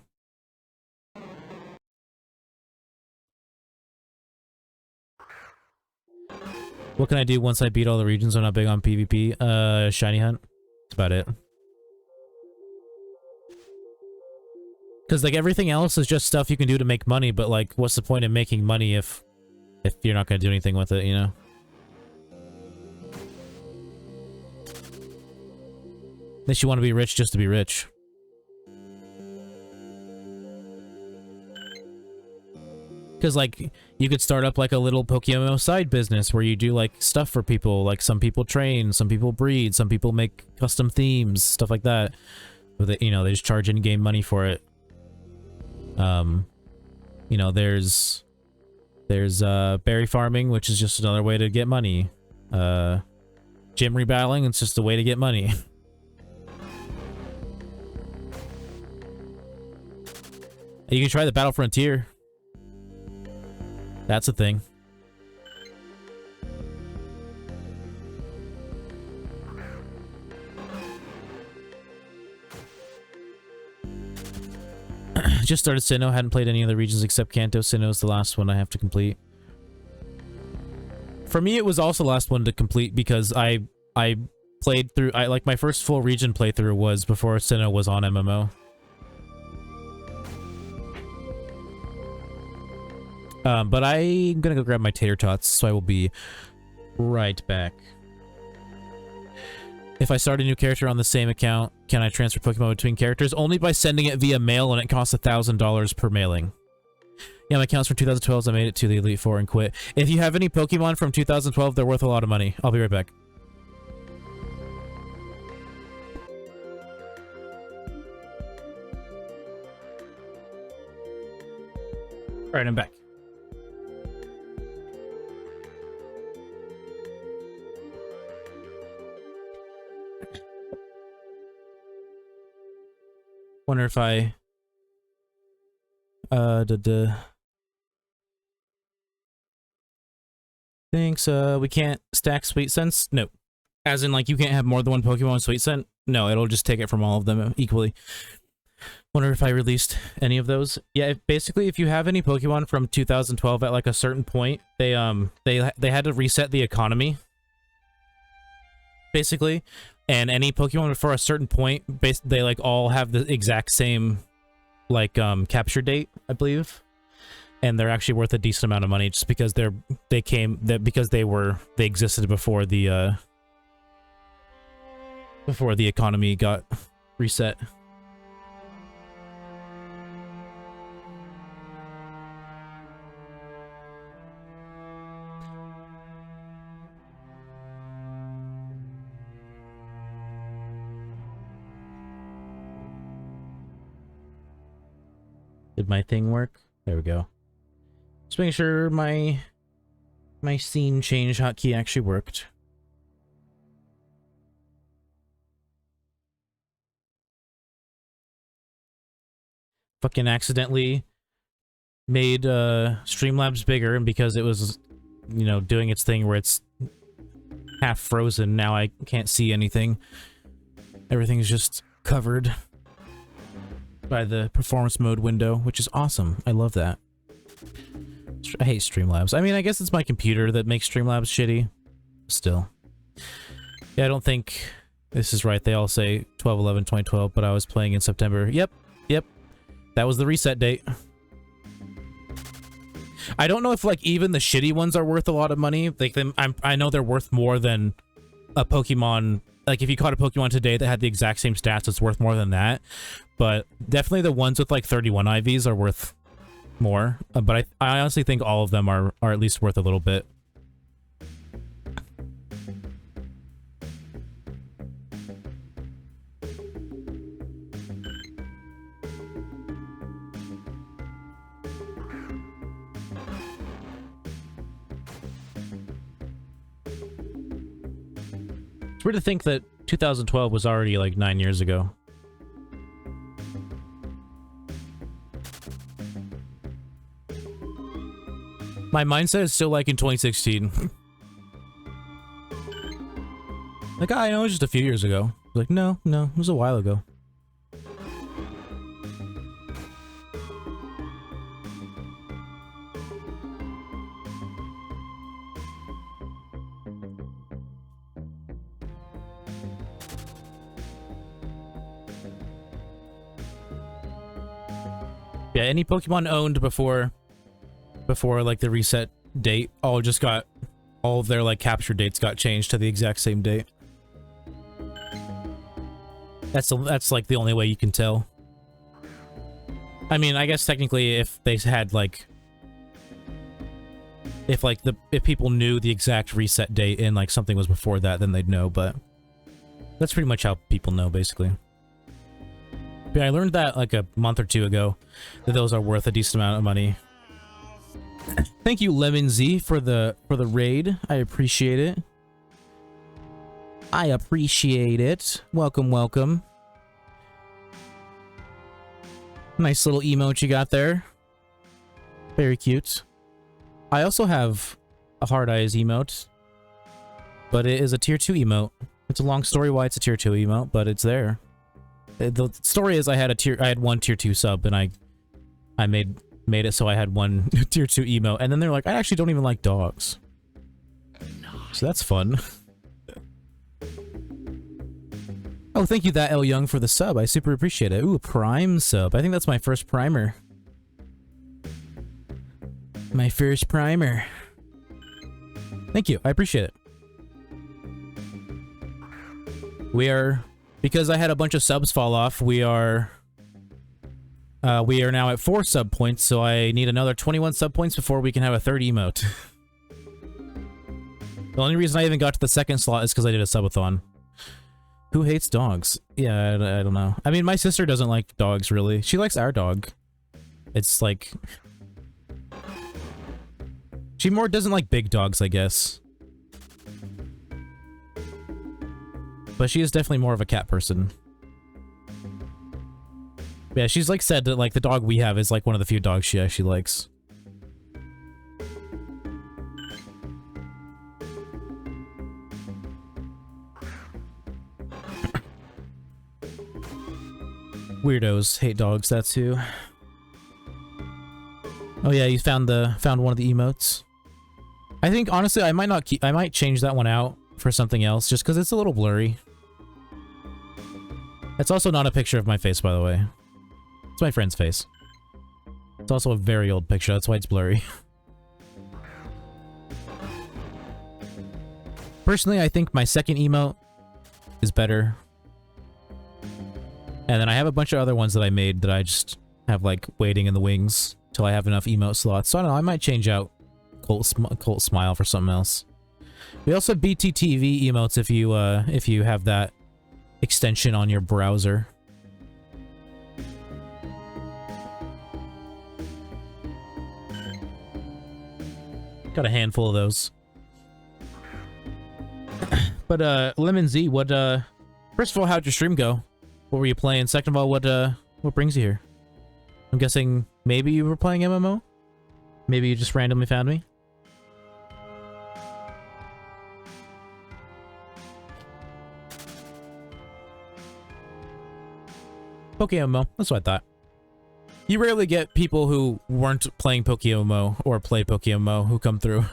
Speaker 1: What can I do once I beat all the regions? I'm not big on PvP. Shiny hunt. That's about it. Because, like, everything else is just stuff you can do to make money, but, like, what's the point in making money if you're not going to do anything with it, you know? Unless you want to be rich just to be rich. Because, like, you could start up, like, a little Pokemon side business where you do, like, stuff for people. Like, some people train, some people breed, some people make custom themes, stuff like that. But they, you know, they just charge in-game money for it. You know, there's berry farming, which is just another way to get money. Gym rebattling, it's just a way to get money. You can try the Battle Frontier. That's a thing. Just started Sinnoh, hadn't played any other regions except Kanto. Sinnoh is the last one I have to complete. For me, it was also the last one to complete because I played through, like, my first full region playthrough was before Sinnoh was on MMO. But I'm gonna go grab my tater tots, so I will be right back. If I start a new character on the same account, can I transfer Pokemon between characters? Only by sending it via mail, and it costs $1,000 per mailing. Yeah, my account's from 2012, so I made it to the Elite Four and quit. If you have any Pokemon from 2012, they're worth a lot of money. I'll be right back. Alright, I'm back. Wonder if I thanks, we can't stack Sweet Scents? No. As in, like, you can't have more than one Pokemon Sweet Scent? No, it'll just take it from all of them equally. Wonder if I released any of those. Yeah, basically, if you have any Pokemon from 2012 at, like, a certain point, they had to reset the economy. Basically. And any Pokemon for a certain point, they, like, all have the exact same, like, capture date, I believe. And they're actually worth a decent amount of money just because they existed before the economy got reset. Did my thing work? There we go. Just making sure my scene change hotkey actually worked. Fucking accidentally made Streamlabs bigger, and because it was, you know, doing its thing where it's half frozen, now I can't see anything. Everything's just covered by the performance mode window, which is awesome. I love that. I hate Streamlabs. I mean, I guess it's my computer that makes Streamlabs shitty. Still. Yeah, I don't think this is right. They all say 12/11/2012, but I was playing in September. Yep. That was the reset date. I don't know if, like, even the shitty ones are worth a lot of money. Like, I know they're worth more than a Pokemon. Like, if you caught a Pokemon today that had the exact same stats, it's worth more than that. But definitely the ones with, like, 31 IVs are worth more. But I honestly think all of them are at least worth a little bit. It's weird to think that 2012 was already, like, 9 years ago. My mindset is still like in 2016. Like, I know it was just a few years ago. Like, no, it was a while ago. Yeah, any Pokemon owned before like the reset date all of their like capture dates got changed to the exact same date. That's like the only way you can tell. I mean, I guess technically if they had like if people knew the exact reset date and like something was before that, then they'd know, but that's pretty much how people know, basically. But yeah, I learned that like a month or two ago that those are worth a decent amount of money. Thank you, Lemon Z, for the raid. I appreciate it. I appreciate it. Welcome, welcome. Nice little emote you got there. Very cute. I also have a hard eyes emote, but it is a tier 2 emote. It's a long story why it's a tier 2 emote, but it's there. The story is I had one tier 2 sub, and I made it so I had one tier 2 emote, and then they're like, I actually don't even like dogs. So that's fun. Oh, thank you, that L Young, for the sub. I super appreciate it. Ooh, a prime sub. I think that's my first primer. My first primer. Thank you. I appreciate it. We are, because I had a bunch of subs fall off, we are now at 4 sub points, so I need another 21 sub points before we can have a third emote. The only reason I even got to the second slot is because I did a subathon. Who hates dogs? Yeah, I don't know. I mean, my sister doesn't like dogs, really. She likes our dog. It's like... She more doesn't like big dogs, I guess. But she is definitely more of a cat person. Yeah, she's like said that like the dog we have is like one of the few dogs she actually likes. Weirdos hate dogs, that's who. Oh yeah, you found one of the emotes. I think honestly I might change that one out for something else just because it's a little blurry. It's also not a picture of my face, by the way. It's my friend's face. It's also a very old picture, that's why it's blurry. Personally, I think my second emote is better. And then I have a bunch of other ones that I made that I just have like waiting in the wings till I have enough emote slots. So I don't know, I might change out Colt Smile for something else. We also have BTTV emotes if you have that extension on your browser. Got a handful of those. But Lemon Z, what first of all, how'd your stream go? What were you playing? Second of all, what brings you here? I'm guessing maybe you were playing MMO? Maybe you just randomly found me? PokeMMO, that's what I thought. You rarely get people who weren't playing PokeMMO or play PokeMMO who come through.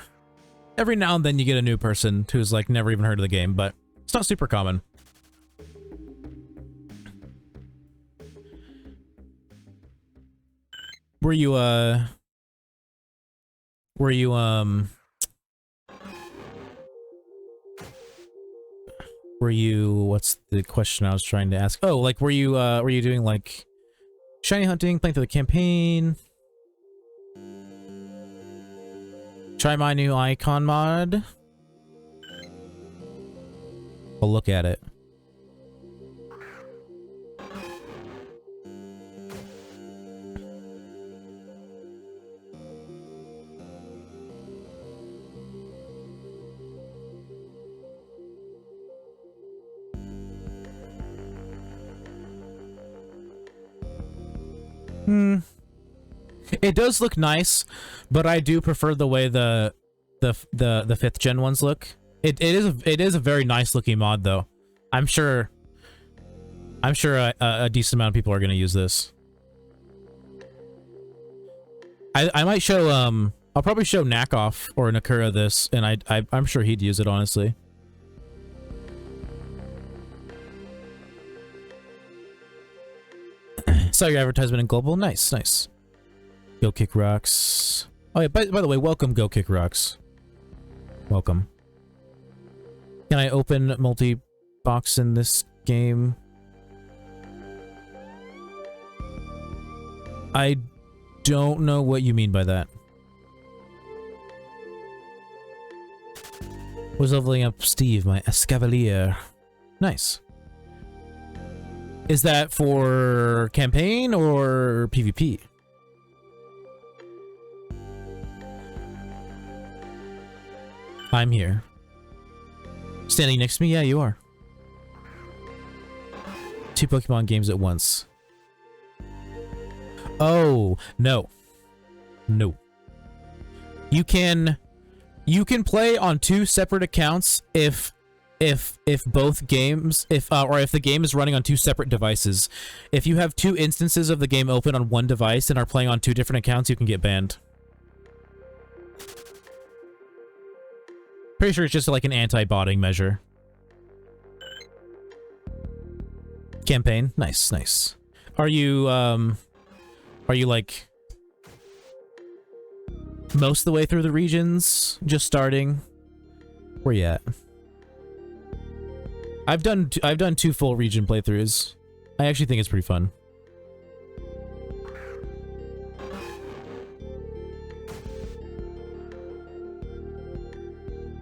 Speaker 1: Every now and then you get a new person who's like never even heard of the game, but it's not super common. Were you what's the question I was trying to ask? Oh, like were you doing like shiny hunting, playing through the campaign? Try my new icon mod. I'll look at it. It does look nice, but I do prefer the way the 5th gen ones look. It is a very nice looking mod though. I'm sure a decent amount of people are going to use this. I might show I'll probably show Knackoff or Nakura this, and I'm sure he'd use it honestly. Saw your advertisement in Global. Nice, nice. Go Kick Rocks. Oh yeah, by the way, welcome Go Kick Rocks. Welcome. Can I open multi-box in this game? I don't know what you mean by that. Was leveling up Steve, my Escavalier. Nice. Is that for campaign or PvP? I'm here. Standing next to me? Yeah, you are. 2 Pokemon games at once. Oh, no. No. You can play on 2 separate accounts if both games, or if the game is running on 2 separate devices. If you have 2 instances of the game open on 1 device and are playing on 2 different accounts, you can get banned. Pretty sure it's just like an anti-botting measure. Campaign, nice, nice. Are you like most of the way through the regions? Just starting? Where you at? I've done 2 full region playthroughs. I actually think it's pretty fun.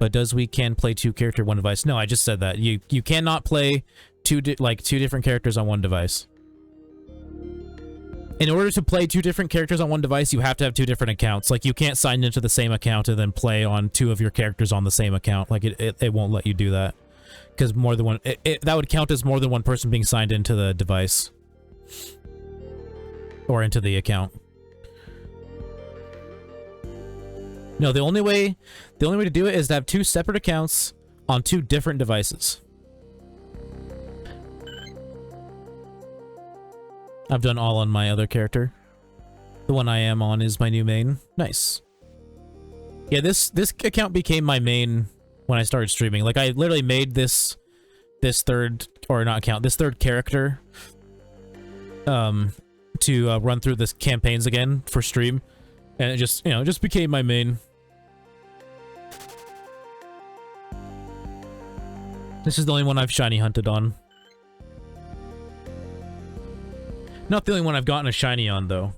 Speaker 1: But does we can play 2 character 1 device? No, I just said that. You cannot play 2 different characters on 1 device. In order to play two different characters on one device, you have to have two different accounts. Like, you can't sign into the same account and then play on two of your characters on the same account. Like, it won't let you do that. Because more than one... that would count as more than one person being signed into the device. Or into the account. No, the only way to do it is to have two separate accounts on two different devices. I've done all on my other character. The one I am on is my new main. Nice. Yeah, this account became my main when I started streaming. Like, I literally made this third, or not account, this third character to run through this campaigns again for stream. And it just, you know, just became my main. This is the only one I've shiny hunted on. Not the only one I've gotten a shiny on, though.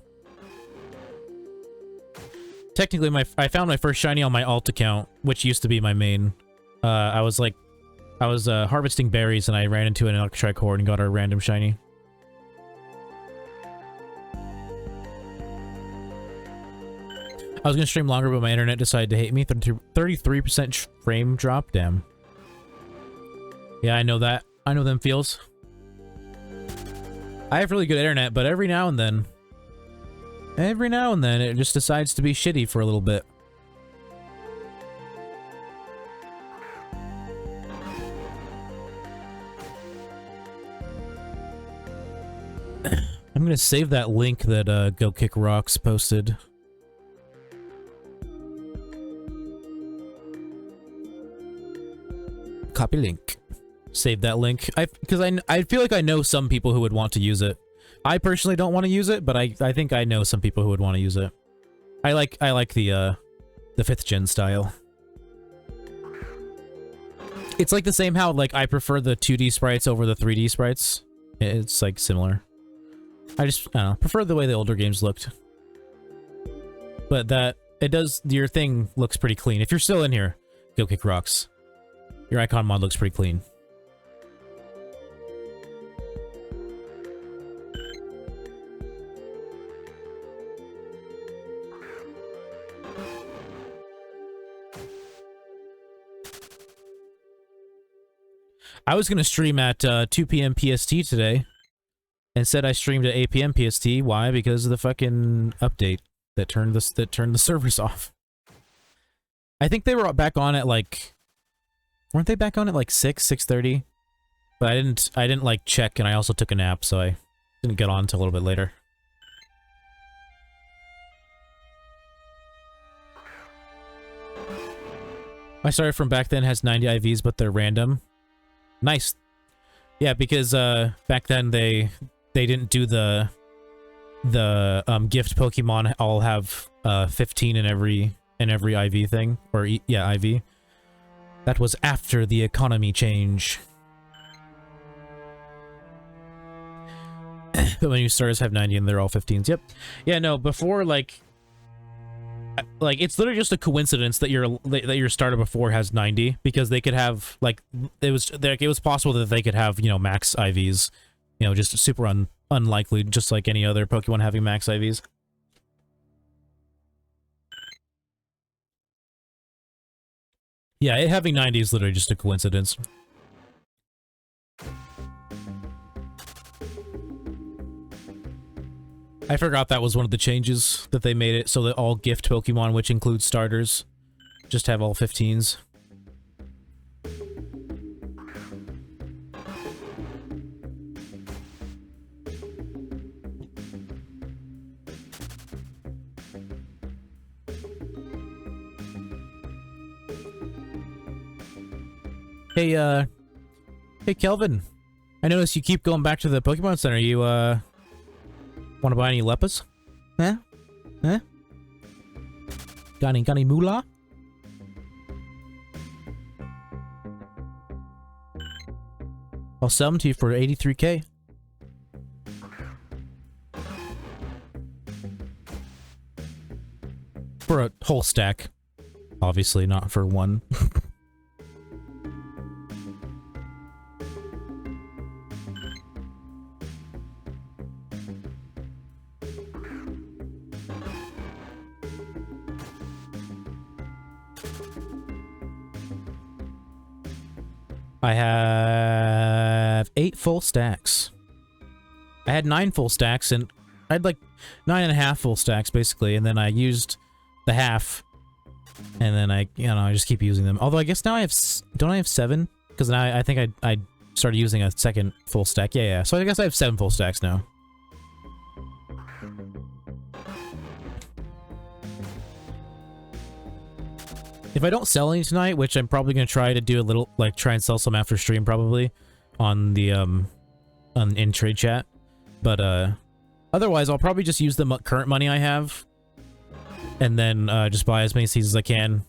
Speaker 1: Technically, I found my first shiny on my alt account, which used to be my main. I was harvesting berries, and I ran into an electric horde and got a random shiny. I was gonna stream longer, but my internet decided to hate me. 33% frame drop, damn. Yeah, I know that. I know them feels. I have really good internet, but every now and then it just decides to be shitty for a little bit. I'm gonna save that link that Go Kick Rocks posted. Copy link. Save that link. Because I feel like I know some people who would want to use it. I personally don't want to use it, but I think I know some people who would want to use it. I like the 5th gen style. It's like the same how like I prefer the 2D sprites over the 3D sprites. It's like similar. I don't know, prefer the way the older games looked. But your thing looks pretty clean. If you're still in here, Go Kick Rocks. Your icon mod looks pretty clean. I was gonna stream at 2 p.m. PST today. Instead, I streamed at 8 p.m. PST. Why? Because of the fucking update that turned the servers off. I think they were back on at like, weren't they back on at like 6:30? But I didn't like check, and I also took a nap, so I didn't get on until a little bit later. My starter from back then has 90 IVs, but they're random. Nice. Yeah, because back then they didn't do the gift Pokemon all have 15 in every IV thing, or yeah, IV. That was after the economy change. But when new starters have 90 and they're all 15s. Yep. Yeah, no, before like it's literally just a coincidence that your starter before has 90, because they could have like it was possible that they could have, you know, max IVs, you know, just super unlikely, just like any other Pokemon having max IVs. Yeah, it having 90 is literally just a coincidence. I forgot that was one of the changes, that they made it so that all gift Pokemon, which includes starters, just have all 15s. Hey Kelvin, I noticed you keep going back to the Pokemon Center. You, want to buy any Leppas? Huh? Huh? Got any moolah? I'll sell them to you for 83k. For a whole stack. Obviously, not for one. I have 8 full stacks. I had 9 full stacks, and I had like 9.5 full stacks basically, and then I used the half, and then I just keep using them. Although I guess now I have, don't I have 7? Because now I think I started using a second full stack. Yeah. So I guess I have 7 full stacks now. If I don't sell any tonight, which I'm probably gonna try to do a little, like try and sell some after stream probably on the in trade chat, but otherwise I'll probably just use the current money I have, and then just buy as many seeds as I can,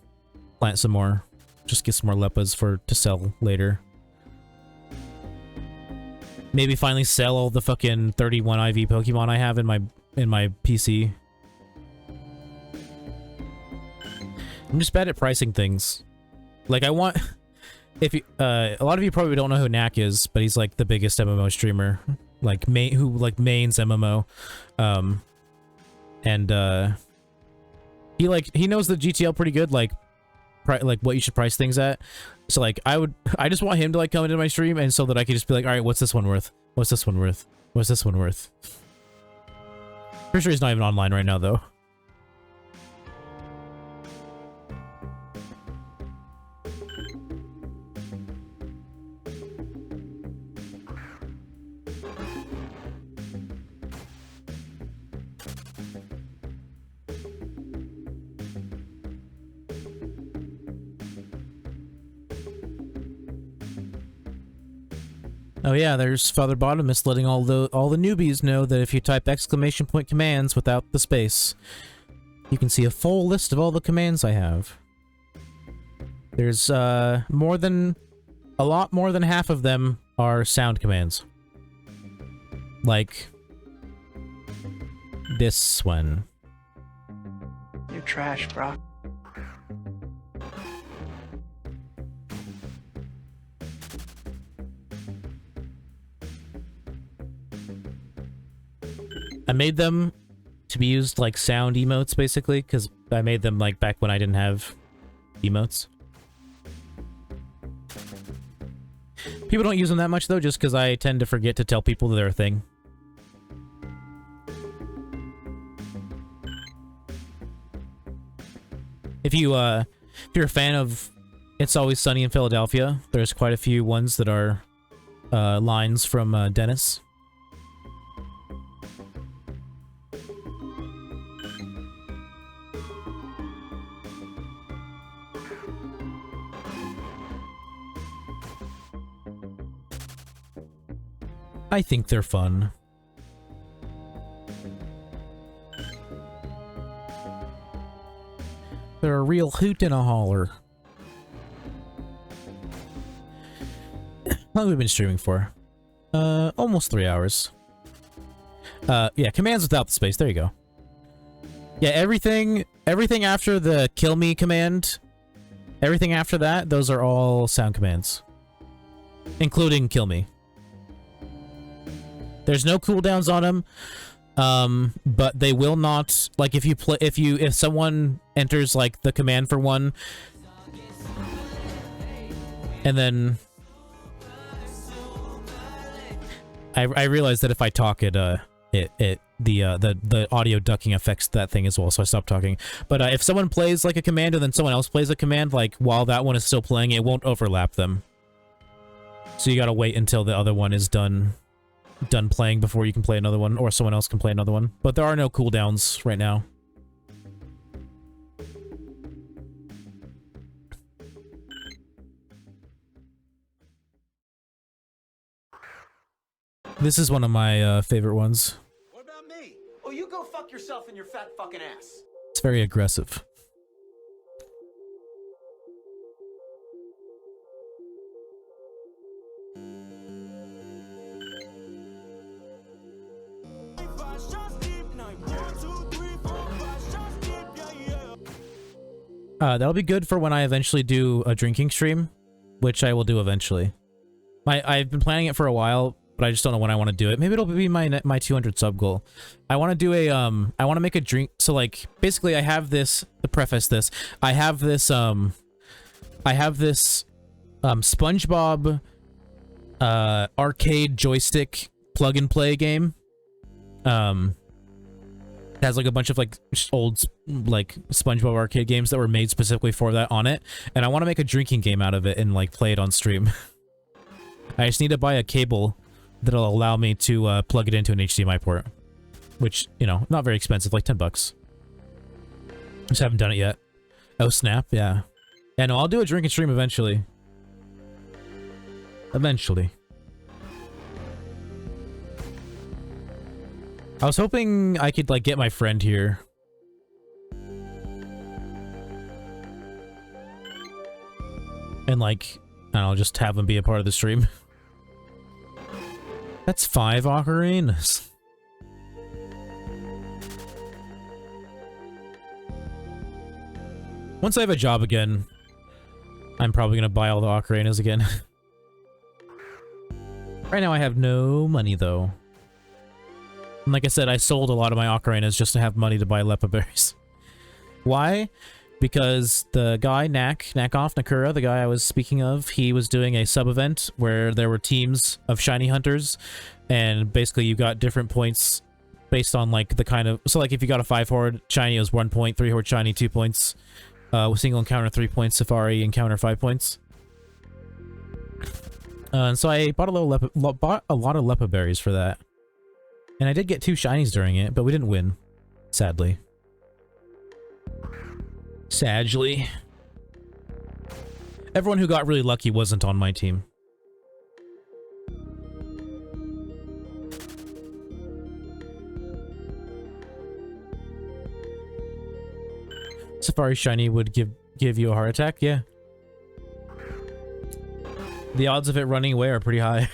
Speaker 1: plant some more, just get some more lepas to sell later. Maybe finally sell all the fucking 31 IV Pokemon I have in my PC. I'm just bad at pricing things. Like I want, if you, a lot of you probably don't know who Knack is, but he's like the biggest MMO streamer, like who mains MMO, and he knows the GTL pretty good, like what you should price things at. So like I just want him to like come into my stream, and so that I can just be like, all right, what's this one worth? What's this one worth? What's this one worth? Pretty sure he's not even online right now though. Oh yeah, there's Father Bottomist letting all the newbies know that if you type exclamation point commands without the space, you can see a full list of all the commands I have. There's a lot more than half of them are sound commands. Like this one.
Speaker 2: You're trash, bro.
Speaker 1: I made them to be used like sound emotes, basically, because I made them like back when I didn't have emotes. People don't use them that much though, just because I tend to forget to tell people they're a thing. If you're a fan of It's Always Sunny in Philadelphia, there's quite a few ones that are lines from Dennis. I think they're fun. They're a real hoot and a holler. How long have we been streaming for? Almost 3 hours. Yeah, commands without the space. There you go. Yeah, everything after the kill me command, everything after that, those are all sound commands. Including kill me. There's no cooldowns on them, but they will not, like, if someone enters, like, the command for one, and then I realized that if I talk, the audio ducking affects that thing as well, so I stopped talking. But if someone plays, like, a command and then someone else plays a command, like, while that one is still playing, it won't overlap them. So you gotta wait until the other one is done playing before you can play another one, or someone else can play another one. But there are no cooldowns right now. This is one of my favorite ones.
Speaker 3: What about me? Oh, you go fuck yourself in your fat fucking ass.
Speaker 1: It's very aggressive. That'll be good for when I eventually do a drinking stream, which I will do eventually. I've been planning it for a while, but I just don't know when I want to do it. Maybe it'll be my 200 sub goal. I want to do a I want to make a drink. So like basically, I have this. To preface this, I have this SpongeBob arcade joystick plug and play game. It has like a bunch of like old like SpongeBob arcade games that were made specifically for that on it, and I want to make a drinking game out of it and like play it on stream. I just need to buy a cable that'll allow me to plug it into an HDMI port, which, you know, not very expensive, like 10 bucks. Just haven't done it yet. Oh snap, yeah. Yeah, no, I'll do a drinking stream eventually. Eventually. I was hoping I could, like, get my friend here. And, like, I don't know, just have him be a part of the stream. That's 5 ocarinas. Once I have a job again, I'm probably gonna buy all the ocarinas again. Right now I have no money, though. And like I said, I sold a lot of my ocarinas just to have money to buy lepa berries. Why? Because the guy, Nakura, the guy I was speaking of, he was doing a sub-event where there were teams of shiny hunters, and basically you got different points based on, like, the kind of... So, like, if you got a 5-horde shiny, it was 1 point, 3-horde shiny, 2 points, single encounter 3 points, safari encounter 5 points. And so I bought a lot of lepa berries for that. And I did get 2 shinies during it, but we didn't win. Sadly. Sadly. Everyone who got really lucky wasn't on my team. Safari shiny would give you a heart attack? Yeah. The odds of it running away are pretty high.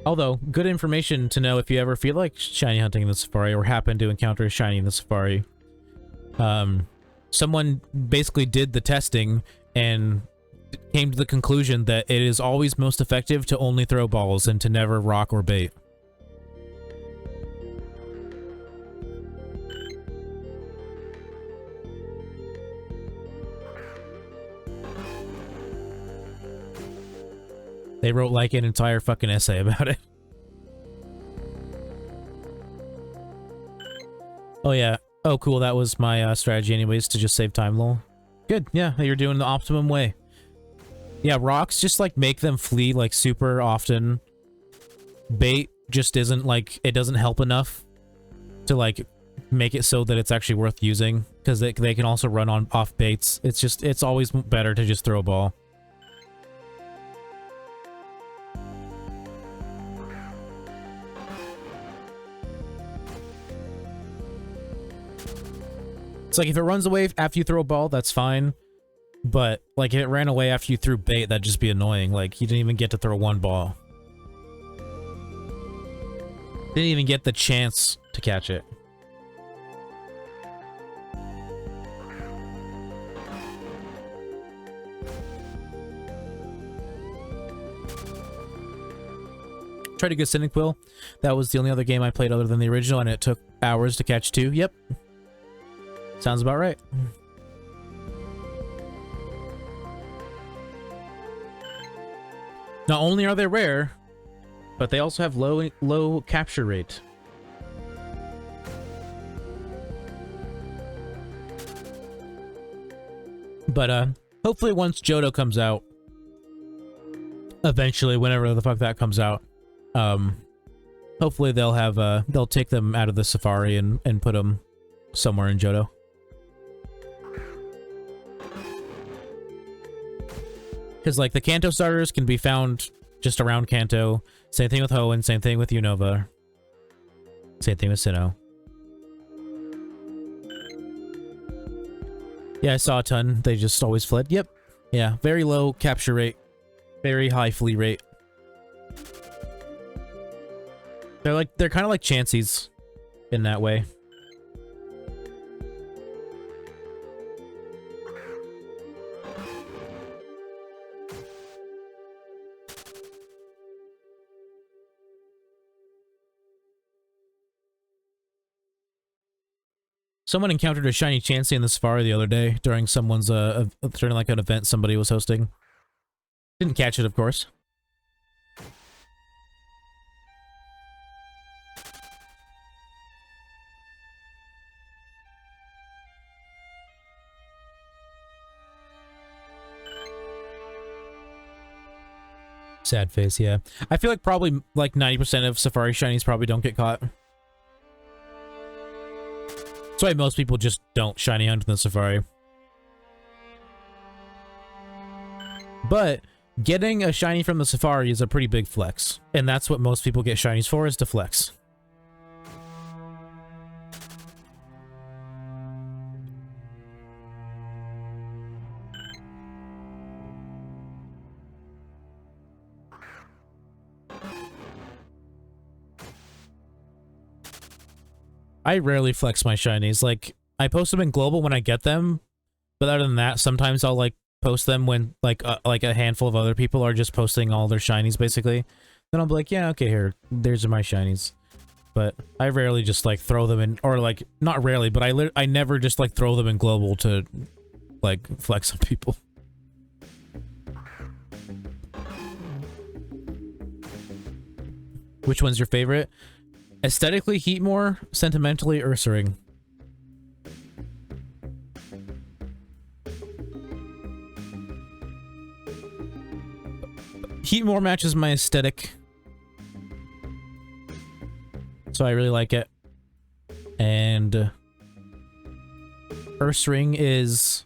Speaker 1: Although, good information to know if you ever feel like shiny hunting in the Safari or happen to encounter a shiny in the Safari. Someone basically did the testing and came to the conclusion that it is always most effective to only throw balls and to never rock or bait. They wrote like an entire fucking essay about it. Oh yeah. Oh cool, that was my strategy anyways, to just save time, lol. Good, yeah, you're doing the optimum way. Yeah, rocks just like make them flee like super often. Bait just isn't like, it doesn't help enough to like make it so that it's actually worth using, because they can also run off baits. It's just, it's always better to just throw a ball. It's like if it runs away after you throw a ball, that's fine. But like if it ran away after you threw bait, that'd just be annoying. Like you didn't even get to throw 1 ball. Didn't even get the chance to catch it. Tried to get Cyndaquil. That was the only other game I played other than the original, and it took hours to catch 2. Yep. Sounds about right. Not only are they rare, but they also have low capture rate. But hopefully once Johto comes out, eventually, whenever the fuck that comes out, hopefully they'll have they'll take them out of the Safari and put them somewhere in Johto. Because, like, the Kanto starters can be found just around Kanto. Same thing with Hoenn, same thing with Unova. Same thing with Sinnoh. Yeah, I saw a ton. They just always fled. Yep. Yeah, very low capture rate. Very high flee rate. They're kind of like Chanseys in that way. Someone encountered a shiny Chansey in the Safari the other day during someone's during like an event somebody was hosting. Didn't catch it, of course. Sad face, yeah. I feel like probably like 90% of Safari shinies probably don't get caught. That's why most people just don't shiny hunt in the Safari. But getting a shiny from the Safari is a pretty big flex. And that's what most people get shinies for, is to flex. I rarely flex my shinies. Like, I post them in global when I get them, but other than that, sometimes I'll like post them when like a handful of other people are just posting all their shinies basically. Then I'll be like, yeah, okay, here, there's my shinies. But I rarely just like throw them in, or like not rarely, but I never just like throw them in global to like flex on people. Which one's your favorite? Aesthetically, Heatmore. Sentimentally, Ursaring. Heatmore matches my aesthetic, so I really like it. And Ursaring is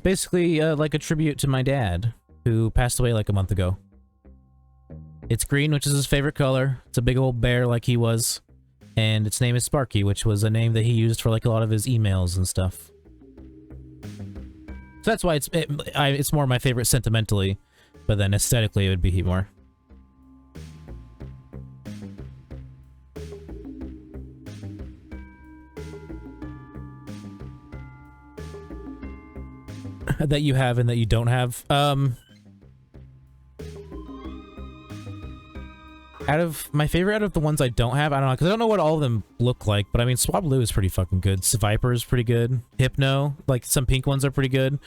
Speaker 1: basically like a tribute to my dad, who passed away like a month ago. It's green, which is his favorite color. It's a big old bear like he was. And its name is Sparky, which was a name that he used for like a lot of his emails and stuff. So that's why it's more my favorite sentimentally, but then aesthetically it would be Heatmore. That you have and that you don't have. Out of my favorite, out of the ones I don't have, I don't know, because I don't know what all of them look like, but I mean, Swablu is pretty fucking good. Viper is pretty good. Hypno, like some pink ones are pretty good.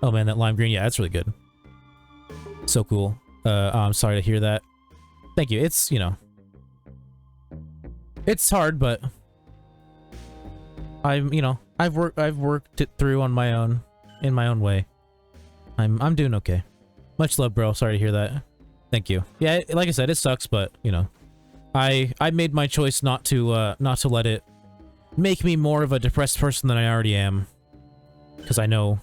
Speaker 1: Oh man, that lime green, yeah, that's really good. So cool. I'm sorry to hear that. Thank you. It's, you know, it's hard, but you know, I've worked it through on my own, in my own way. I'm doing okay. Much love, bro. Sorry to hear that. Thank you. Yeah, like I said, it sucks, but you know, I made my choice not to let it make me more of a depressed person than I already am, because I know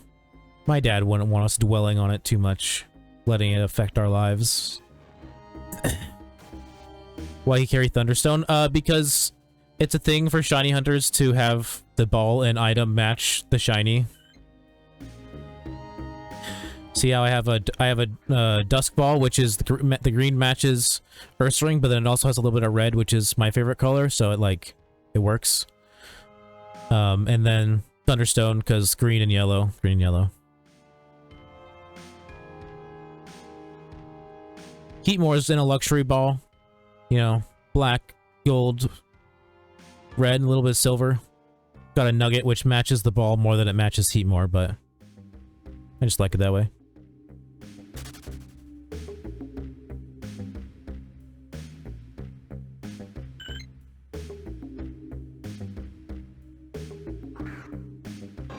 Speaker 1: my dad wouldn't want us dwelling on it too much, letting it affect our lives. Why he carried Thunderstone? Because it's a thing for shiny hunters to have the ball and item match the shiny. See how I have a Dusk Ball, which is the green matches Ursaring, but then it also has a little bit of red, which is my favorite color, so it works. And then Thunderstone, because green and yellow. Heatmore is in a luxury ball, you know, black, gold, red, and a little bit of silver. Got a nugget, which matches the ball more than it matches Heatmore, but I just like it that way.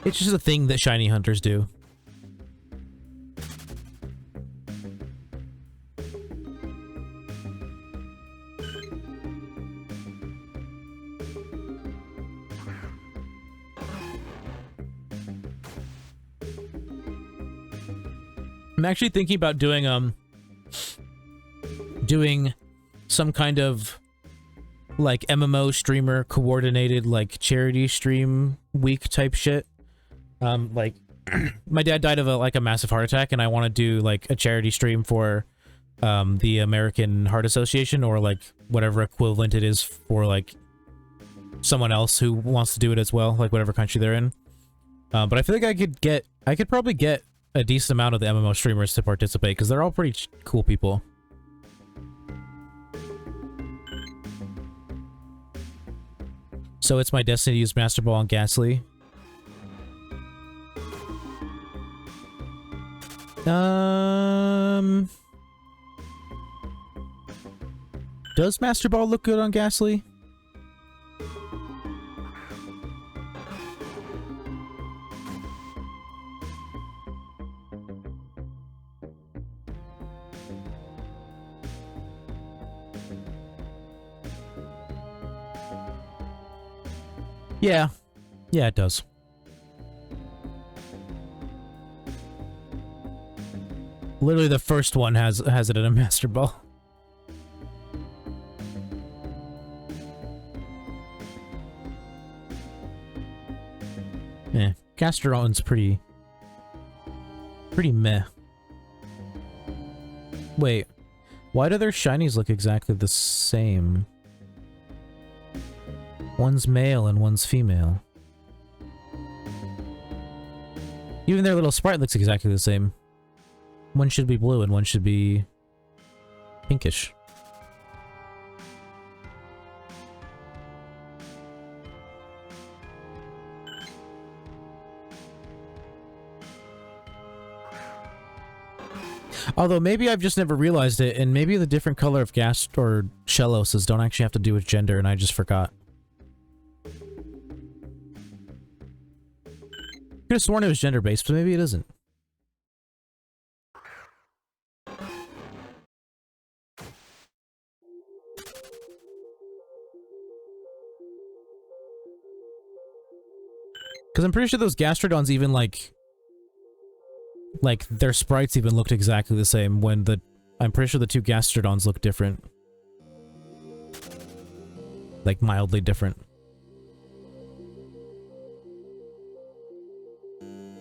Speaker 1: It's just a thing that shiny hunters do. I'm actually thinking about doing some kind of like MMO streamer coordinated like charity stream week type shit. Like my dad died of a massive heart attack, and I want to do like a charity stream for the American Heart Association, or like whatever equivalent it is for like someone else who wants to do it as well, like whatever country they're in. But I feel like I could probably get a decent amount of the MMO streamers to participate, because they're all pretty cool people. So it's my destiny to use Master Ball on Ghastly. Does Master Ball look good on Ghastly? Yeah. Yeah, it does. Literally the first one has it in a Master Ball. Yeah, Gastrodon's pretty meh. Wait, why do their shinies look exactly the same? One's male and one's female. Even their little sprite looks exactly the same. One should be blue and one should be pinkish. Although maybe I've just never realized it, and maybe the different color of Gast or Shelloses don't actually have to do with gender, and I just forgot. Could have sworn it was gender-based, but maybe it isn't. Because I'm pretty sure those Gastrodons even, like, their sprites even looked exactly the same when I'm pretty sure the two Gastrodons look different. Like, mildly different.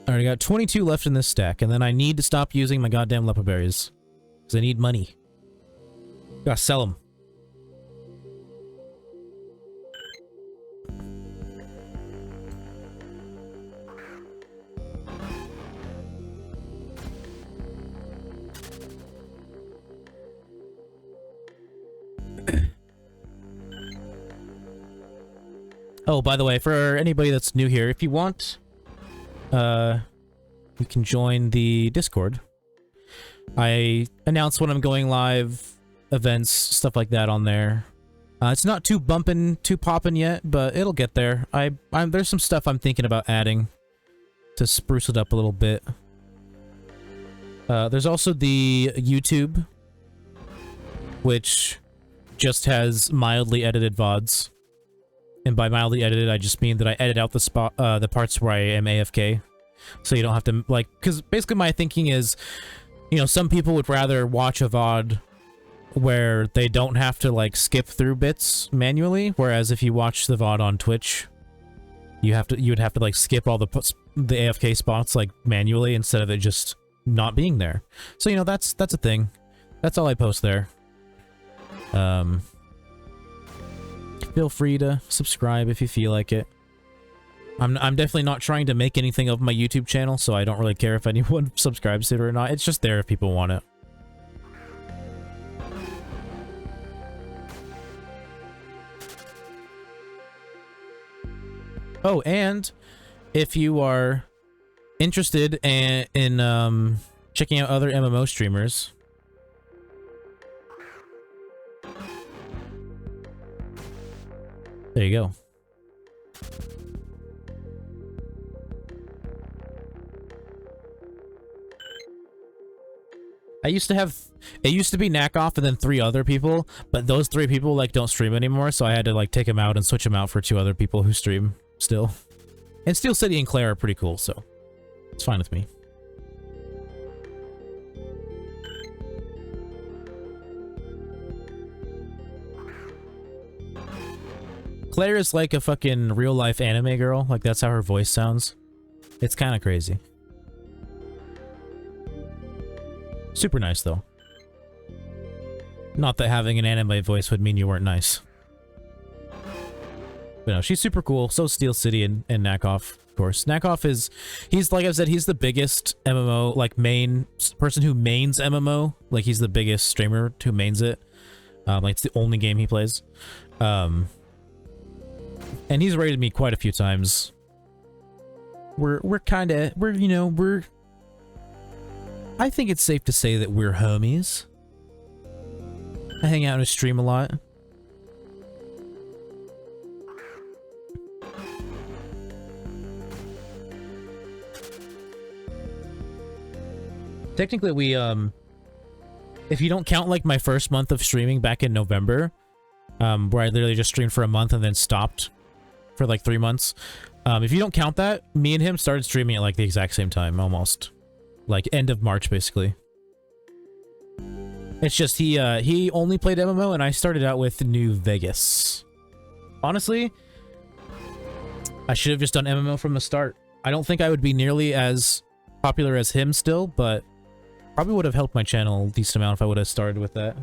Speaker 1: Alright, I got 22 left in this stack, and then I need to stop using my goddamn Lepa Berries. Because I need money. Gotta sell them. Oh, by the way, for anybody that's new here, if you want, you can join the Discord. I announce when I'm going live, events, stuff like that on there. It's not too bumpin', too poppin' yet, but it'll get there. There's some stuff I'm thinking about adding to spruce it up a little bit. There's also the YouTube, which just has mildly edited VODs. And by mildly edited, I just mean that I edit out the parts where I am AFK. So you don't have to, like, because basically my thinking is, you know, some people would rather watch a VOD where they don't have to, like, skip through bits manually, whereas if you watch the VOD on Twitch, you would have to, like, skip all the AFK spots, like, manually instead of it just not being there. So, you know, that's a thing. That's all I post there. Feel free to subscribe if you feel like it. I'm definitely not trying to make anything of my YouTube channel, so I don't really care if anyone subscribes to it or not. It's just there if people want it. Oh, and if you are interested in checking out other MMO streamers, there you go. It used to be Knackoff and then 3 other people, but those 3 people, like, don't stream anymore, so I had to, like, take them out and switch them out for 2 other people who stream still. And Steel City and Claire are pretty cool, so it's fine with me. Claire is like a fucking real-life anime girl. Like, that's how her voice sounds. It's kind of crazy. Super nice, though. Not that having an anime voice would mean you weren't nice. But no, she's super cool. So Steel City and Knackoff, of course. Knackoff he's, like I said, he's the biggest MMO, like, main person who mains MMO. Like, he's the biggest streamer who mains it. Like, it's the only game he plays. And he's raided me quite a few times. I think it's safe to say that we're homies. I hang out in his stream a lot. Technically, we, if you don't count, like, my first month of streaming back in November, where I literally just streamed for a month and then stopped for, like, 3 months. If you don't count that, me and him started streaming at, like, the exact same time, almost. Like, end of March, basically. It's just, he only played MMO, and I started out with New Vegas. Honestly, I should have just done MMO from the start. I don't think I would be nearly as popular as him still, but probably would have helped my channel a decent amount if I would have started with that.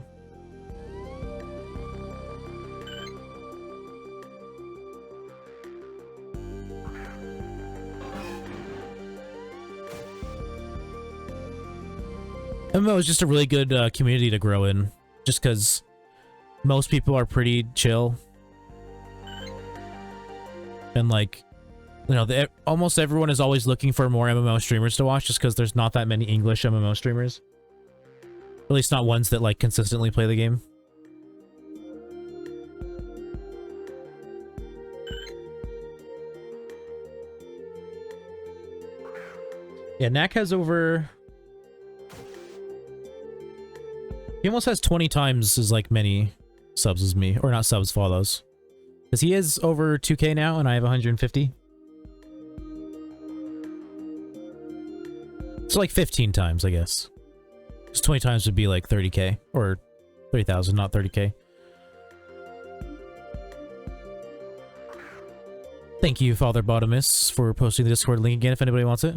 Speaker 1: MMO is just a really good community to grow in, just because most people are pretty chill. And like, you know, almost everyone is always looking for more MMO streamers to watch, just because there's not that many English MMO streamers. At least not ones that like consistently play the game. Yeah, Knack has over... He almost has 20 times as like many subs as me, or not subs, follows. Because he is over 2K now, and I have 150. So like 15 times, I guess. Because 20 times would be like 30K, or 30,000, not 30K. Thank you, Father Bottomus, for posting the Discord link again if anybody wants it.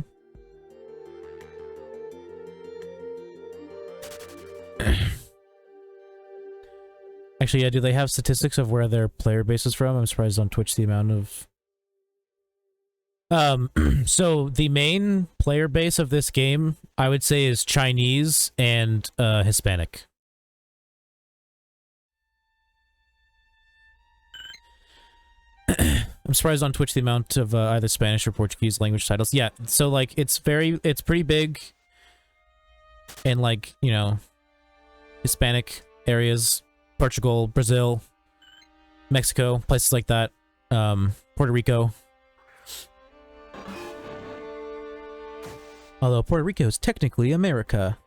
Speaker 1: Actually, yeah, do they have statistics of where their player base is from? I'm surprised on Twitch the amount of... So the main player base of this game, I would say, is Chinese and Hispanic. I'm surprised on Twitch the amount of either Spanish or Portuguese language titles. Yeah, so like it's pretty big in like, you know, Hispanic areas. Portugal, Brazil, Mexico, places like that. Puerto Rico. Although Puerto Rico is technically America.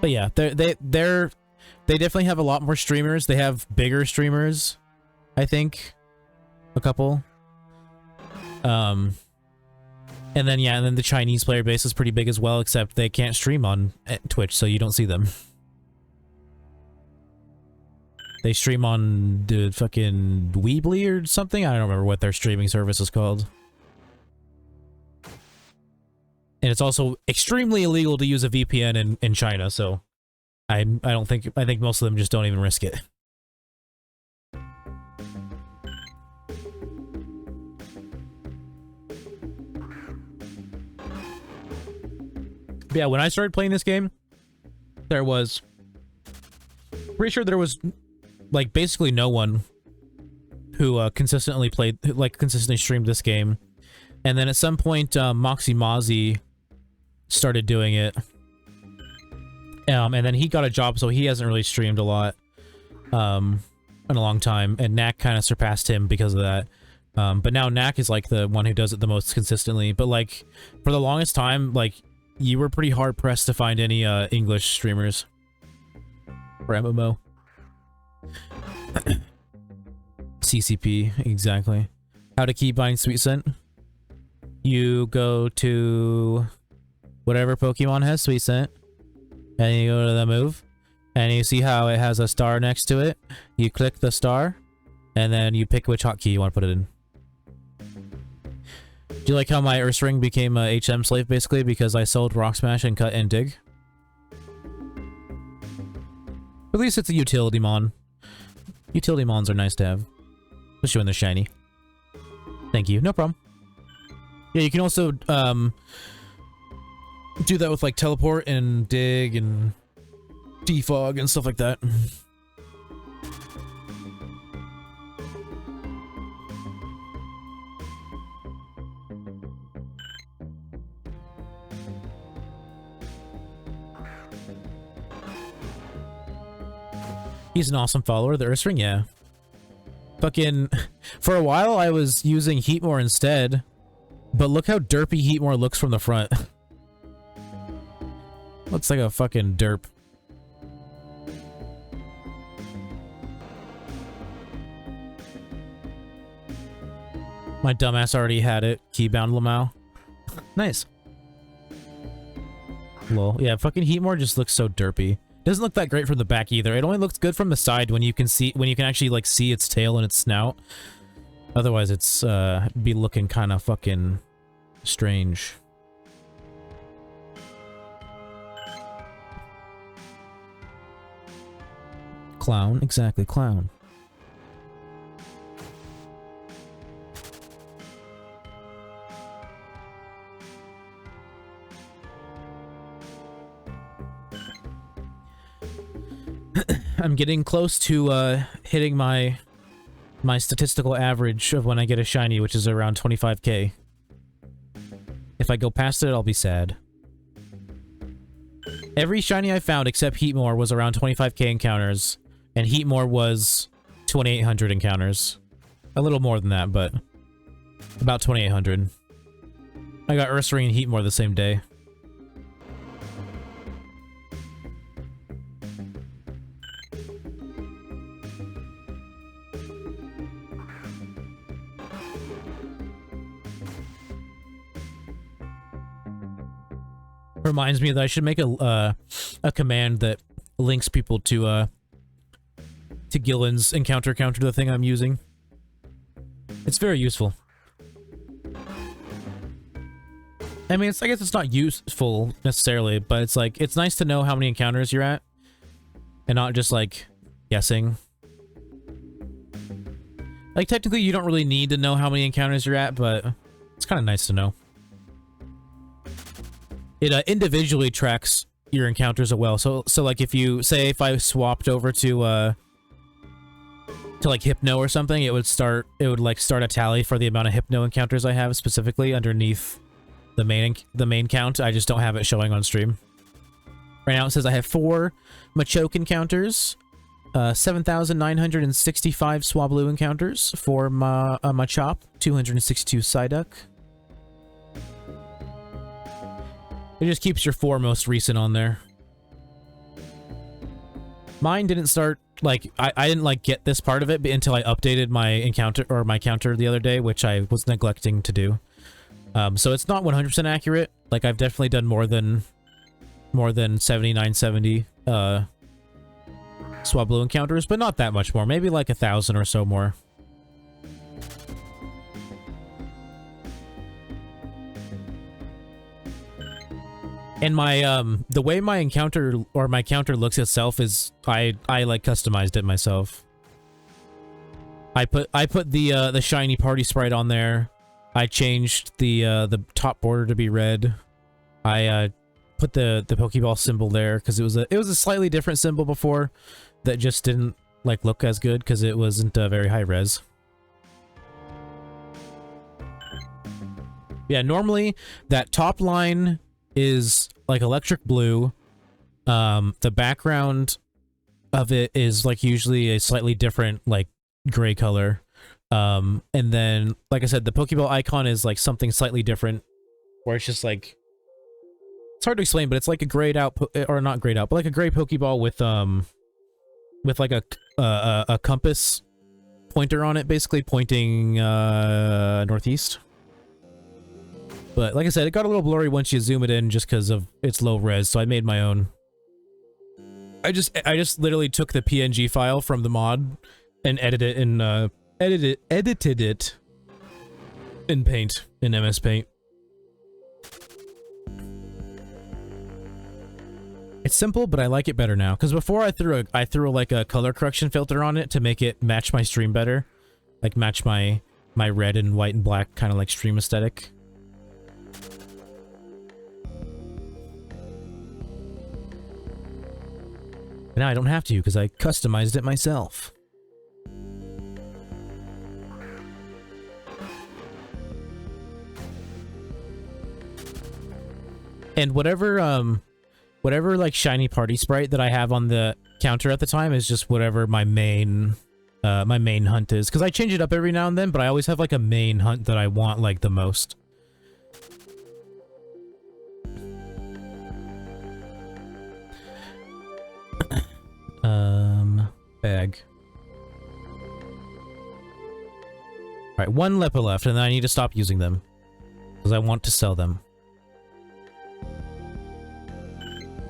Speaker 1: But yeah, they definitely have a lot more streamers. They have bigger streamers, I think. A couple. And then yeah, and then the Chinese player base is pretty big as well, except they can't stream on Twitch, so you don't see them. They stream on the fucking Weebly or something? I don't remember what their streaming service is called. And it's also extremely illegal to use a VPN in China, so I think most of them just don't even risk it. But yeah, when I started playing this game, there was... Pretty sure there was... like basically no one who consistently streamed this game. And then at some point Moxie Mozzie started doing it, and then he got a job, so he hasn't really streamed a lot in a long time, and Knack kind of surpassed him because of that. But now Knack is like the one who does it the most consistently. But like for the longest time, like you were pretty hard pressed to find any English streamers for MMO. CCP, exactly. How to keep buying Sweet Scent? You go to whatever Pokemon has Sweet Scent, and you go to the move, and you see how it has a star next to it. You click the star, and then you pick which hotkey you want to put it in. Do you like how my Ursaring became a HM slave, basically, because I sold Rock Smash and Cut and Dig? At least it's a utility mon. Utility mons are nice to have. Especially when they're shiny. Thank you. No problem. Yeah, you can also do that with like teleport and dig and defog and stuff like that. He's an awesome follower. The Ursaring, yeah. Fucking, for a while I was using Heatmore instead, but look how derpy Heatmore looks from the front. Looks like a fucking derp. My dumbass already had it. Keybound Lamau. Nice. Lol. Yeah, fucking Heatmore just looks so derpy. Doesn't look that great from the back either. It only looks good from the side when you can actually like see its tail and its snout. Otherwise it's be looking kind of fucking strange. Clown, exactly, clown. I'm getting close to hitting my statistical average of when I get a shiny, which is around 25k. If I go past it, I'll be sad. Every shiny I found except Heatmore was around 25k encounters, and Heatmore was 2800 encounters. A little more than that, but about 2800. I got Ursaring and Heatmore the same day. Reminds me that I should make a command that links people to Gillen's encounter counter, the thing I'm using. It's very useful. I mean, I guess it's not useful necessarily, but it's like, it's nice to know how many encounters you're at and not just like guessing. Like technically you don't really need to know how many encounters you're at, but it's kind of nice to know. It individually tracks your encounters as well. So like if I swapped over to like Hypno or something, it would start a tally for the amount of Hypno encounters I have specifically underneath the main count. I just don't have it showing on stream. Right now it says I have 4 Machoke encounters, 7,965 Swablu encounters, 4 Machop, 262 Psyduck. It just keeps your 4 most recent on there. Mine didn't start, like, I didn't, like, get this part of it until I updated my counter the other day, which I was neglecting to do. So it's not 100% accurate. Like, I've definitely done more than 7970 Swablu encounters, but not that much more. Maybe like 1,000 or so more. And my the way my counter looks itself is I like customized it myself. I put the shiny party sprite on there. I changed the top border to be red. I put the Pokeball symbol there because it was a slightly different symbol before that just didn't like look as good because it wasn't very high res. Yeah, normally that top line is like electric blue. The background of it is like usually a slightly different like gray color. And then, like I said, the Pokeball icon is like something slightly different, where it's just like, it's hard to explain, but it's like a grayed out, or not grayed out, but like a gray Pokeball with like a compass pointer on it, basically pointing northeast. But like I said, it got a little blurry once you zoom it in just because of its low res, so I made my own. I just literally took the PNG file from the mod and edited it in Paint, in MS Paint. It's simple, but I like it better now. Because before I threw like a color correction filter on it to make it match my stream better, like match my red and white and black kind of like stream aesthetic. And now I don't have to because I customized it myself. And whatever like shiny party sprite that I have on the counter at the time is just whatever my main hunt is, because I change it up every now and then, but I always have like a main hunt that I want like the most. Bag. Alright, one Lepa left, and then I need to stop using them. Because I want to sell them.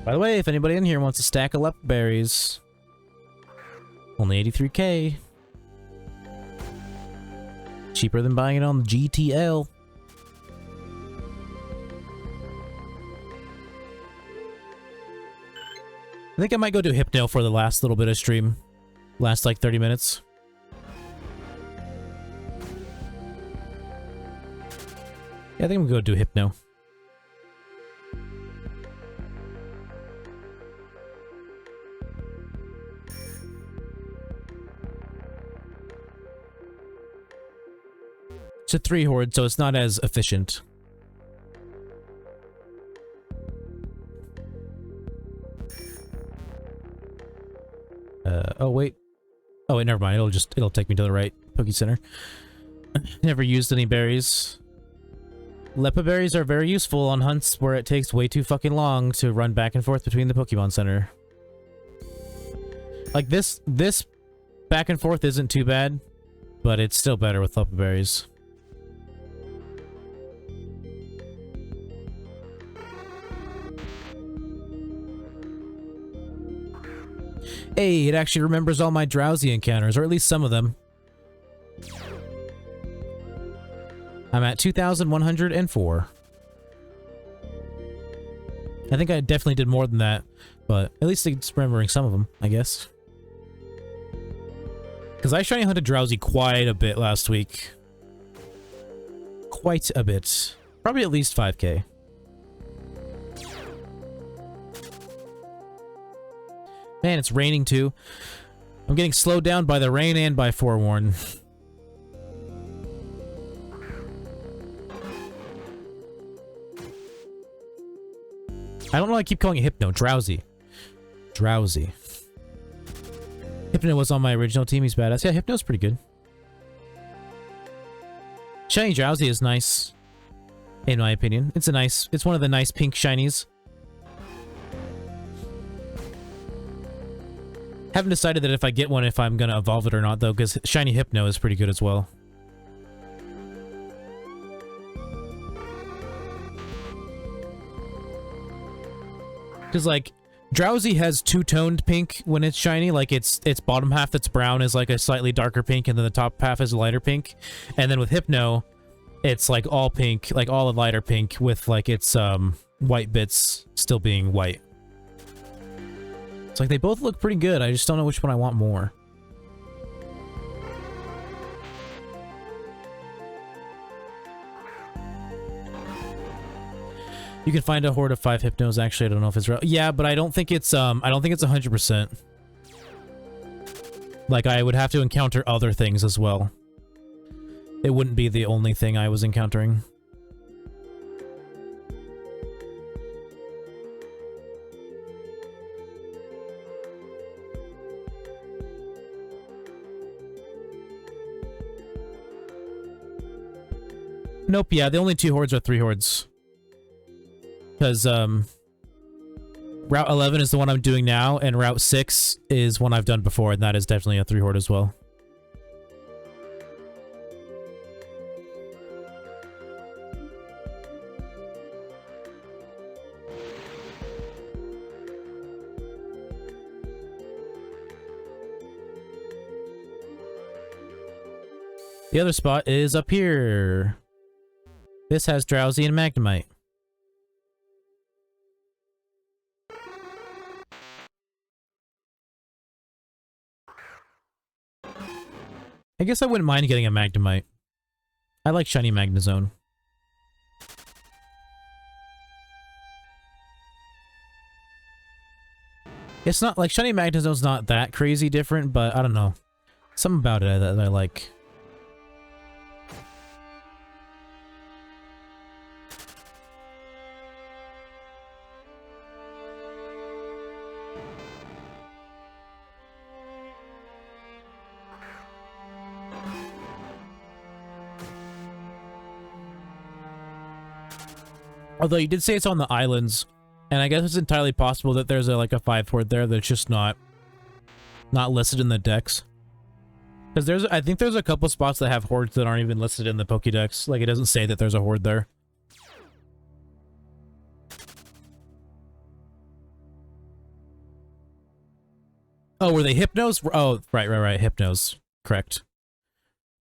Speaker 1: By the way, if anybody in here wants a stack of Lepa berries, only 83k. Cheaper than buying it on the GTL. I think I might go do Hypno for the last little bit of stream. Last like 30 minutes. Yeah, I think I'm gonna go do Hypno. It's a 3 horde, so it's not as efficient. Oh wait. Oh wait, never mind. It'll take me to the right Poke Center. Never used any berries. Lepa berries are very useful on hunts where it takes way too fucking long to run back and forth between the Pokemon Center. Like this back and forth isn't too bad, but it's still better with Lepa berries. Hey, it actually remembers all my drowsy encounters, or at least some of them. I'm at 2,104. I think I definitely did more than that, but at least it's remembering some of them, I guess. Because I shiny hunted drowsy quite a bit last week. Quite a bit. Probably at least 5k. Man, it's raining too. I'm getting slowed down by the rain and by Forewarn. I don't know why I keep calling it Hypno. Drowsy. Drowsy. Hypno was on my original team. He's badass. Yeah, Hypno's pretty good. Shiny Drowsy is nice. In my opinion. It's one of the nice pink shinies. Haven't decided that if I get one, if I'm gonna evolve it or not, though, because Shiny Hypno is pretty good as well. Because, like, Drowsy has two-toned pink when it's shiny. Like, its bottom half that's brown is, like, a slightly darker pink, and then the top half is a lighter pink. And then with Hypno, it's, like, all pink, like, all a lighter pink, with, like, its, white bits still being white. It's like they both look pretty good. I just don't know which one I want more. You can find a horde of 5 Hypnos. Actually, I don't know if it's real. Yeah, but I don't think it's 100%. Like, I would have to encounter other things as well. It wouldn't be the only thing I was encountering. Nope, yeah, the only 2 hordes are 3 hordes. Because, Route 11 is the one I'm doing now, and Route 6 is one I've done before, and that is definitely a 3 horde as well. The other spot is up here. This has Drowsy and Magnemite. I guess I wouldn't mind getting a Magnemite. I like shiny Magnezone. It's not like shiny Magnezone's not that crazy different, but I don't know. Something about it that I like. Although you did say it's on the islands, and I guess it's entirely possible that there's a, like a 5 horde there that's just not listed in the dex. Because I think there's a couple spots that have hordes that aren't even listed in the Pokédex. Like, it doesn't say that there's a horde there. Oh, were they Hypnos? Oh, right, Hypnos. Correct.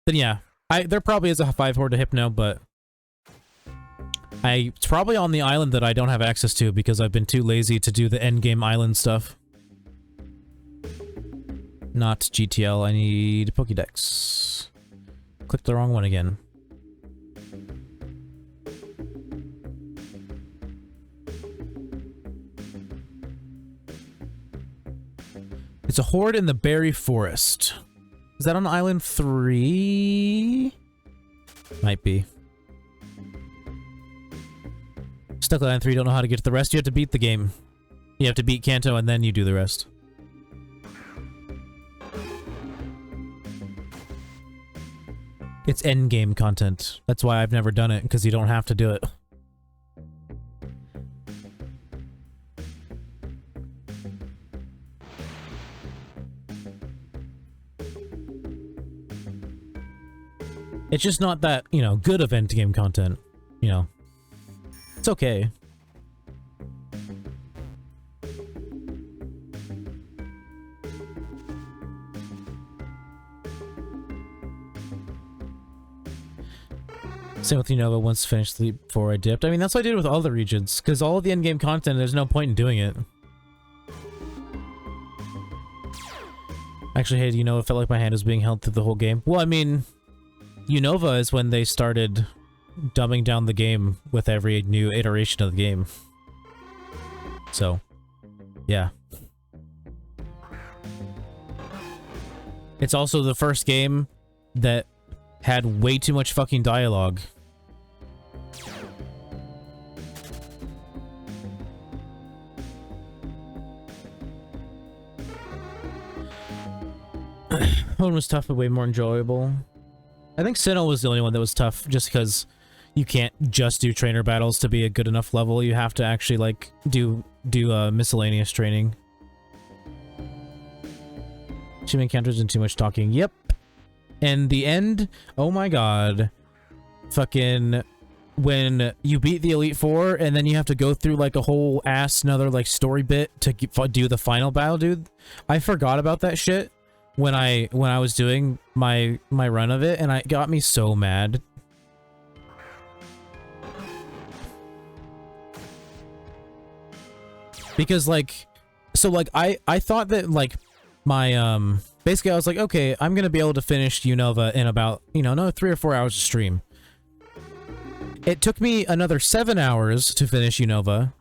Speaker 1: Then yeah, there probably is a 5 horde to Hypno, but it's probably on the island that I don't have access to because I've been too lazy to do the endgame island stuff. Not GTL, I need Pokédex. Clicked the wrong one again. It's a horde in the Berry Forest. Is that on Island 3? Might be. Stuck on Island 3, don't know how to get to the rest. You have to beat the game. You have to beat Kanto and then you do the rest. It's endgame content. That's why I've never done it, because you don't have to do it. It's just not that, you know, good of endgame content. You know. It's okay. Same with Unova, once finished before I dipped. I mean, that's what I did with all the regions, because all of the endgame content, there's no point in doing it. Actually, hey, Unova, it felt like my hand was being held through the whole game. Well, I mean, Unova is when they started dumbing down the game with every new iteration of the game. So, yeah. It's also the first game that had way too much fucking dialogue. One was tough but way more enjoyable. I think Sinnoh was the only one that was tough just because you can't just do trainer battles to be a good enough level. You have to actually like do miscellaneous training. Too many encounters and too much talking. Yep. And the end, oh my god. Fucking when you beat the Elite Four and then you have to go through like a whole ass another like story bit to do the final battle, dude. I forgot about that shit when I was doing my run of it, and it got me so mad. Because like, so like I thought that like my basically I was like, okay, I'm gonna be able to finish Unova in about, you know, another 3 or 4 hours of stream. It took me another 7 hours to finish Unova,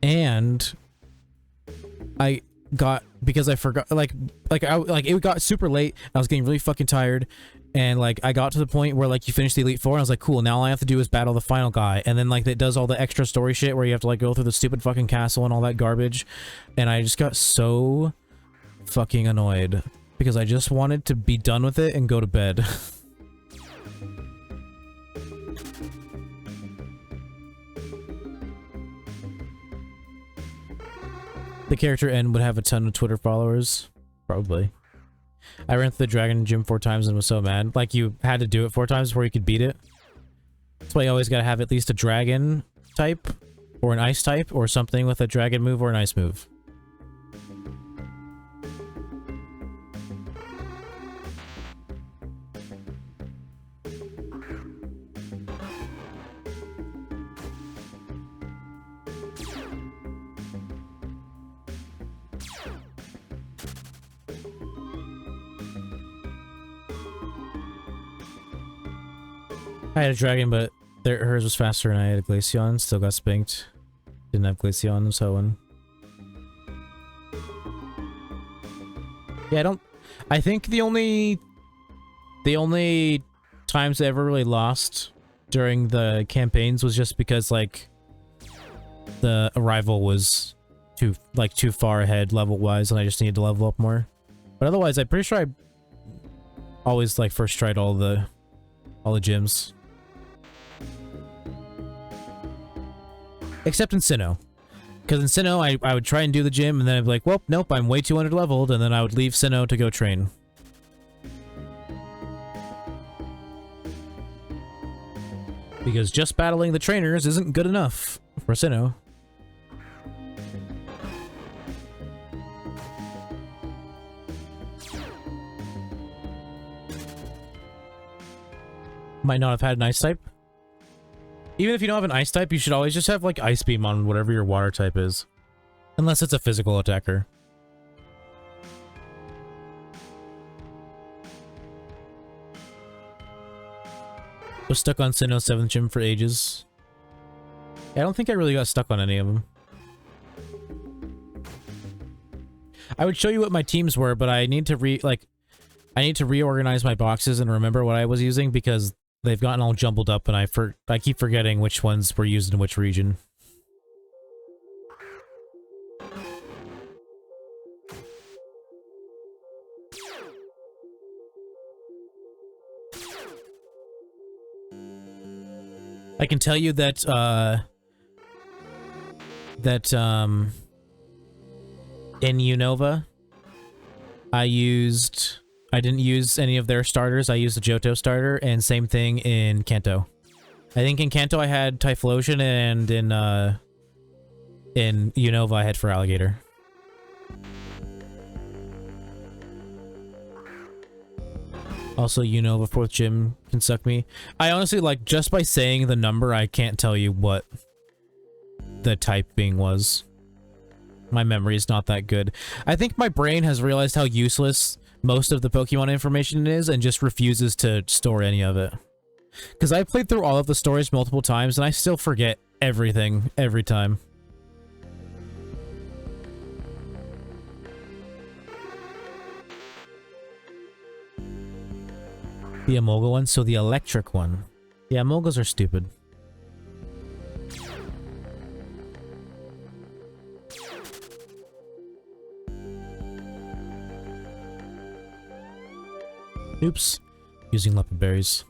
Speaker 1: and I got, because I forgot, it got super late. I was getting really fucking tired, and like I got to the point where like you finish the Elite Four, and I was like, cool, now all I have to do is battle the final guy, and then like it does all the extra story shit where you have to like go through the stupid fucking castle and all that garbage, and I just got so fucking annoyed because I just wanted to be done with it and go to bed. The character N would have a ton of Twitter followers. Probably. I ran through the Dragon Gym 4 times and was so mad. Like, you had to do it 4 times before you could beat it. That's why you always gotta have at least a dragon type, or an ice type, or something with a dragon move or an ice move. I had a dragon, but hers was faster, and I had a Glaceon. Still got spanked. Didn't have Glaceon, so yeah, I think the only times I ever really lost during the campaigns was just because like the arrival was too far ahead level wise, and I just needed to level up more. But otherwise, I'm pretty sure I always like first tried all the gyms. Except in Sinnoh. Because in Sinnoh, I would try and do the gym, and then I'd be like, well, nope, I'm way too under-leveled, and then I would leave Sinnoh to go train. Because just battling the trainers isn't good enough for Sinnoh. Might not have had an ice type. Even if you don't have an ice type, you should always just have like ice beam on whatever your water type is. Unless it's a physical attacker. Was stuck on Sinnoh's 7th gym for ages. Yeah, I don't think I really got stuck on any of them. I would show you what my teams were, but I need to reorganize my boxes and remember what I was using because they've gotten all jumbled up and I keep forgetting which ones were used in which region. I can tell you that in Unova I didn't use any of their starters. I used the Johto starter, and same thing in Kanto. I think in Kanto I had Typhlosion, and in Unova I had for Alligator. Also, Unova 4th gym can suck me. I honestly, like, just by saying the number, I can't tell you what the typing was. My memory is not that good. I think my brain has realized how useless most of the Pokemon information is and just refuses to store any of it. Because I've played through all of the stories multiple times and I still forget everything every time. The Emolga one, so the electric one. The Emolgas are stupid. Oops. Using leopard berries.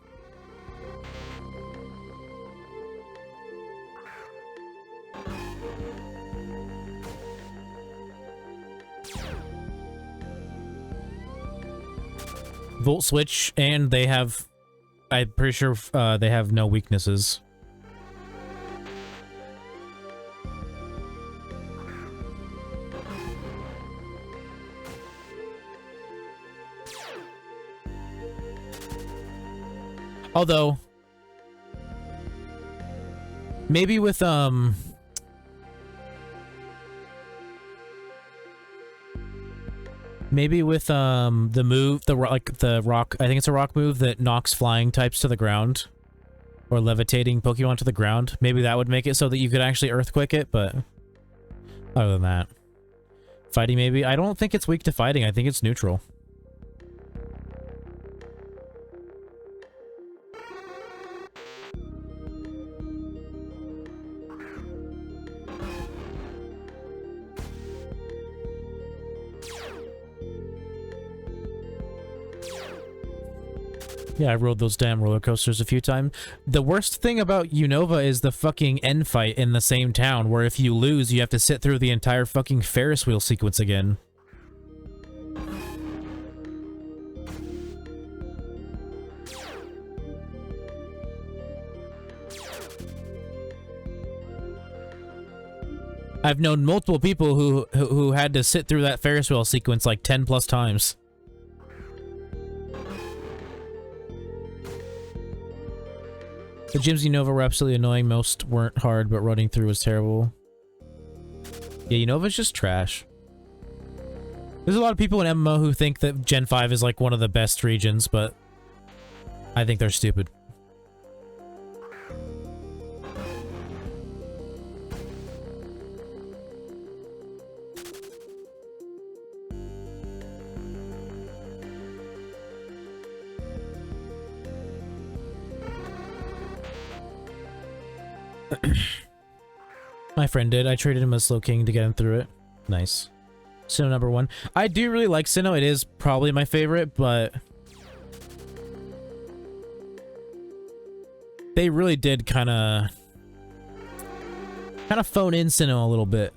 Speaker 1: Volt switch, and they have... I'm pretty sure they have no weaknesses. Although, maybe with, the move, the rock, I think it's a rock move that knocks flying types to the ground. Or levitating Pokemon to the ground. Maybe that would make it so that you could actually Earthquake it, but other than that. Fighting maybe? I don't think it's weak to fighting, I think it's neutral. Yeah, I rode those damn roller coasters a few times. The worst thing about Unova is the fucking end fight in the same town, where if you lose, you have to sit through the entire fucking Ferris wheel sequence again. I've known multiple people who had to sit through that Ferris wheel sequence like 10 plus times. The gyms Unova were absolutely annoying. Most weren't hard, but running through was terrible. Yeah, Unova's just trash. There's a lot of people in MMO who think that Gen 5 is like one of the best regions, but I think they're stupid. My friend did. I traded him a Slow King to get him through it. Nice. Sinnoh number 1. I do really like Sinnoh. It is probably my favorite, but they really did kind of... kind of phone in Sinnoh a little bit.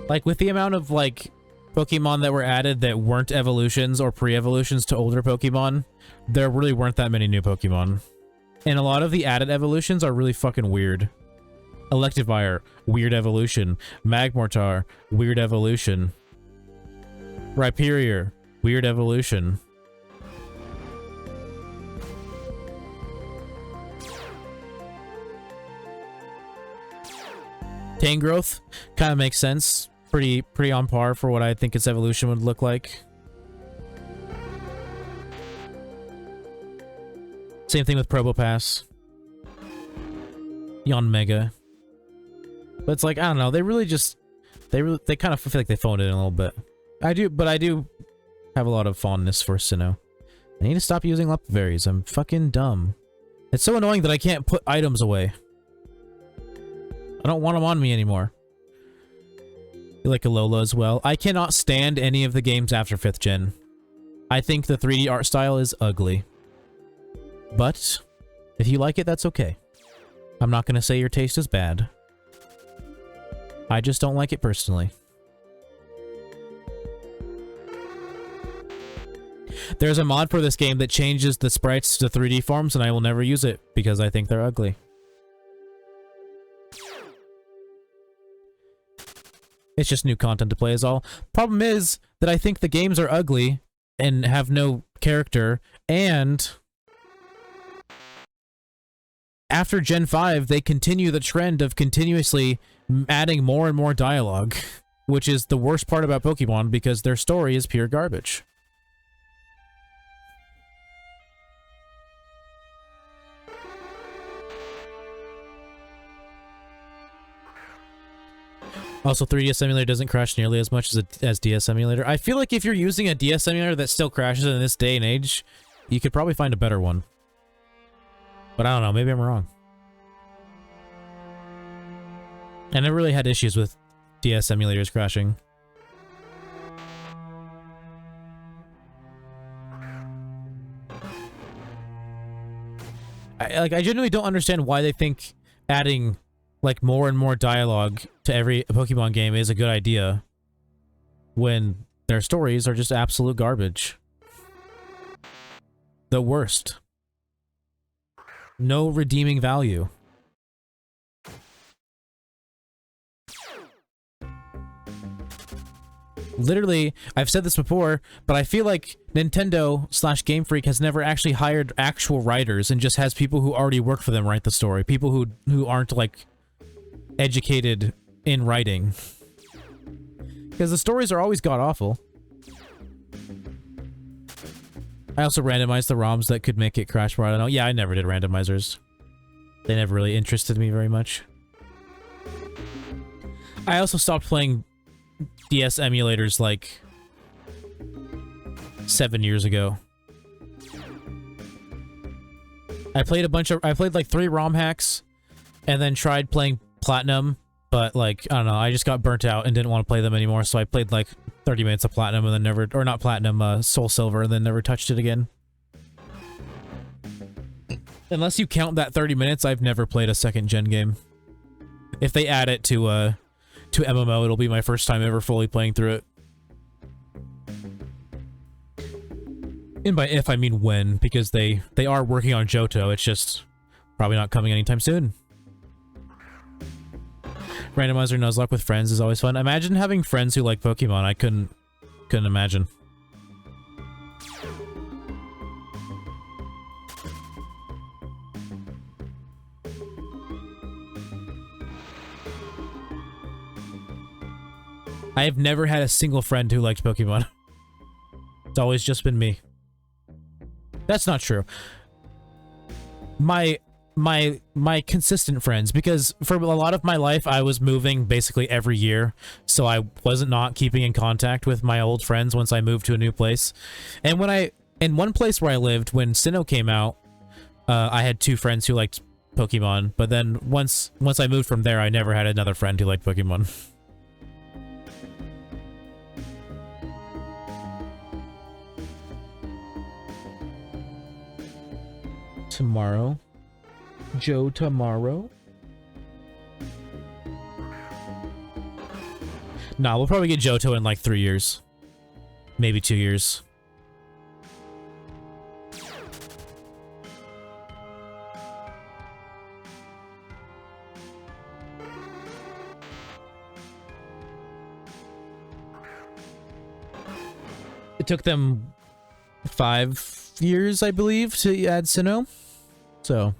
Speaker 1: Like, with the amount of, like, Pokemon that were added that weren't evolutions or pre-evolutions to older Pokemon, there really weren't that many new Pokemon. And a lot of the added evolutions are really fucking weird. Electivire, weird evolution. Magmortar, weird evolution. Rhyperior, weird evolution. Tangrowth kind of makes sense. Pretty on par for what I think its evolution would look like. Same thing with Probopass. Yanmega. But it's like, I don't know, they really just they kind of feel like they phoned it in a little bit. I do have a lot of fondness for Sinnoh. I need to stop using Lepivaries. I'm fucking dumb. It's so annoying that I can't put items away. I don't want them on me anymore. You like Alola as well. I cannot stand any of the games after 5th gen. I think the 3D art style is ugly. But if you like it, that's okay. I'm not going to say your taste is bad. I just don't like it personally. There's a mod for this game that changes the sprites to 3D forms, and I will never use it because I think they're ugly. It's just new content to play is all. Problem is that I think the games are ugly and have no character, and after Gen 5, they continue the trend of continuously adding more and more dialogue, which is the worst part about Pokemon because their story is pure garbage. Also, 3DS Emulator doesn't crash nearly as much as DS Emulator. I feel like if you're using a DS Emulator that still crashes in this day and age, you could probably find a better one. But I don't know, maybe I'm wrong. I never really had issues with DS emulators crashing. I genuinely don't understand why they think adding like more and more dialogue to every Pokemon game is a good idea when their stories are just absolute garbage. The worst. No redeeming value. Literally, I've said this before, but I feel like Nintendo / Game Freak has never actually hired actual writers and just has people who already work for them write the story. People who aren't, like, educated in writing. Because the stories are always god-awful. I also randomized the ROMs that could make it crash more. I don't know. Yeah, I never did randomizers. They never really interested me very much. I also stopped playing DS emulators like 7 years ago. I played like 3 ROM hacks and then tried playing Platinum, but like, I don't know, I just got burnt out and didn't want to play them anymore, so I played like 30 minutes of Platinum and then never, or not Platinum, Soul Silver, and then never touched it again. Unless you count that 30 minutes, I've never played a 2nd gen game. If they add it to MMO, it'll be my first time ever fully playing through it. And by if, I mean when, because they are working on Johto, it's just probably not coming anytime soon. Randomizer Nuzlocke with friends is always fun. Imagine having friends who like Pokemon. I couldn't imagine. I have never had a single friend who liked Pokemon. It's always just been me. That's not true. My consistent friends, because for a lot of my life I was moving basically every year, so I wasn't not keeping in contact with my old friends once I moved to a new place. And in one place where I lived, when Sinnoh came out, I had 2 friends who liked Pokemon, but then once I moved from there, I never had another friend who liked Pokemon. Tomorrow? Joe tomorrow? Nah, we'll probably get Johto in like 3 years. Maybe 2 years. It took them 5 years, I believe, to add Sinnoh. So...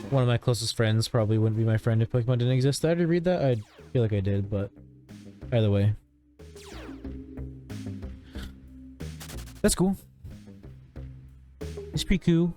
Speaker 1: one of my closest friends probably wouldn't be my friend if Pokemon didn't exist. Did I already read that? I feel like I did, but either way. That's cool. It's pretty cool.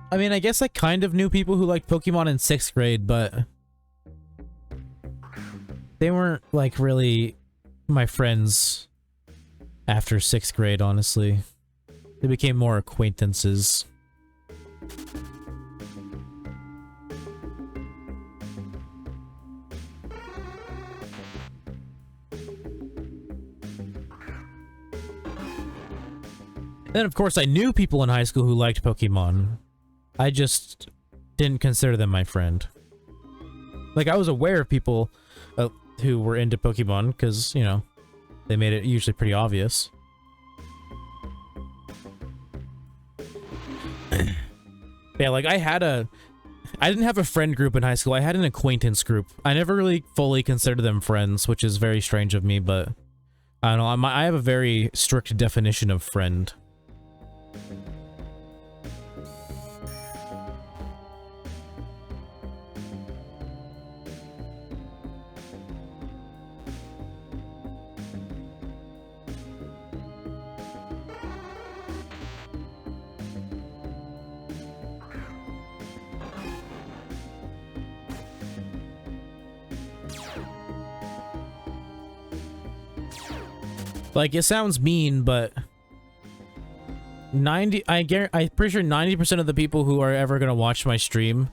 Speaker 1: I mean, I guess I kind of knew people who liked Pokemon in 6th grade, but they weren't, like, really my friends after 6th grade, honestly. They became more acquaintances. Then, of course, I knew people in high school who liked Pokemon. I just didn't consider them my friend. Like, I was aware of people who were into Pokemon, because, you know, they made it usually pretty obvious. Yeah, like, I didn't have a friend group in high school, I had an acquaintance group. I never really fully considered them friends, which is very strange of me, but... I don't know, I have a very strict definition of friend. Like, it sounds mean, but I'm pretty sure 90% of the people who are ever gonna watch my stream,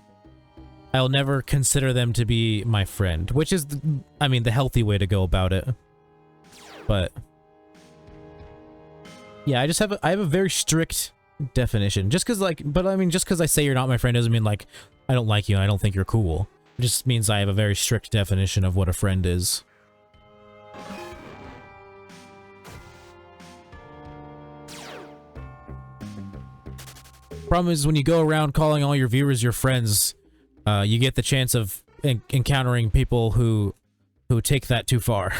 Speaker 1: I'll never consider them to be my friend, which is, I mean, the healthy way to go about it. But yeah, I have a very strict definition. Just because, like, but I mean, just because I say you're not my friend doesn't mean, like, I don't like you and I don't think you're cool. It just means I have a very strict definition of what a friend is. Problem is, when you go around calling all your viewers your friends, you get the chance of encountering people who take that too far.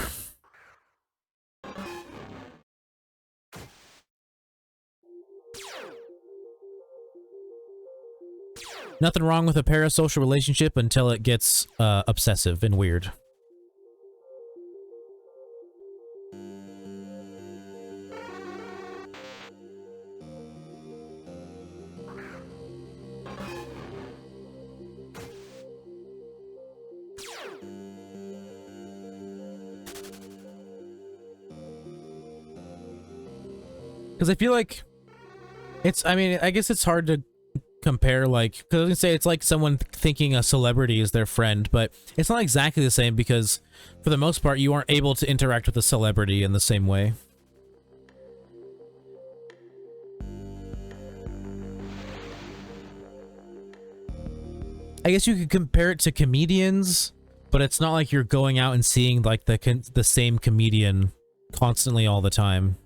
Speaker 1: Nothing wrong with a parasocial relationship until it gets obsessive and weird. Because I feel like I mean, I guess it's hard to compare, like, because I was gonna say it's like someone thinking a celebrity is their friend, but it's not exactly the same because for the most part you aren't able to interact with a celebrity in the same way. I guess you could compare it to comedians, but it's not like you're going out and seeing like the same comedian constantly all the time.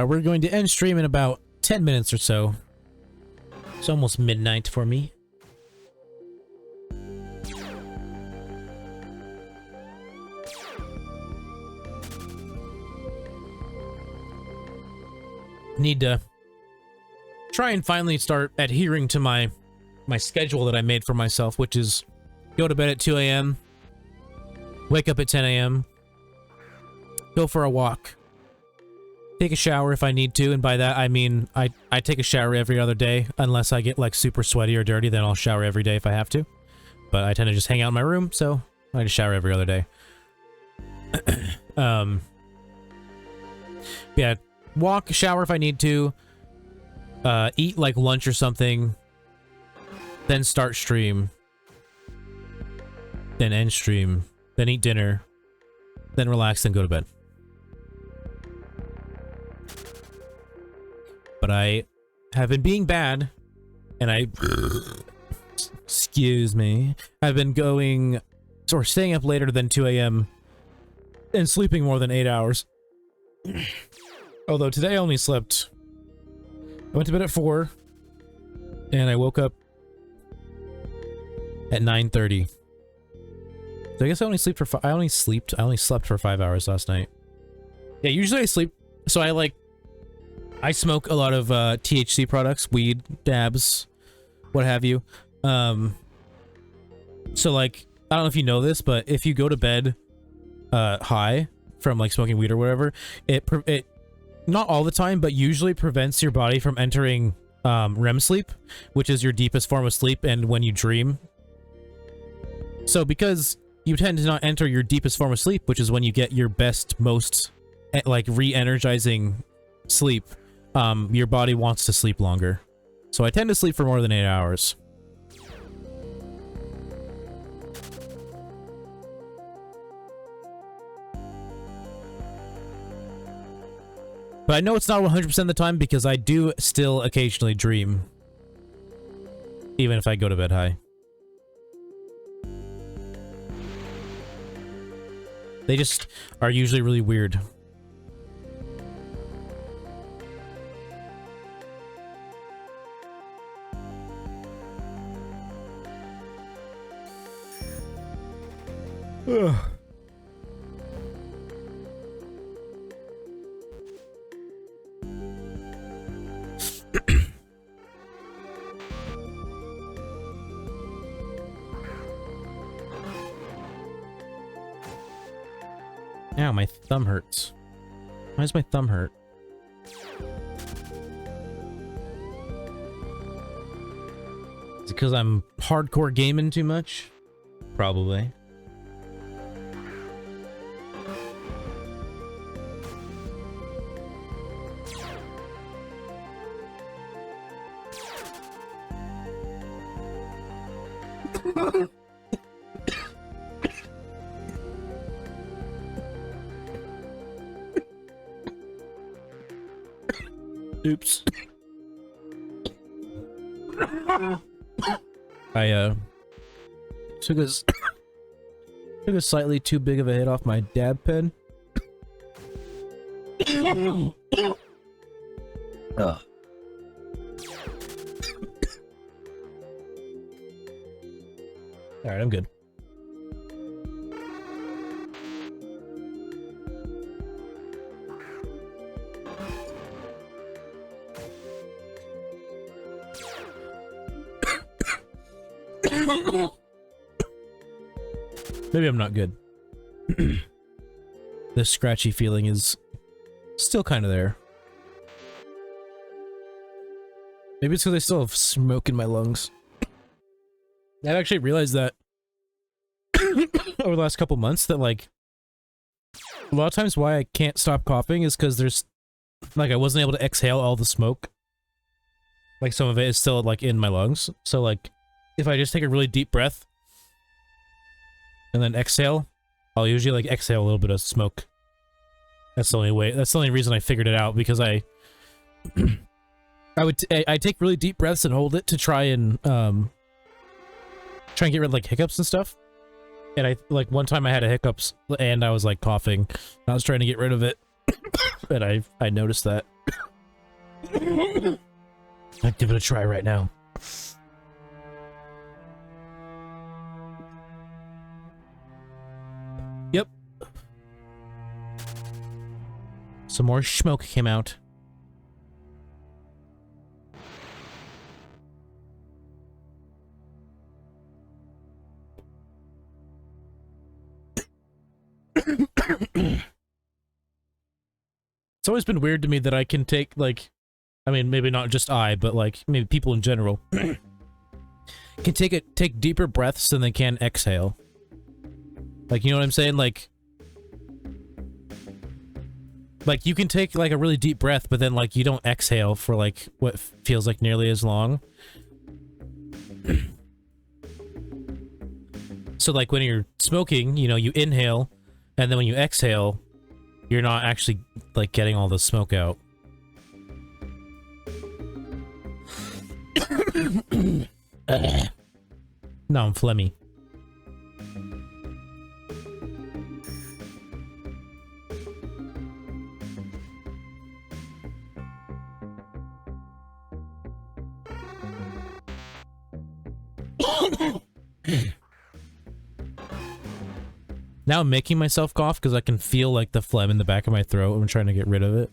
Speaker 1: We're going to end stream in about 10 minutes or so. It's almost midnight for me. Need to try and finally start adhering to my schedule that I made for myself, which is go to bed at 2 a.m., wake up at 10 a.m., go for a walk,
Speaker 4: take a shower if I need to, and by that I mean I take a shower every other day, unless I get like super sweaty or dirty, then I'll shower every day if I have to. But I tend to just hang out in my room, so I just shower every other day. Yeah, walk, shower if I need to, eat like lunch or something, then start stream, then end stream, then eat dinner, then relax, then go to bed. But I have been being bad, and excuse me, I've been going, or staying up later than 2 a.m. and sleeping more than 8 hours. Although today I only slept, I went to bed at 4, and I woke up at 9:30. So I guess I only slept for 5 hours last night. Yeah, usually I sleep, so I smoke a lot of THC products, weed, dabs, what have you. So like, I don't know if you know this, but if you go to bed high from like smoking weed or whatever, it not all the time, but usually prevents your body from entering REM sleep, which is your deepest form of sleep and when you dream. So because you tend to not enter your deepest form of sleep, which is when you get your best, most like re-energizing sleep, your body wants to sleep longer. So I tend to sleep for more than 8 hours. But I know it's not 100% of the time because I do still occasionally dream, even if I go to bed high. They just are usually really weird. Ugh. Ow, my thumb hurts. Why does my thumb hurt? Is it because I'm hardcore gaming too much? Probably. Oops. I took a slightly too big of a hit off my dab pen. Ugh. Alright, I'm good. Maybe I'm not good. This scratchy feeling is still kind of there. Maybe it's because I still have smoke in my lungs. I've actually realized that over the last couple months that, like, a lot of times why I can't stop coughing is because there's, like, I wasn't able to exhale all the smoke. Like, some of it is still, like, in my lungs. So, like, if I just take a really deep breath and then exhale, I'll usually, like, exhale a little bit of smoke. That's the only way, that's the only reason I figured it out, because I take really deep breaths and hold it to try and get rid of, like, hiccups and stuff. And like, one time I had a hiccups and I was, like, coughing. I was trying to get rid of it. And I noticed that. I'd give it a try right now. Yep. Some more smoke came out. It's always been weird to me that I can take, like, I mean, maybe not just I, but like maybe people in general can take deeper breaths than they can exhale. Like, you know what I'm saying? Like you can take like a really deep breath, but then like you don't exhale for like what feels like nearly as long. So like when you're smoking, you know, you inhale, and then when you exhale, you're not actually like getting all the smoke out. No, I'm phlegmy. Now I'm making myself cough because I can feel like the phlegm in the back of my throat. I'm trying to get rid of it.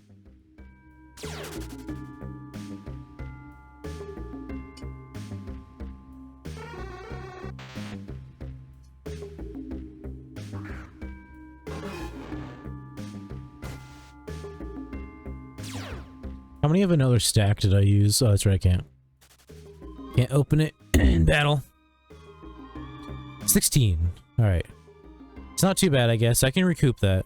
Speaker 4: How many of another stack did I use? Oh, that's right, I can't. Can't open it in battle. 16. Alright. It's not too bad, I guess. I can recoup that.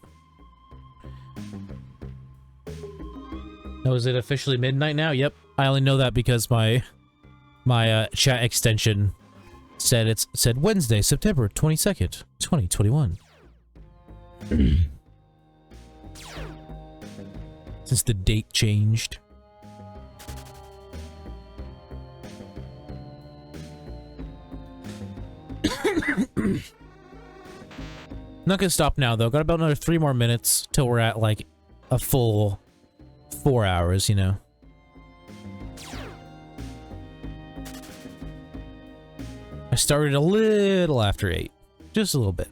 Speaker 4: Oh, is it officially midnight now? Yep. I only know that because my chat extension said Wednesday, September 22nd, 2021. Since the date changed. Not gonna stop now though. Got about another 3 more minutes till we're at like a full 4 hours, you know. I started a little after 8. Just a little bit.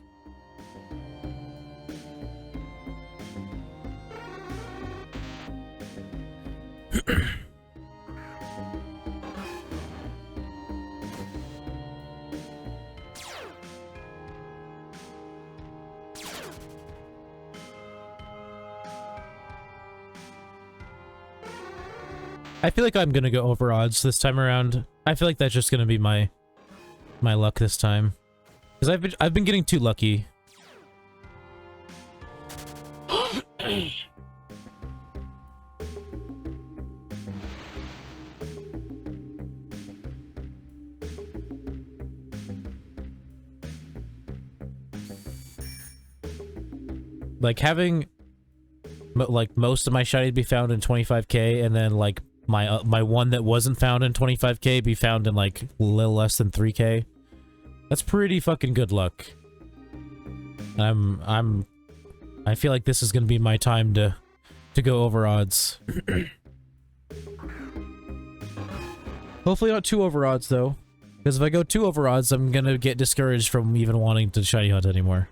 Speaker 4: I feel like I'm gonna go over odds this time around. I feel like that's just gonna be my luck this time, because I've been getting too lucky. Like having like most of my shinies be found in 25k, and then like my one that wasn't found in 25k be found in like a little less than 3k. That's pretty fucking good luck. I feel like this is gonna be my time to go over odds. Hopefully not too over odds though, because if I go too over odds, I'm gonna get discouraged from even wanting to shiny hunt anymore.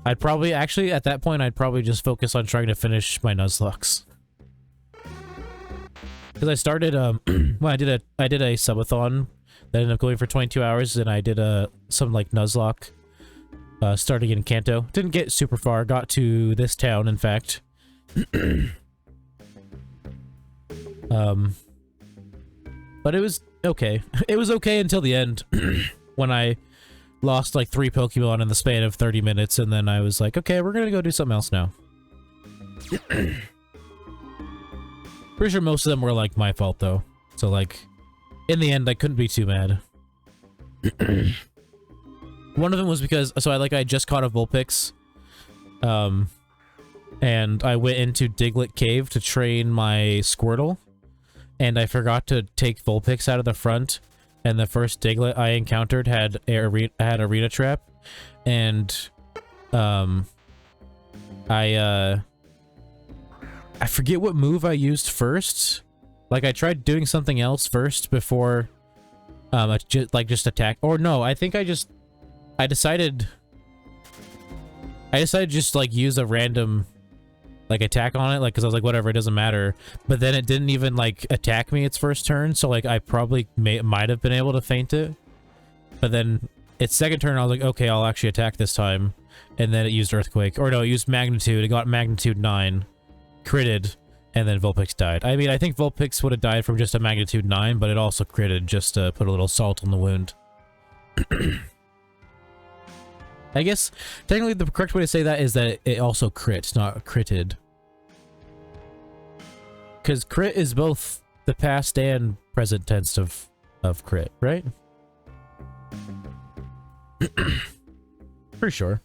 Speaker 4: I'd probably actually at that point I'd probably just focus on trying to finish my Nuzlocks. Because I started well, I did a subathon that ended up going for 22 hours, and I did some like Nuzlocke starting in Kanto. Didn't get super far, got to this town in fact. But it was okay. It was okay until the end when I lost like 3 Pokemon in the span of 30 minutes, and then I was like, okay, we're gonna go do something else now. Pretty sure most of them were like my fault though, so like in the end I couldn't be too mad. One of them was because I just caught a Vulpix, and I went into Diglett Cave to train my Squirtle, and I forgot to take Vulpix out of the front, and the first Diglett I encountered had Arena Trap, and I forget what move I used first. Like I tried doing something else first before just attack. Or no, I think I decided to just like use a random like attack on it, like because I was like, whatever, it doesn't matter. But then it didn't even like attack me its first turn, so like I probably might have been able to feint it. But then its second turn I was like, okay, I'll actually attack this time. and then it used Earthquake. Or no, it used Magnitude. It got Magnitude 9, critted, and then Vulpix died. I mean, I think Vulpix would have died from just a Magnitude 9, but it also critted just to put a little salt on the wound. I guess, technically, the correct way to say that is that it also crits, not critted. Because crit is both the past and present tense of crit, right? For sure.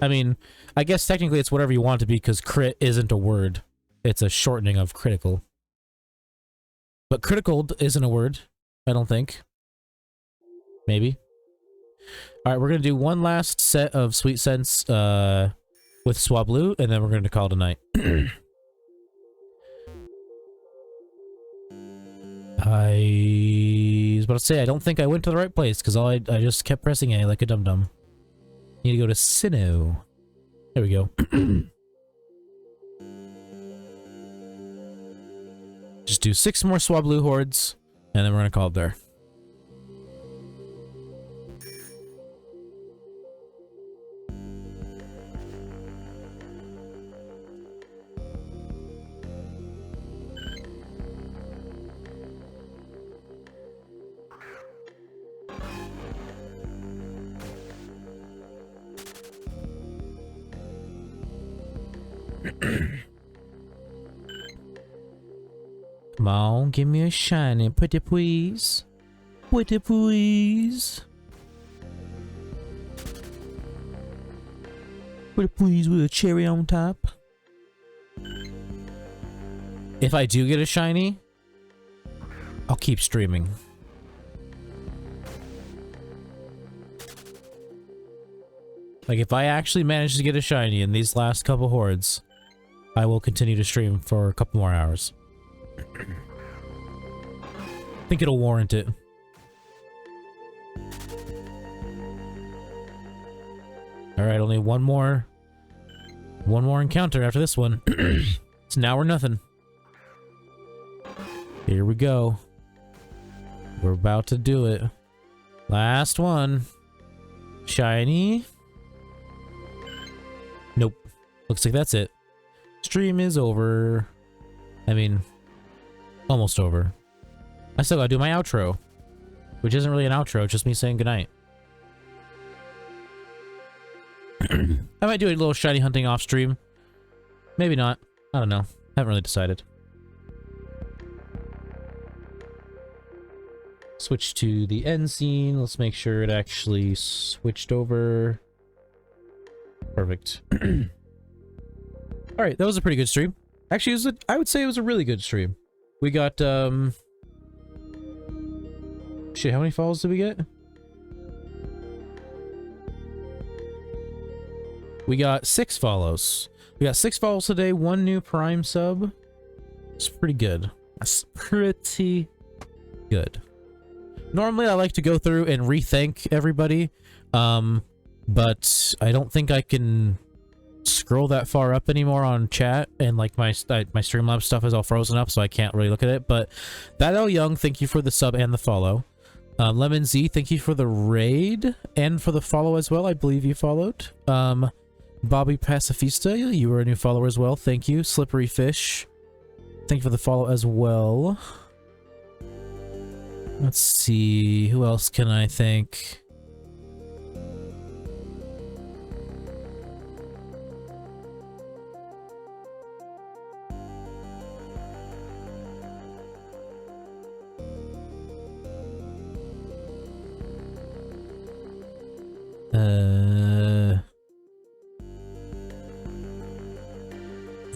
Speaker 4: I mean, I guess technically it's whatever you want it to be because crit isn't a word. It's a shortening of critical. But critical isn't a word, I don't think. Maybe. Alright, we're going to do one last set of Sweet Scents with Swablu, and then we're going to call it a night. I was about to say, I don't think I went to the right place, because I just kept pressing A like a dum-dum. Need to go to Sinnoh. There we go. Just do 6 more Swablu hordes, and then we're gonna call it there. Come on, give me a shiny, pretty please. Pretty please. Pretty please with a cherry on top. If I do get a shiny, I'll keep streaming. Like, if I actually manage to get a shiny in these last couple hordes, I will continue to stream for a couple more hours. I think it'll warrant it. Alright, only one more encounter after this one. It's now or nothing. Here we go. We're about to do it. Last one. Shiny. Nope. Looks like that's it. Stream is over. I mean, almost over. I still gotta do my outro, which isn't really an outro, it's just me saying goodnight. I might do a little shiny hunting off stream. Maybe not. I don't know. Haven't really decided. Switch to the end scene. Let's make sure it actually switched over. Perfect. Alright, that was a pretty good stream. Actually, I would say it was a really good stream. We got, shit, how many follows did we get? We got 6 follows. We got 6 follows today, 1 new Prime sub. It's pretty good. That's pretty good. Normally, I like to go through and re-thank everybody, but I don't think I can scroll that far up anymore on chat, and like my Streamlabs stuff is all frozen up, so I can't really look at it. But that L Young, thank you for the sub and the follow. Lemon Z, thank you for the raid and for the follow as well. I believe you followed. Bobby Pacifista, you were a new follower as well. Thank you. Slippery Fish, thank you for the follow as well. Let's see, who else can I thank?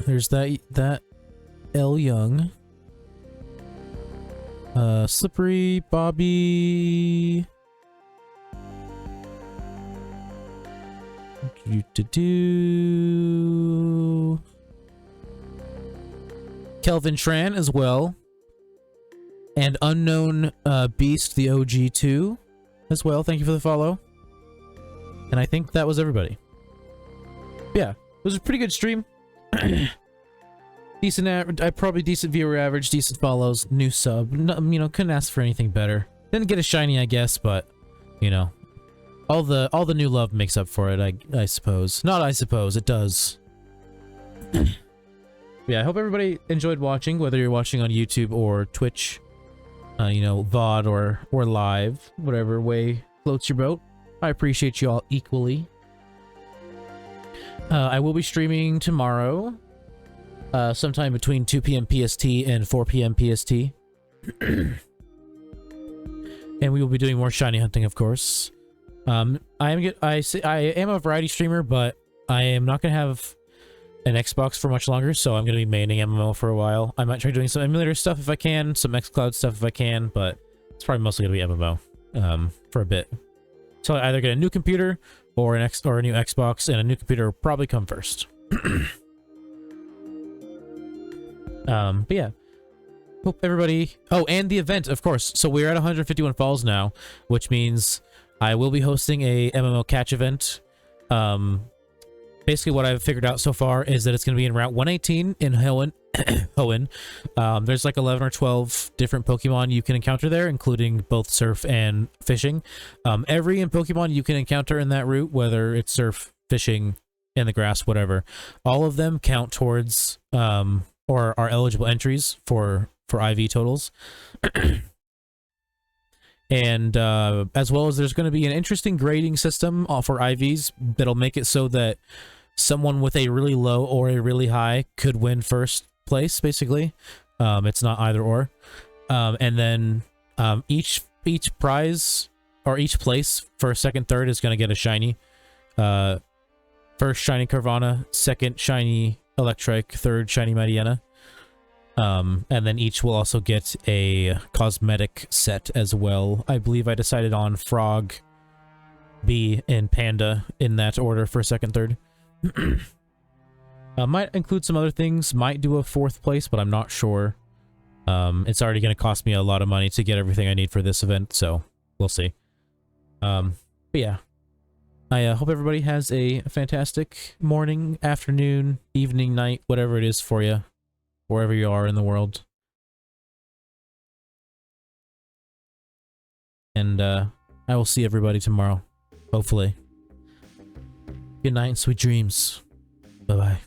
Speaker 4: There's that L Young. Slippery, Bobby. Kelvin Tran as well. And Unknown Beast, the OG2 as well. Thank you for the follow. And I think that was everybody. Yeah, it was a pretty good stream. Decent average, probably decent viewer average, decent follows, new sub. No, you know, couldn't ask for anything better. Didn't get a shiny, I guess, but you know, all the new love makes up for it, I suppose. Not I suppose, it does. Yeah, I hope everybody enjoyed watching, whether you're watching on YouTube or Twitch, you know, VOD or live, whatever way floats your boat. I appreciate you all equally. I will be streaming tomorrow, sometime between 2 p.m. PST and 4 p.m. PST. And we will be doing more shiny hunting, of course. I am a variety streamer, but I am not going to have an Xbox for much longer, so I'm going to be maining MMO for a while. I might try doing some emulator stuff if I can, some xCloud stuff if I can, but it's probably mostly going to be MMO for a bit. So I either get a new computer or a new Xbox, and a new computer will probably come first. But yeah. Hope everybody... Oh, and the event, of course. So we're at 151 Falls now, which means I will be hosting a MMO catch event. Basically, what I've figured out so far is that it's going to be in Route 118 in Hoenn. There's like 11 or 12 different Pokemon you can encounter there, including both surf and fishing. Every Pokemon you can encounter in that route, whether it's surf, fishing, in the grass, whatever, all of them count towards or are eligible entries for IV totals. And as well as there's going to be an interesting grading system for IVs that'll make it so that someone with a really low or a really high could win first place, basically. It's not either or. And then each prize or each place for second, third is going to get a shiny. First shiny Carvana, second shiny Electrike, third shiny Mariana. And then each will also get a cosmetic set as well. I believe I decided on Frog, Bee, and Panda in that order for second, third. Might include some other things, might do a fourth place, but I'm not sure. It's already going to cost me a lot of money to get everything I need for this event, so we'll see. But yeah, I hope everybody has a fantastic morning, afternoon, evening, night, whatever it is for you, wherever you are in the world. And I will see everybody tomorrow, hopefully. Good night and sweet dreams. Bye-bye.